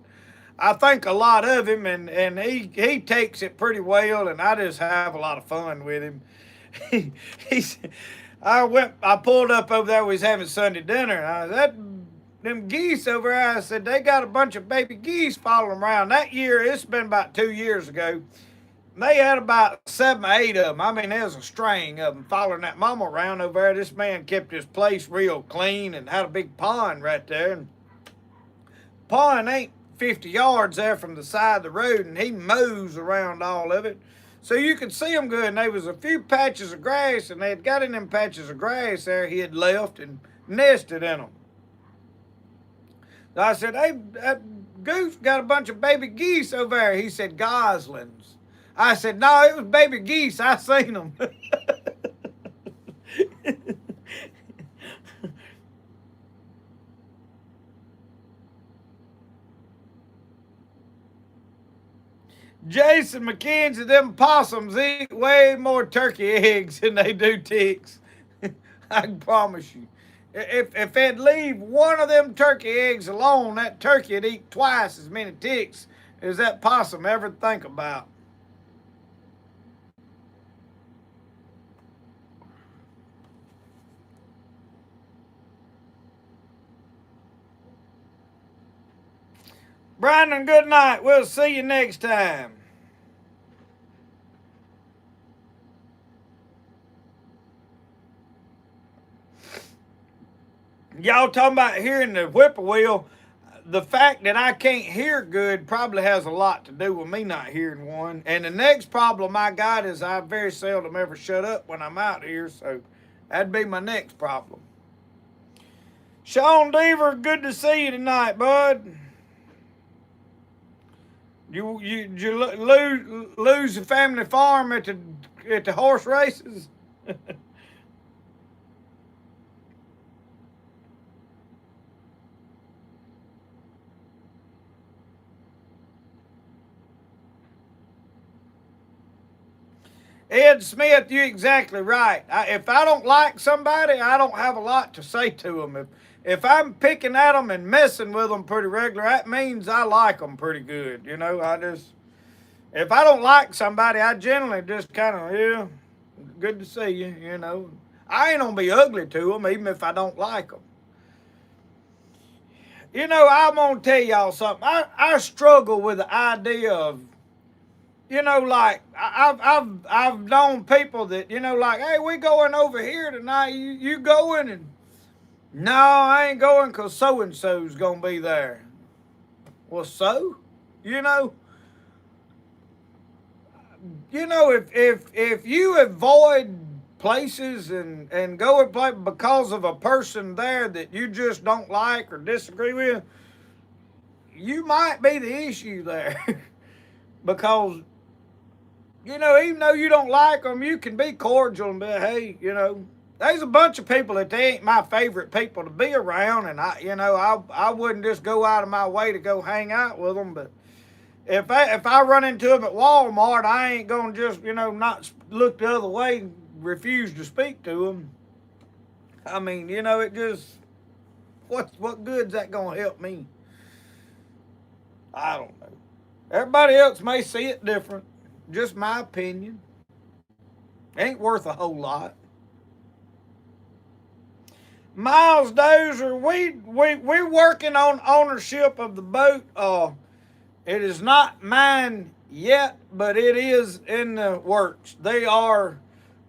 [SPEAKER 1] I think a lot of him, and he takes it pretty well, and I just have a lot of fun with him. I pulled up over there. We was having Sunday dinner. And them geese over there, I said, they got a bunch of baby geese following around. That year, it's been about 2 years ago, they had about 7 or 8 of them. I mean, there was a string of them following that mama around over there. This man kept his place real clean and had a big pond right there. And pond ain't 50 yards there from the side of the road, and he mows around all of it. So you could see them good, and there was a few patches of grass, and they had got in them patches of grass there he had left and nested in them. So I said, hey, that goose got a bunch of baby geese over there. He said, goslings. I said, no, it was baby geese. I seen them. Jason McKenzie, them possums eat way more turkey eggs than they do ticks. I can promise you. If they'd leave one of them turkey eggs alone, that turkey would eat twice as many ticks as that possum ever think about. Brandon, good night. We'll see you next time. Y'all talking about hearing the whippoorwill. The fact that I can't hear good probably has a lot to do with me not hearing one. And the next problem I got is I very seldom ever shut up when I'm out here, so that'd be my next problem. Sean Deaver, good to see you tonight, bud. You lose the family farm at the horse races? Ed Smith, you're exactly right. If I don't like somebody, I don't have a lot to say to them. If I'm picking at them and messing with them pretty regular, that means I like them pretty good. You know, if I don't like somebody, I generally just kind of, yeah, good to see you, you know. I ain't gonna be ugly to them, even if I don't like them. You know, I'm gonna tell y'all something. I struggle with the idea of, you know, like I've known people that, you know, like, hey, we going over here tonight. You going? And no, I ain't going because so and so's gonna be there. Well, so, you know, if you avoid places and go and play because of a person there that you just don't like or disagree with, you might be the issue there. Because, you know, even though you don't like them, you can be cordial and be, hey, you know, there's a bunch of people that they ain't my favorite people to be around, and I wouldn't just go out of my way to go hang out with them. But if I run into them at Walmart, I ain't gonna just, you know, not look the other way, and refuse to speak to them. I mean, you know, it just, what good's that gonna help me? I don't know. Everybody else may see it different. Just my opinion. Ain't worth a whole lot. Miles Dozer, we're working on ownership of the boat. It is not mine yet, but it is in the works. They are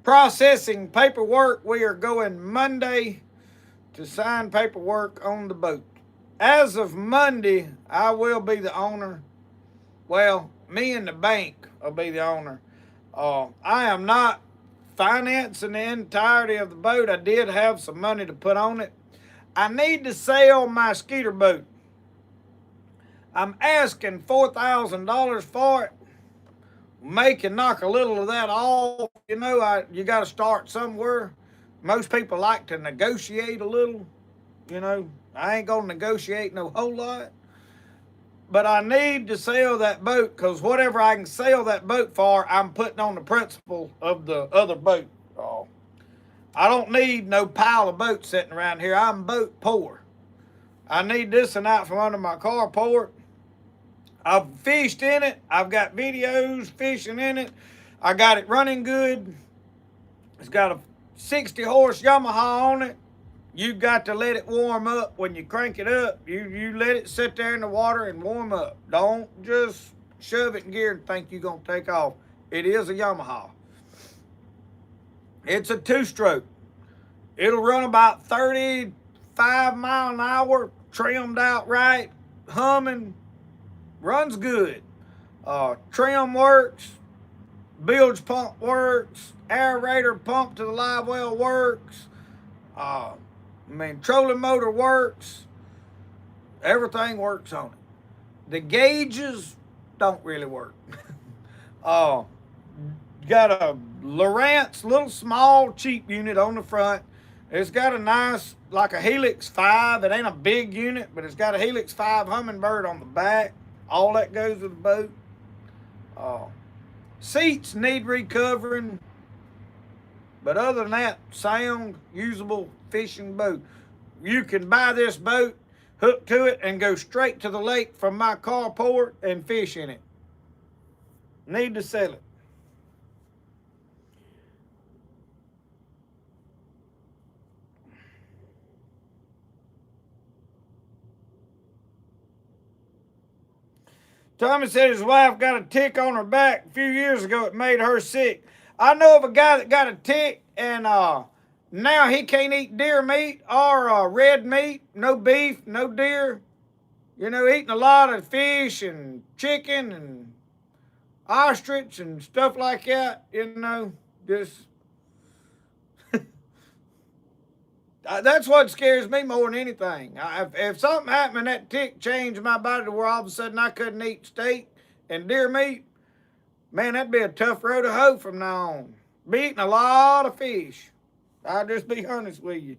[SPEAKER 1] processing paperwork. We are going Monday to sign paperwork on the boat. As of Monday, I will be the owner. Well, me and the bank will be the owner. I am not financing the entirety of the boat. I did have some money to put on it. I need to sell my skeeter boat. I'm asking $4,000 for it. Make and knock a little of that off. You know, you got to start somewhere. Most people like to negotiate a little. You know, I ain't going to negotiate no whole lot. But I need to sell that boat because whatever I can sell that boat for, I'm putting on the principal of the other boat. I don't need no pile of boats sitting around here. I'm boat poor. I need this one out from under my carport. I've fished in it. I've got videos fishing in it. I got it running good. It's got a 60 horse Yamaha on it. You got to let it warm up when you crank it up. You let it sit there in the water and warm up. Don't just shove it in gear and think you're going to take off. It is a Yamaha. It's a two-stroke. It'll run about 35 mile an hour, trimmed out right, humming, runs good. Trim works, bilge pump works, aerator pump to the live well works. Trolling motor works. Everything works on it. The gauges don't really work. got a Lowrance little small cheap unit on the front. It's got a nice, like a Helix 5. It ain't a big unit, but it's got a Helix 5 Humminbird on the back. All that goes with the boat. Seats need recovering. But other than that, sound, usable fishing boat. You can buy this boat, hook to it, and go straight to the lake from my carport and fish in it. Need to sell it. Tommy said his wife got a tick on her back a few years ago. It made her sick. I know of a guy that got a tick, and now he can't eat deer meat or red meat, no beef, no deer. You know, eating a lot of fish and chicken and ostrich and stuff like that. You know, just that's what scares me more than anything. If something happened and that tick changed my body to where all of a sudden I couldn't eat steak and deer meat, man, that'd be a tough road to hoe from now on. Be eating a lot of fish. I'll just be honest with you.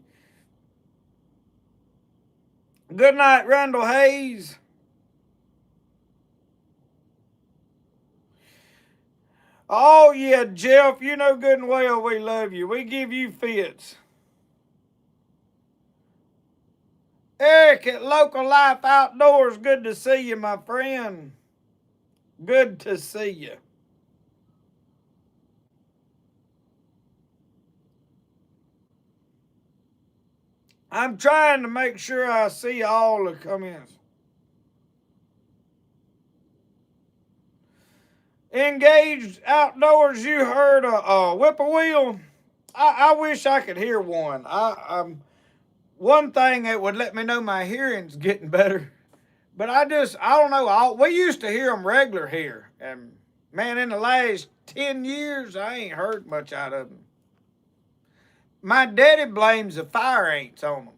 [SPEAKER 1] Good night, Randall Hayes. Oh, yeah, Jeff, you know good and well we love you. We give you fits. Eric at Local Life Outdoors, good to see you, my friend. Good to see you. I'm trying to make sure I see all the comments. Engaged Outdoors, you heard a whippoorwill? I wish I could hear one. One thing that would let me know my hearing's getting better. But I don't know. We used to hear them regular here. And man, in the last 10 years, I ain't heard much out of them. My daddy blames the fire ants on them.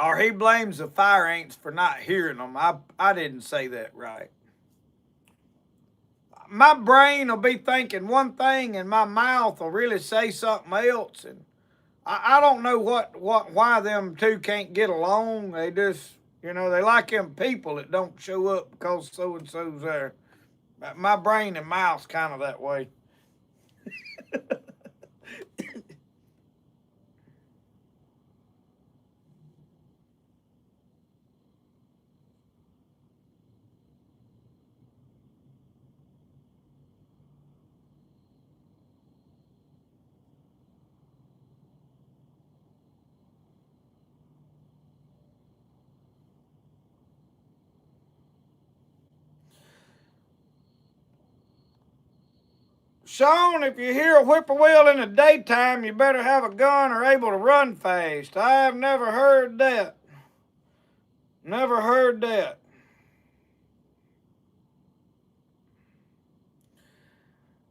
[SPEAKER 1] Or he blames the fire ants for not hearing them. I didn't say that right. My brain will be thinking one thing and my mouth will really say something else. And I don't know why them two can't get along. They just, they like them people that don't show up because so-and-so's there. My brain and mouth's kind of that way. Sean, if you hear a whippoorwill in the daytime, you better have a gun or able to run fast. I have never heard that. Never heard that.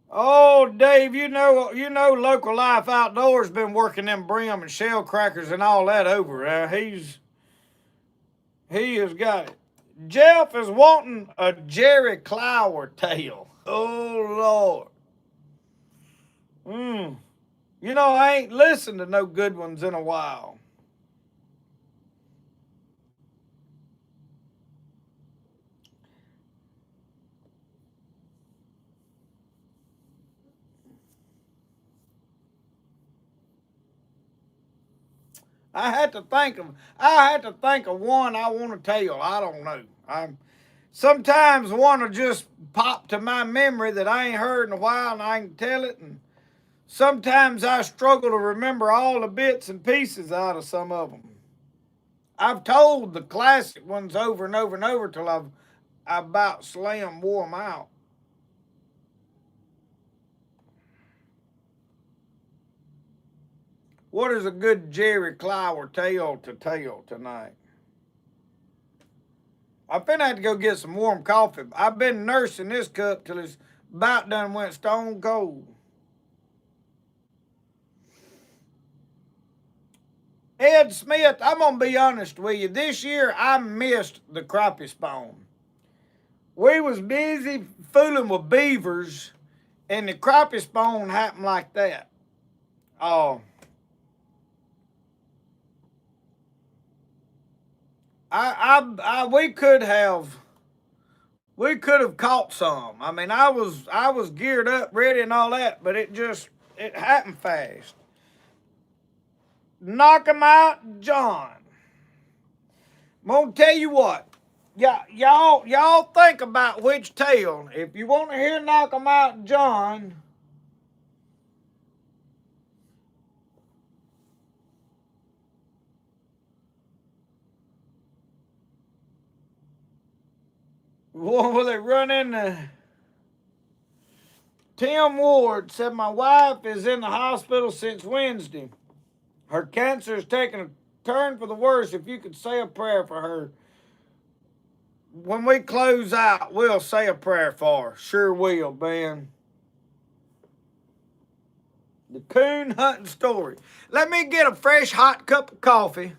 [SPEAKER 1] Oh, Dave, you know, Local Life Outdoors been working them brim and shell crackers and all that over. He has got it. Jeff is wanting a Jerry Clower tail. Oh, Lord. I ain't listened to no good ones in a while. I had to think of one I want to tell. I don't know. Sometimes one will just pop to my memory that I ain't heard in a while and I can tell it. And sometimes I struggle to remember all the bits and pieces out of some of them. I've told the classic ones over and over and over till I about slam wore them out. What is a good Jerry Clower tale to tell tonight? I'm finna have to go get some warm coffee. I've been nursing this cup till it's about done went stone cold. Ed Smith, I'm gonna be honest with you. This year I missed the crappie spawn. we was busy fooling with beavers, and the crappie spawn happened like that. Oh, we could have caught some. I mean, I was geared up, ready, and all that, but it happened fast. Knock 'em out, John. I'm gonna tell you what. Y'all think about which tale. If you want to hear knock 'em out, John. One where they run in the. Tim Ward said my wife is in the hospital since Wednesday. Her cancer is taking a turn for the worse. If you could say a prayer for her. When we close out, we'll say a prayer for her. Sure will, Ben. The coon hunting story. Let me get a fresh hot cup of coffee,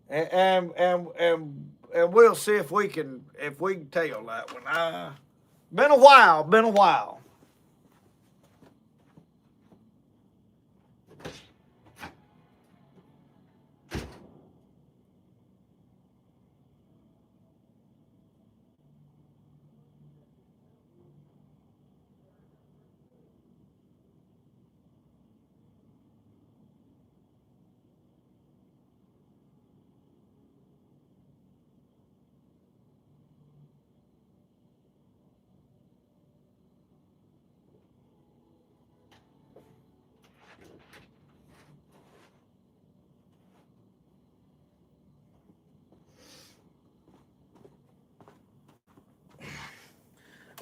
[SPEAKER 1] and we'll see if we can tell that one. Been a while.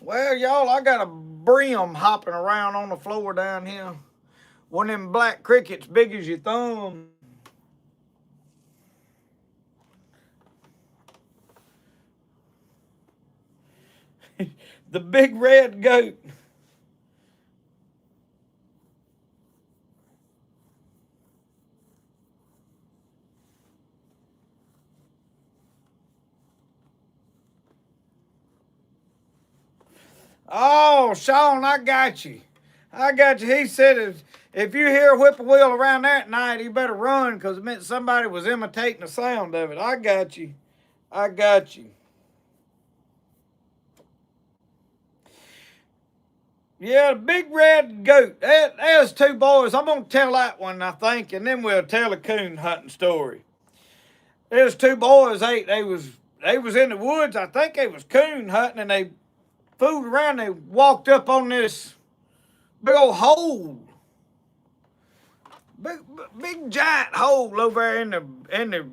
[SPEAKER 1] Well, y'all, I got a brim hopping around on the floor down here. One of them black crickets big as your thumb. The big red goat. Oh, Sean, I got you. He said if you hear a whippoorwill around there at night, you better run because it meant somebody was imitating the sound of it. I got you. Yeah, the big red goat. There's two boys. I'm going to tell that one, I think, and then we'll tell a coon hunting story. There's two boys. They was in the woods. I think they was coon hunting, and they fooled around. They walked up on this big old hole, big giant hole over there in the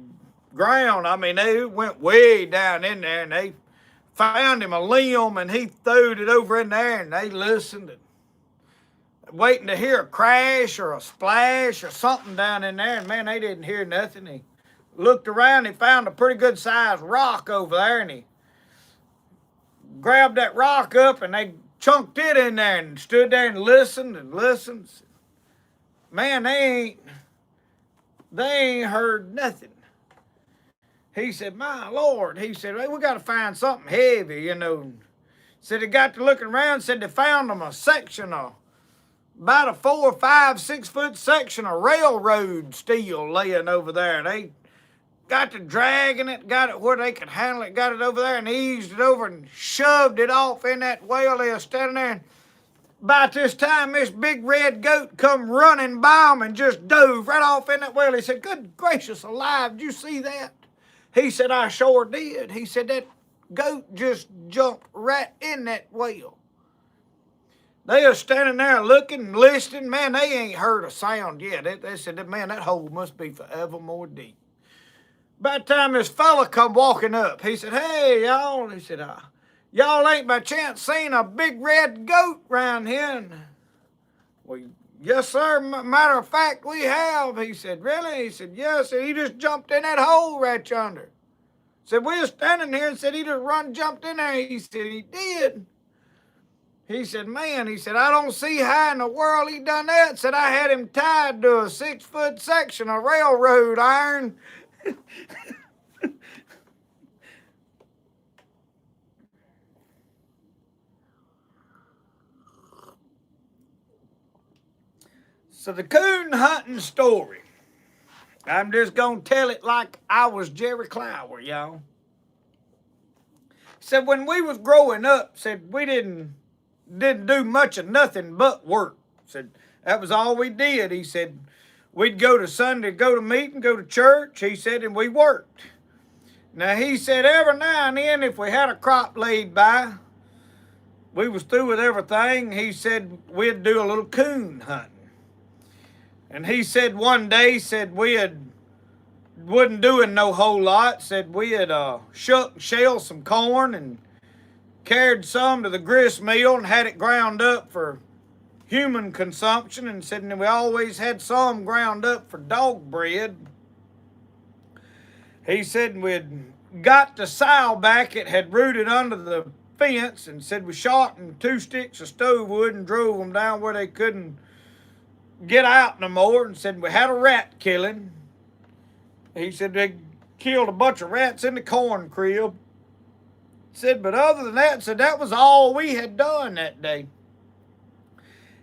[SPEAKER 1] ground. I mean, they went way down in there, and they found him a limb, and he throwed it over in there, and they listened, waiting to hear a crash or a splash or something down in there, and man, they didn't hear nothing. He looked around, he found a pretty good sized rock over there, and he grabbed that rock up, and they chunked it in there and stood there and listened. Man, they ain't heard nothing. He said, my Lord, he said, hey, we got to find something heavy, you know. Said they got to looking around, said they found them a section of about a 4, 5, 6 foot section of railroad steel laying over there. They got to dragging it, got it where they could handle it, got it over there and eased it over and shoved it off in that well. They were standing there, and about this time, this big red goat come running by them and just dove right off in that well. He said, good gracious alive, did you see that? He said, I sure did. He said, that goat just jumped right in that well. They are standing there looking, listening. Man, they ain't heard a sound yet. They said, man, that hole must be forever more deep. By the time this fella come walking up, he said, hey, y'all. He said, y'all ain't by chance seen a big red goat round here? And, well, yes, sir. Matter of fact, we have. He said, really? He said, yes. He just jumped in that hole right yonder. Said, we were standing here and said he just jumped in there. He said, he did. He said, man, he said, I don't see how in the world he done that. Said, I had him tied to a 6 foot section of railroad iron. So the coon hunting story. I'm just going to tell it like I was Jerry Clower, y'all. Said when we was growing up, said we didn't do much of nothing but work. Said that was all we did. He said we'd go to Sunday, go to meeting, go to church. He said, and we worked. Now he said every now and then if we had a crop laid by, we was through with everything. He said we'd do a little coon hunting. And he said one day, said wasn't doing no whole lot. Said we had shelled some corn and carried some to the grist mill and had it ground up for human consumption. And said we always had some ground up for dog bread. He said we'd got the sow back. It had rooted under the fence. And said we shot in 2 sticks of stove wood and drove them down where they couldn't get out no more. And said we had a rat killing. He said they killed a bunch of rats in the corn crib. Said, but other than that, said that was all we had done that day.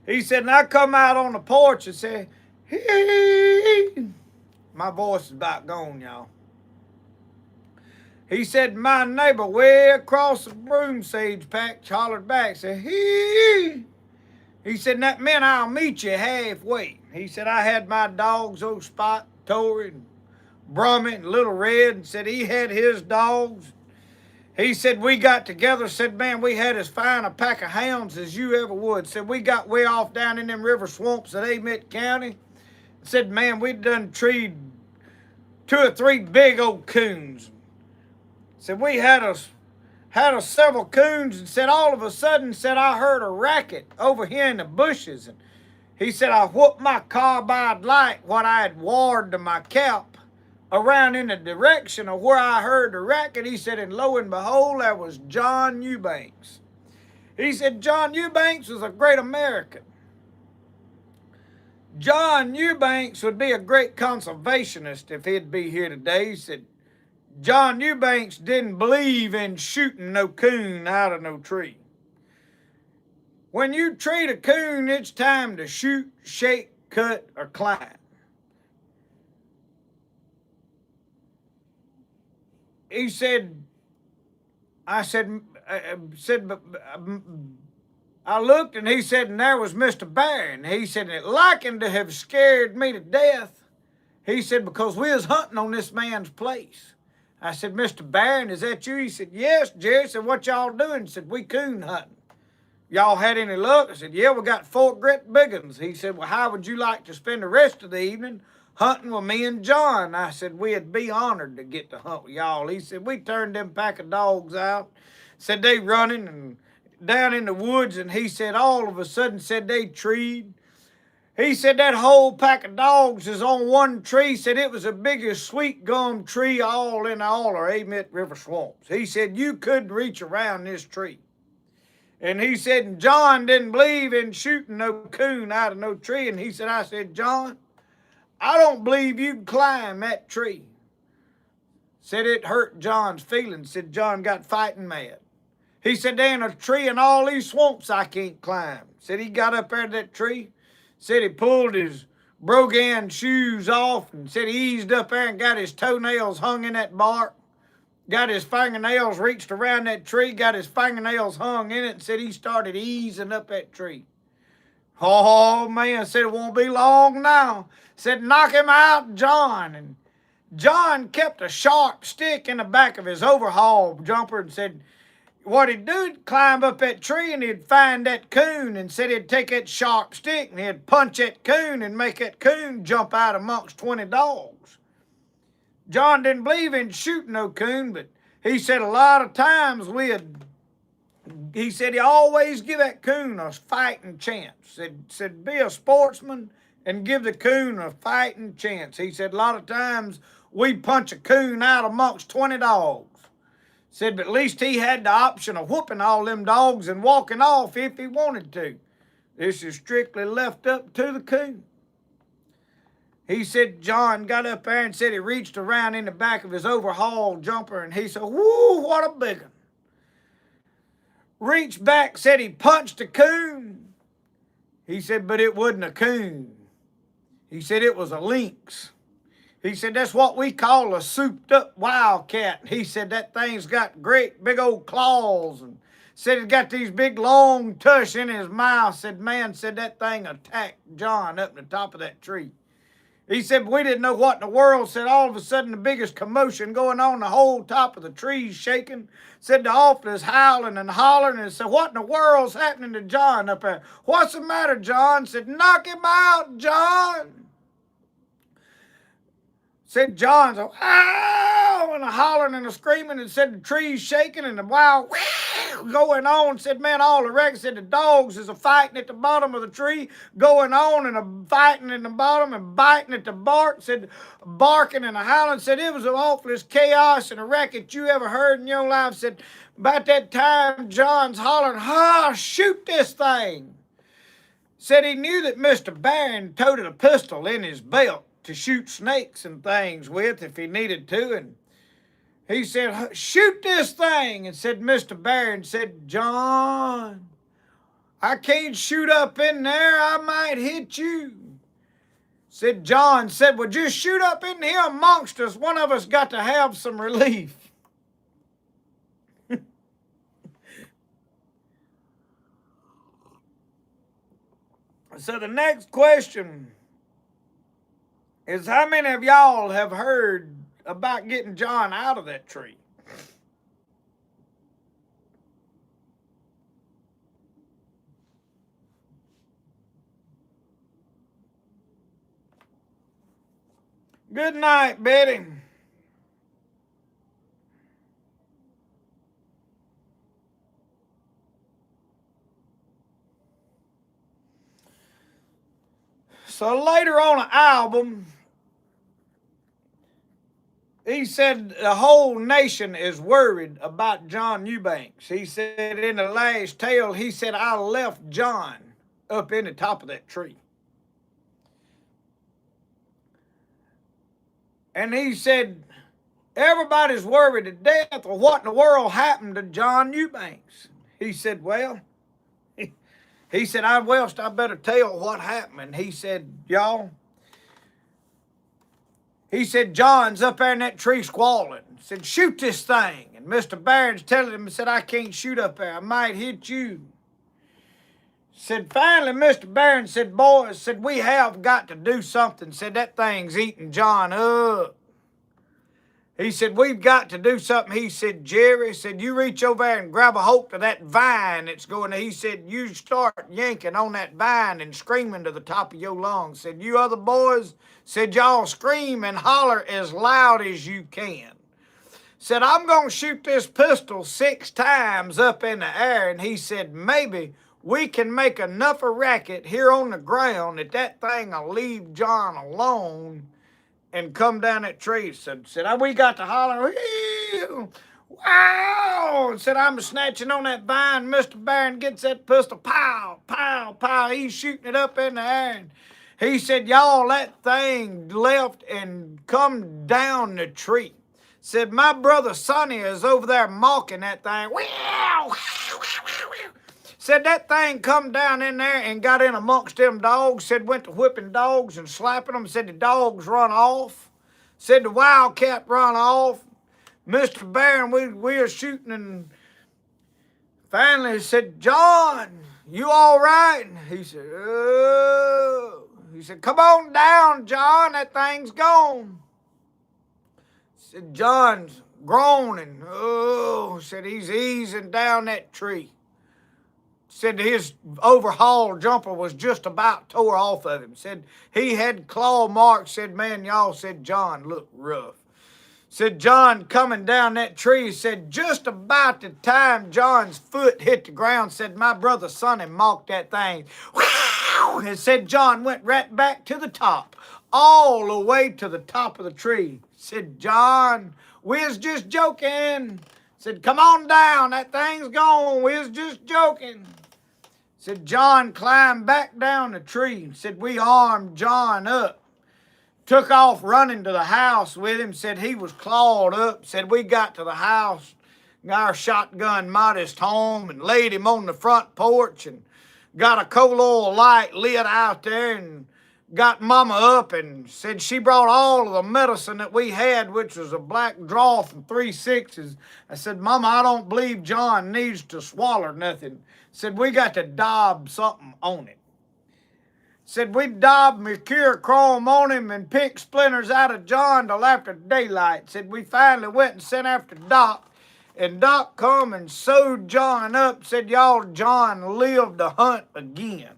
[SPEAKER 1] He said, and I come out on the porch and said, hey. My voice is about gone, y'all. He said, my neighbor way across the broom sage patch hollered back, said, hey. He said, that meant I'll meet you halfway. He said, I had my dogs, old Spot, Tory, and Brummy, and Little Red, and said he had his dogs. He said, we got together, said, man, we had as fine a pack of hounds as you ever would. Said, we got way off down in them river swamps at Amite County. Said, man, we'd done treed 2 or 3 big old coons. Said, we had us several coons, and said, all of a sudden, said, I heard a racket over here in the bushes. And he said, I whooped my carbide light, what I had ward to my cap, around in the direction of where I heard the racket. He said, and lo and behold, there was John Eubanks. He said, John Eubanks was a great American. John Eubanks would be a great conservationist if he'd be here today. He said, John Eubanks didn't believe in shooting no coon out of no tree. When you treat a coon, it's time to shoot, shake, cut, or climb. He said, I looked and he said, and there was Mr. Barron. He said, it likened to have scared me to death. He said, because we was hunting on this man's place. I said, Mr. Barron, is that you? He said, yes, Jerry. I said, what y'all doing? He said, we coon hunting. Y'all had any luck? I said, yeah, we got 4 great big ones. He said, well, how would you like to spend the rest of the evening hunting with me and John? I said, we'd be honored to get to hunt with y'all. He said, we turned them pack of dogs out. Said they running and down in the woods. And he said, all of a sudden, said they treed. He said that whole pack of dogs is on one tree. Said it was the biggest sweet gum tree all in all our Amite River swamps. He said you couldn't reach around this tree. And he said, and John didn't believe in shooting no coon out of no tree. And he said, I said, John, I don't believe you'd climb that tree. Said it hurt John's feelings. Said John got fighting mad. He said, there ain't a tree in all these swamps I can't climb. Said he got up there to that tree. Said he pulled his brogan shoes off and said he eased up there and got his toenails hung in that bark. Got his fingernails reached around that tree, got his fingernails hung in it, and said he started easing up that tree. Oh, man, said it won't be long now. Said, knock him out, John. And John kept a sharp stick in the back of his overhaul jumper and said, what he'd do, he'd climb up that tree and he'd find that coon and said he'd take that sharp stick and he'd punch that coon and make that coon jump out amongst 20 dogs. John didn't believe in shooting no coon, but he said a lot of times he said he always give that coon a fighting chance. Said be a sportsman and give the coon a fighting chance. He said a lot of times we'd punch a coon out amongst 20 dogs. Said, but at least he had the option of whooping all them dogs and walking off if he wanted to. This is strictly left up to the coon. He said John got up there and said he reached around in the back of his overhaul jumper and he said, whoo, what a big one. Reached back, said he punched a coon. He said, but it wasn't a coon. He said it was a lynx. He said that's what we call a souped up wildcat. He said that thing's got great big old claws and said it's got these big long tusks in his mouth. Said, man, said that thing attacked John up in the top of that tree. He said, we didn't know what in the world. Said all of a sudden the biggest commotion going on, the whole top of the trees shaking. Said the officers howling and hollering and said, what in the world's happening to John up there? What's the matter, John? Said, knock him out, John. Said John's ow, and a hollering and a screaming, and said the trees shaking and the wild going on. Said, man, all the wreck. Said the dogs is a fighting at the bottom of the tree, going on and a fighting in the bottom and biting at the bark. Said barking and a howling. Said it was the awfulest chaos and a racket you ever heard in your life. Said about that time John's hollering, shoot this thing. Said he knew that Mr. Barron toted a pistol in his belt to shoot snakes and things with if he needed to. And he said, shoot this thing. And said, Mr. Barron said, John, I can't shoot up in there. I might hit you. Said John, said, well, just shoot up in here amongst us. One of us got to have some relief. So the next question is, how many of y'all have heard about getting John out of that tree? Good night, Betty. So later on the album, he said the whole nation is worried about John Eubanks. He said in the last tale, he said, I left John up in the top of that tree. And he said, everybody's worried to death of what in the world happened to John Eubanks. He said, well, he said, I better tell what happened. And he said, y'all, he said, John's up there in that tree squalling. He said, shoot this thing. And Mr. Barron's telling him, he said, I can't shoot up there. I might hit you. Said, finally, Mr. Barron said, boys, said, we have got to do something. Said, that thing's eating John up. He said, we've got to do something. He said, Jerry, said, you reach over there and grab a hold of that vine that's going. He said, you start yanking on that vine and screaming to the top of your lungs. Said, you other boys, said, y'all scream and holler as loud as you can. Said, I'm going to shoot this pistol 6 times up in the air. And he said, maybe we can make enough a racket here on the ground that thing will leave John alone and come down that tree. Said, we got to holler, wow. Said, I'm snatching on that vine. Mr. Barron gets that pistol, pow, pow, pow. He's shooting it up in the air. And he said, y'all, that thing left and come down the tree. Said, my brother Sonny is over there mocking that thing. Said that thing come down in there and got in amongst them dogs. Said went to whipping dogs and slapping them. Said the dogs run off. Said the wildcat run off. Mr. Barron, we are shooting, and finally said, John, you all right? And he said, oh. He said, come on down, John, that thing's gone. Said John's groaning. Oh, said he's easing down that tree. Said his overhaul jumper was just about tore off of him. Said he had claw marks. Said, man, y'all, said John looked rough. Said John coming down that tree. Said just about the time John's foot hit the ground, said my brother Sonny mocked that thing. And said John went right back to the top, all the way to the top of the tree. Said, John, we was just joking. Said, come on down, that thing's gone. We was just joking. Said, John climbed back down the tree. Said, we armed John up. Took off running to the house with him. Said he was clawed up. Said we got to the house, got our shotgun modest home and laid him on the front porch and got a coal oil light lit out there and got Mama up and said she brought all of the medicine that we had, which was a black drought and 3 sixes. I said, Mama, I don't believe John needs to swallow nothing. Said, we got to daub something on it. Said, we daubed mercurochrome on him and picked splinters out of John till after daylight. Said, we finally went and sent after Doc. And Doc come and sewed John up. Said, y'all, John lived to hunt again.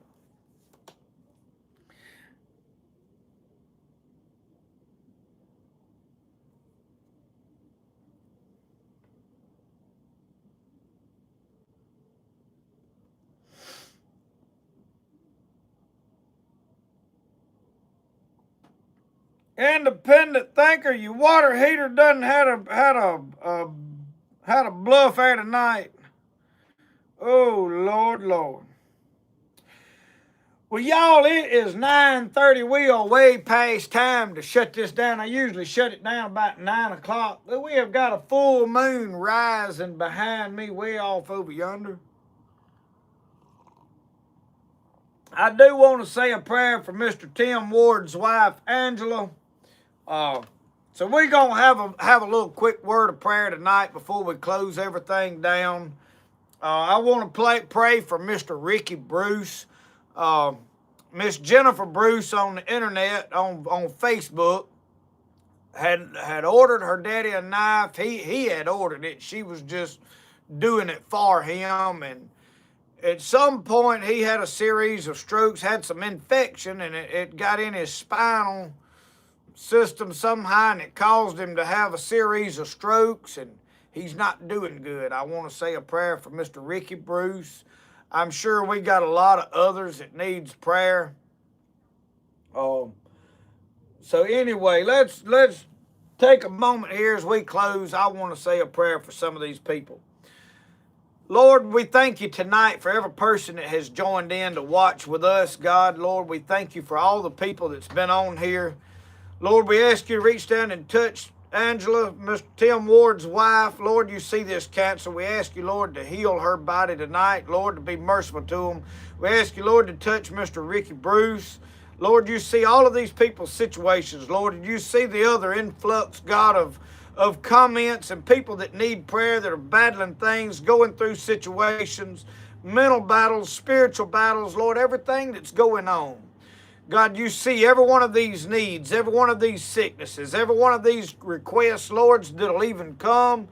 [SPEAKER 1] Independent thinker, your water heater doesn't had a bluff there tonight. Oh Lord, Lord. Well, y'all, it is 9:30. We are way past time to shut this down. I usually shut it down about 9 o'clock. But we have got a full moon rising behind me way off over yonder. I do want to say a prayer for Mr. Tim Ward's wife, Angela. So we're going to have a little quick word of prayer tonight before we close everything down. I want to pray for Mr. Ricky Bruce. Miss Jennifer Bruce on the internet, on Facebook, had ordered her daddy a knife. He had ordered it. She was just doing it for him. And at some point, he had a series of strokes, had some infection, and it got in his spinal system somehow, and it caused him to have a series of strokes, and he's not doing good. I want to say a prayer for Mr. Ricky Bruce. I'm sure we got a lot of others that needs prayer. So anyway, let's take a moment here as we close. I want to say a prayer for some of these people. Lord, we thank you tonight for every person that has joined in to watch with us, God. Lord, we thank you for all the people that's been on here. Lord, we ask you to reach down and touch Angela, Mr. Tim Ward's wife. Lord, you see this cancer. We ask you, Lord, to heal her body tonight. Lord, to be merciful to them. We ask you, Lord, to touch Mr. Ricky Bruce. Lord, you see all of these people's situations. Lord, you see the other influx, God, of comments and people that need prayer, that are battling things, going through situations, mental battles, spiritual battles. Lord, everything that's going on. God, you see every one of these needs, every one of these sicknesses, every one of these requests, Lord, that'll even come.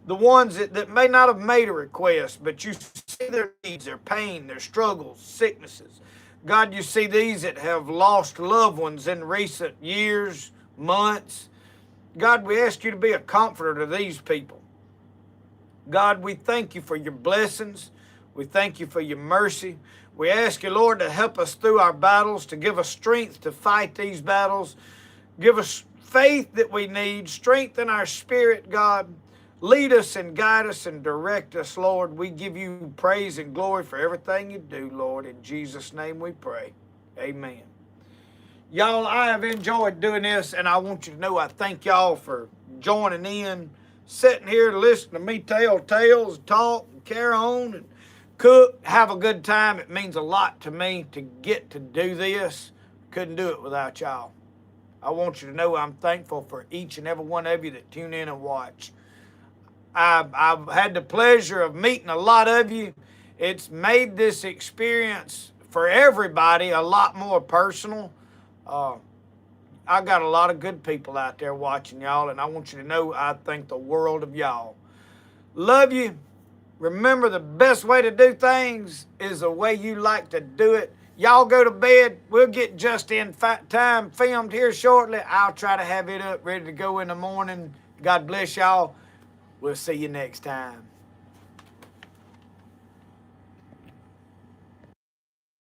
[SPEAKER 1] The ones that may not have made a request, but you see their needs, their pain, their struggles, sicknesses. God, you see these that have lost loved ones in recent years, months. God, we ask you to be a comforter to these people. God, we thank you for your blessings. We thank you for your mercy. We ask you, Lord, to help us through our battles, to give us strength to fight these battles. Give us faith that we need, strengthen our spirit, God. Lead us and guide us and direct us, Lord. We give you praise and glory for everything you do, Lord. In Jesus' name we pray. Amen. Y'all, I have enjoyed doing this, and I want you to know I thank y'all for joining in, sitting here to listen to me tell tales, talk, and carry on, and cook, have a good time. It means a lot to me to get to do this. Couldn't do it without y'all. I want you to know I'm thankful for each and every one of you that tune in and watch. I've had the pleasure of meeting a lot of you. It's made this experience for everybody a lot more personal. I got a lot of good people out there watching y'all, and I want you to know I think the world of y'all. Love you. Remember, the best way to do things is the way you like to do it. Y'all go to bed. We'll get just in time filmed here shortly. I'll try to have it up ready to go in the morning. God bless y'all. We'll see you next time.